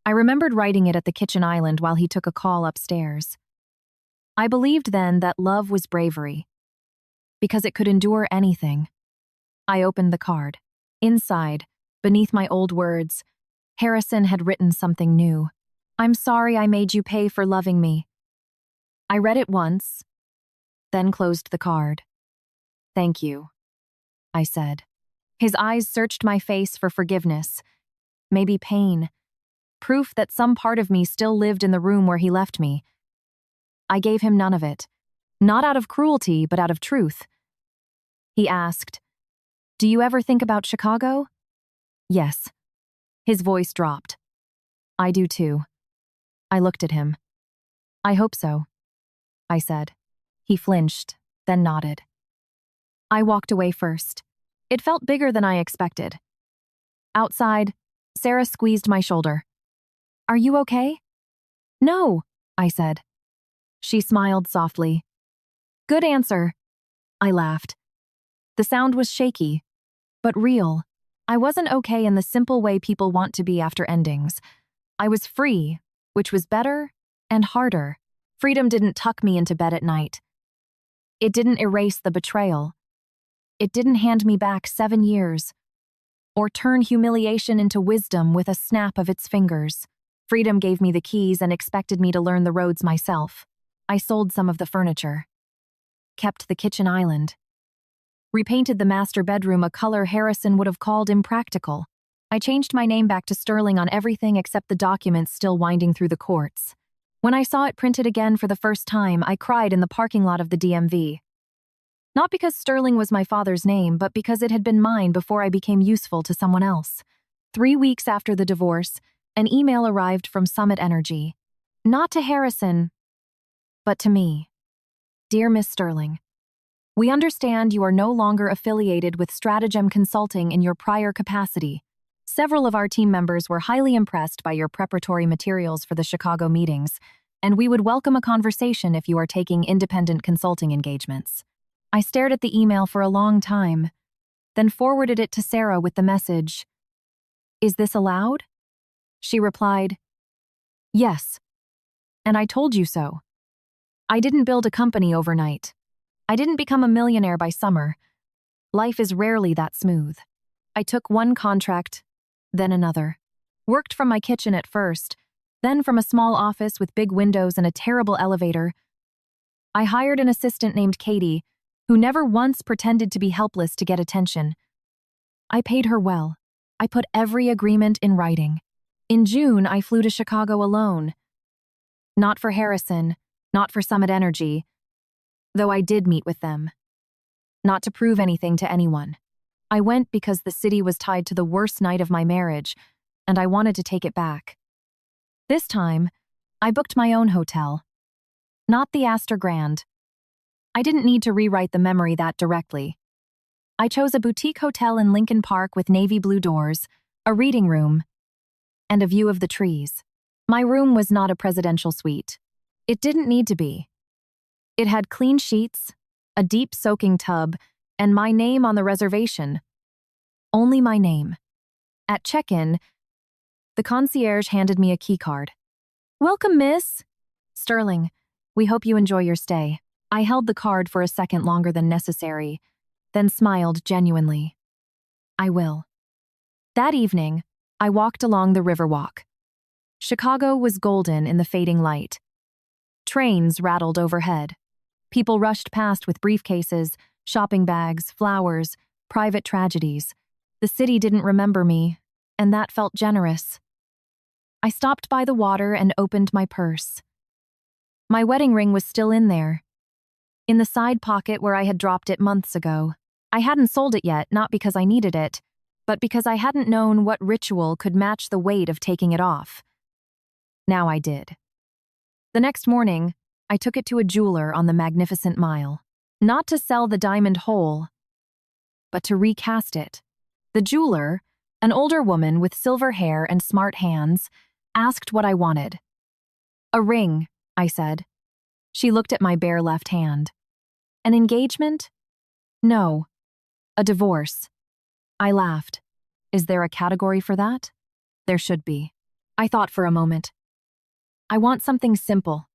I remembered writing it at the kitchen island while he took a call upstairs. I believed then that love was bravery. Because it could endure anything. I opened the card. Inside, beneath my old words, Harrison had written something new. I'm sorry I made you pay for loving me. I read it once, then closed the card. Thank you, I said. His eyes searched my face for forgiveness, maybe pain, proof that some part of me still lived in the room where he left me. I gave him none of it, not out of cruelty, but out of truth. He asked, Do you ever think about Chicago? Yes. His voice dropped. I do too. I looked at him. I hope so, I said. He flinched, then nodded. I walked away first. It felt bigger than I expected. Outside, Sarah squeezed my shoulder. Are you okay? No, I said. She smiled softly. Good answer. I laughed. The sound was shaky, but real. I wasn't okay in the simple way people want to be after endings. I was free, which was better and harder. Freedom didn't tuck me into bed at night. It didn't erase the betrayal. It didn't hand me back 7 years, or turn humiliation into wisdom with a snap of its fingers. Freedom gave me the keys and expected me to learn the roads myself. I sold some of the furniture, kept the kitchen island, repainted the master bedroom a color Harrison would have called impractical. I changed my name back to Sterling on everything except the documents still winding through the courts. When I saw it printed again for the first time, I cried in the parking lot of the DMV. Not because Sterling was my father's name, but because it had been mine before I became useful to someone else. 3 weeks after the divorce, an email arrived from Summit Energy. Not to Harrison, but to me. Dear Miss Sterling, we understand you are no longer affiliated with Stratagem Consulting in your prior capacity. Several of our team members were highly impressed by your preparatory materials for the Chicago meetings, and we would welcome a conversation if you are taking independent consulting engagements. I stared at the email for a long time, then forwarded it to Sarah with the message, "Is this allowed?" She replied, "Yes. And I told you so. I didn't build a company overnight. I didn't become a millionaire by summer. Life is rarely that smooth. I took one contract, then another. Worked from my kitchen at first, then from a small office with big windows and a terrible elevator. I hired an assistant named Katie, who never once pretended to be helpless to get attention. I paid her well. I put every agreement in writing. In June, I flew to Chicago alone. Not for Harrison, not for Summit Energy, though I did meet with them. Not to prove anything to anyone. I went because the city was tied to the worst night of my marriage, and I wanted to take it back. This time, I booked my own hotel. Not the Astor Grand. I didn't need to rewrite the memory that directly. I chose a boutique hotel in Lincoln Park with navy blue doors, a reading room, and a view of the trees. My room was not a presidential suite. It didn't need to be. It had clean sheets, a deep soaking tub, and my name on the reservation. Only my name. At check-in, the concierge handed me a keycard. "Welcome, miss." "Sterling, we hope you enjoy your stay." I held the card for a second longer than necessary, then smiled genuinely. "I will." That evening, I walked along the Riverwalk. Chicago was golden in the fading light. Trains rattled overhead. People rushed past with briefcases, shopping bags, flowers, private tragedies. The city didn't remember me, and that felt generous. I stopped by the water and opened my purse. My wedding ring was still in there, in the side pocket where I had dropped it months ago. I hadn't sold it yet, not because I needed it, but because I hadn't known what ritual could match the weight of taking it off. Now I did. The next morning, I took it to a jeweler on the Magnificent Mile. Not to sell the diamond whole, but to recast it. The jeweler, an older woman with silver hair and smart hands, asked what I wanted. "A ring," I said. She looked at my bare left hand. "An engagement?" "No. A divorce." I laughed. Is there a category for that? There should be. I thought for a moment. "I want something simple,"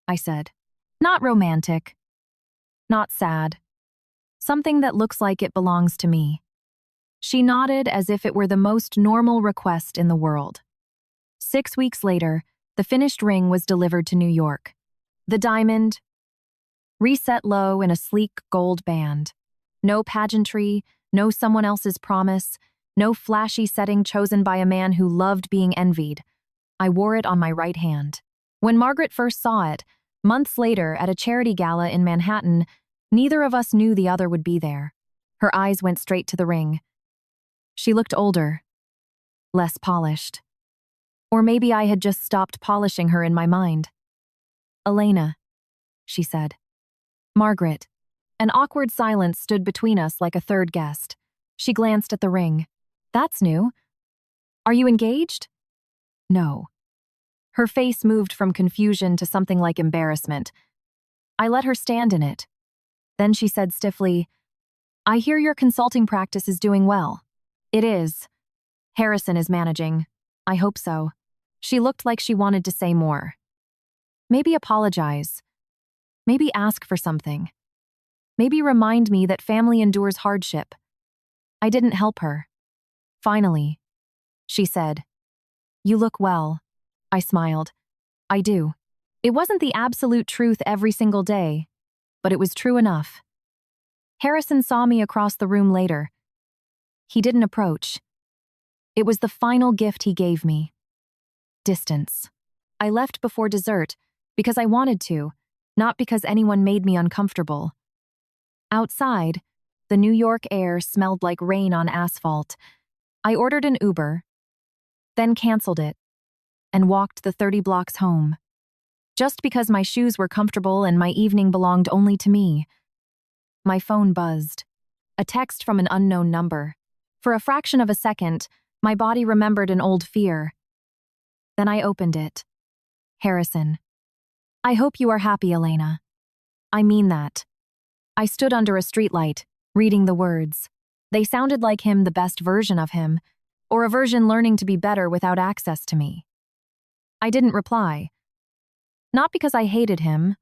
I said. "Not romantic. Not sad. Something that looks like it belongs to me." She nodded as if it were the most normal request in the world. 6 weeks later, the finished ring was delivered to New York. The diamond, reset low in a sleek gold band. No pageantry, no someone else's promise, no flashy setting chosen by a man who loved being envied. I wore it on my right hand. When Margaret first saw it, months later at a charity gala in Manhattan, neither of us knew the other would be there. Her eyes went straight to the ring. She looked older, less polished. Or maybe I had just stopped polishing her in my mind. "Elena," she said. "Margaret." An awkward silence stood between us like a third guest. She glanced at the ring. "That's new. Are you engaged?" "No." Her face moved from confusion to something like embarrassment. I let her stand in it. Then she said stiffly, "I hear your consulting practice is doing well." "It is. Harrison is managing. I hope so." She looked like she wanted to say more. Maybe apologize. Maybe ask for something. Maybe remind me that family endures hardship. I didn't help her. Finally, she said, "You look well." I smiled. I do. It wasn't the absolute truth every single day, but it was true enough. Harrison saw me across the room later. He didn't approach. It was the final gift he gave me. Distance. I left before dessert because I wanted to, not because anyone made me uncomfortable. Outside, the New York air smelled like rain on asphalt. I ordered an Uber, then canceled it, and walked the 30 blocks home. Just because my shoes were comfortable and my evening belonged only to me. My phone buzzed. A text from an unknown number. For a fraction of a second, my body remembered an old fear. Then I opened it. Harrison. I hope you are happy, Elena. I mean that. I stood under a streetlight, reading the words. They sounded like him, the best version of him, or a version learning to be better without access to me. I didn't reply. Not because I hated him,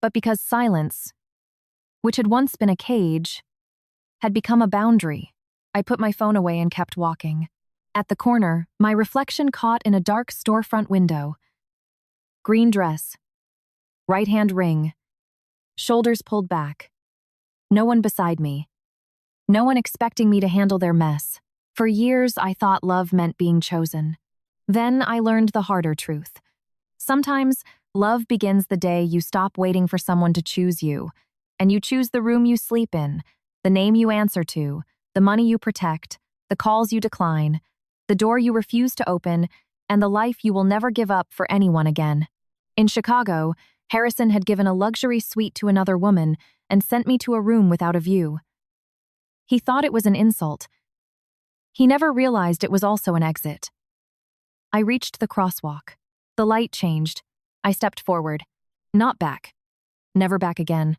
but because silence, which had once been a cage, had become a boundary. I put my phone away and kept walking. At the corner, my reflection caught in a dark storefront window. Green dress. Right hand ring. Shoulders pulled back. No one beside me. No one expecting me to handle their mess. For years, I thought love meant being chosen. Then I learned the harder truth. Sometimes, love begins the day you stop waiting for someone to choose you, and you choose the room you sleep in, the name you answer to, the money you protect, the calls you decline, the door you refuse to open, and the life you will never give up for anyone again. In Chicago, Harrison had given a luxury suite to another woman and sent me to a room without a view. He thought it was an insult. He never realized it was also an exit. I reached the crosswalk. The light changed. I stepped forward. Not back. Never back again.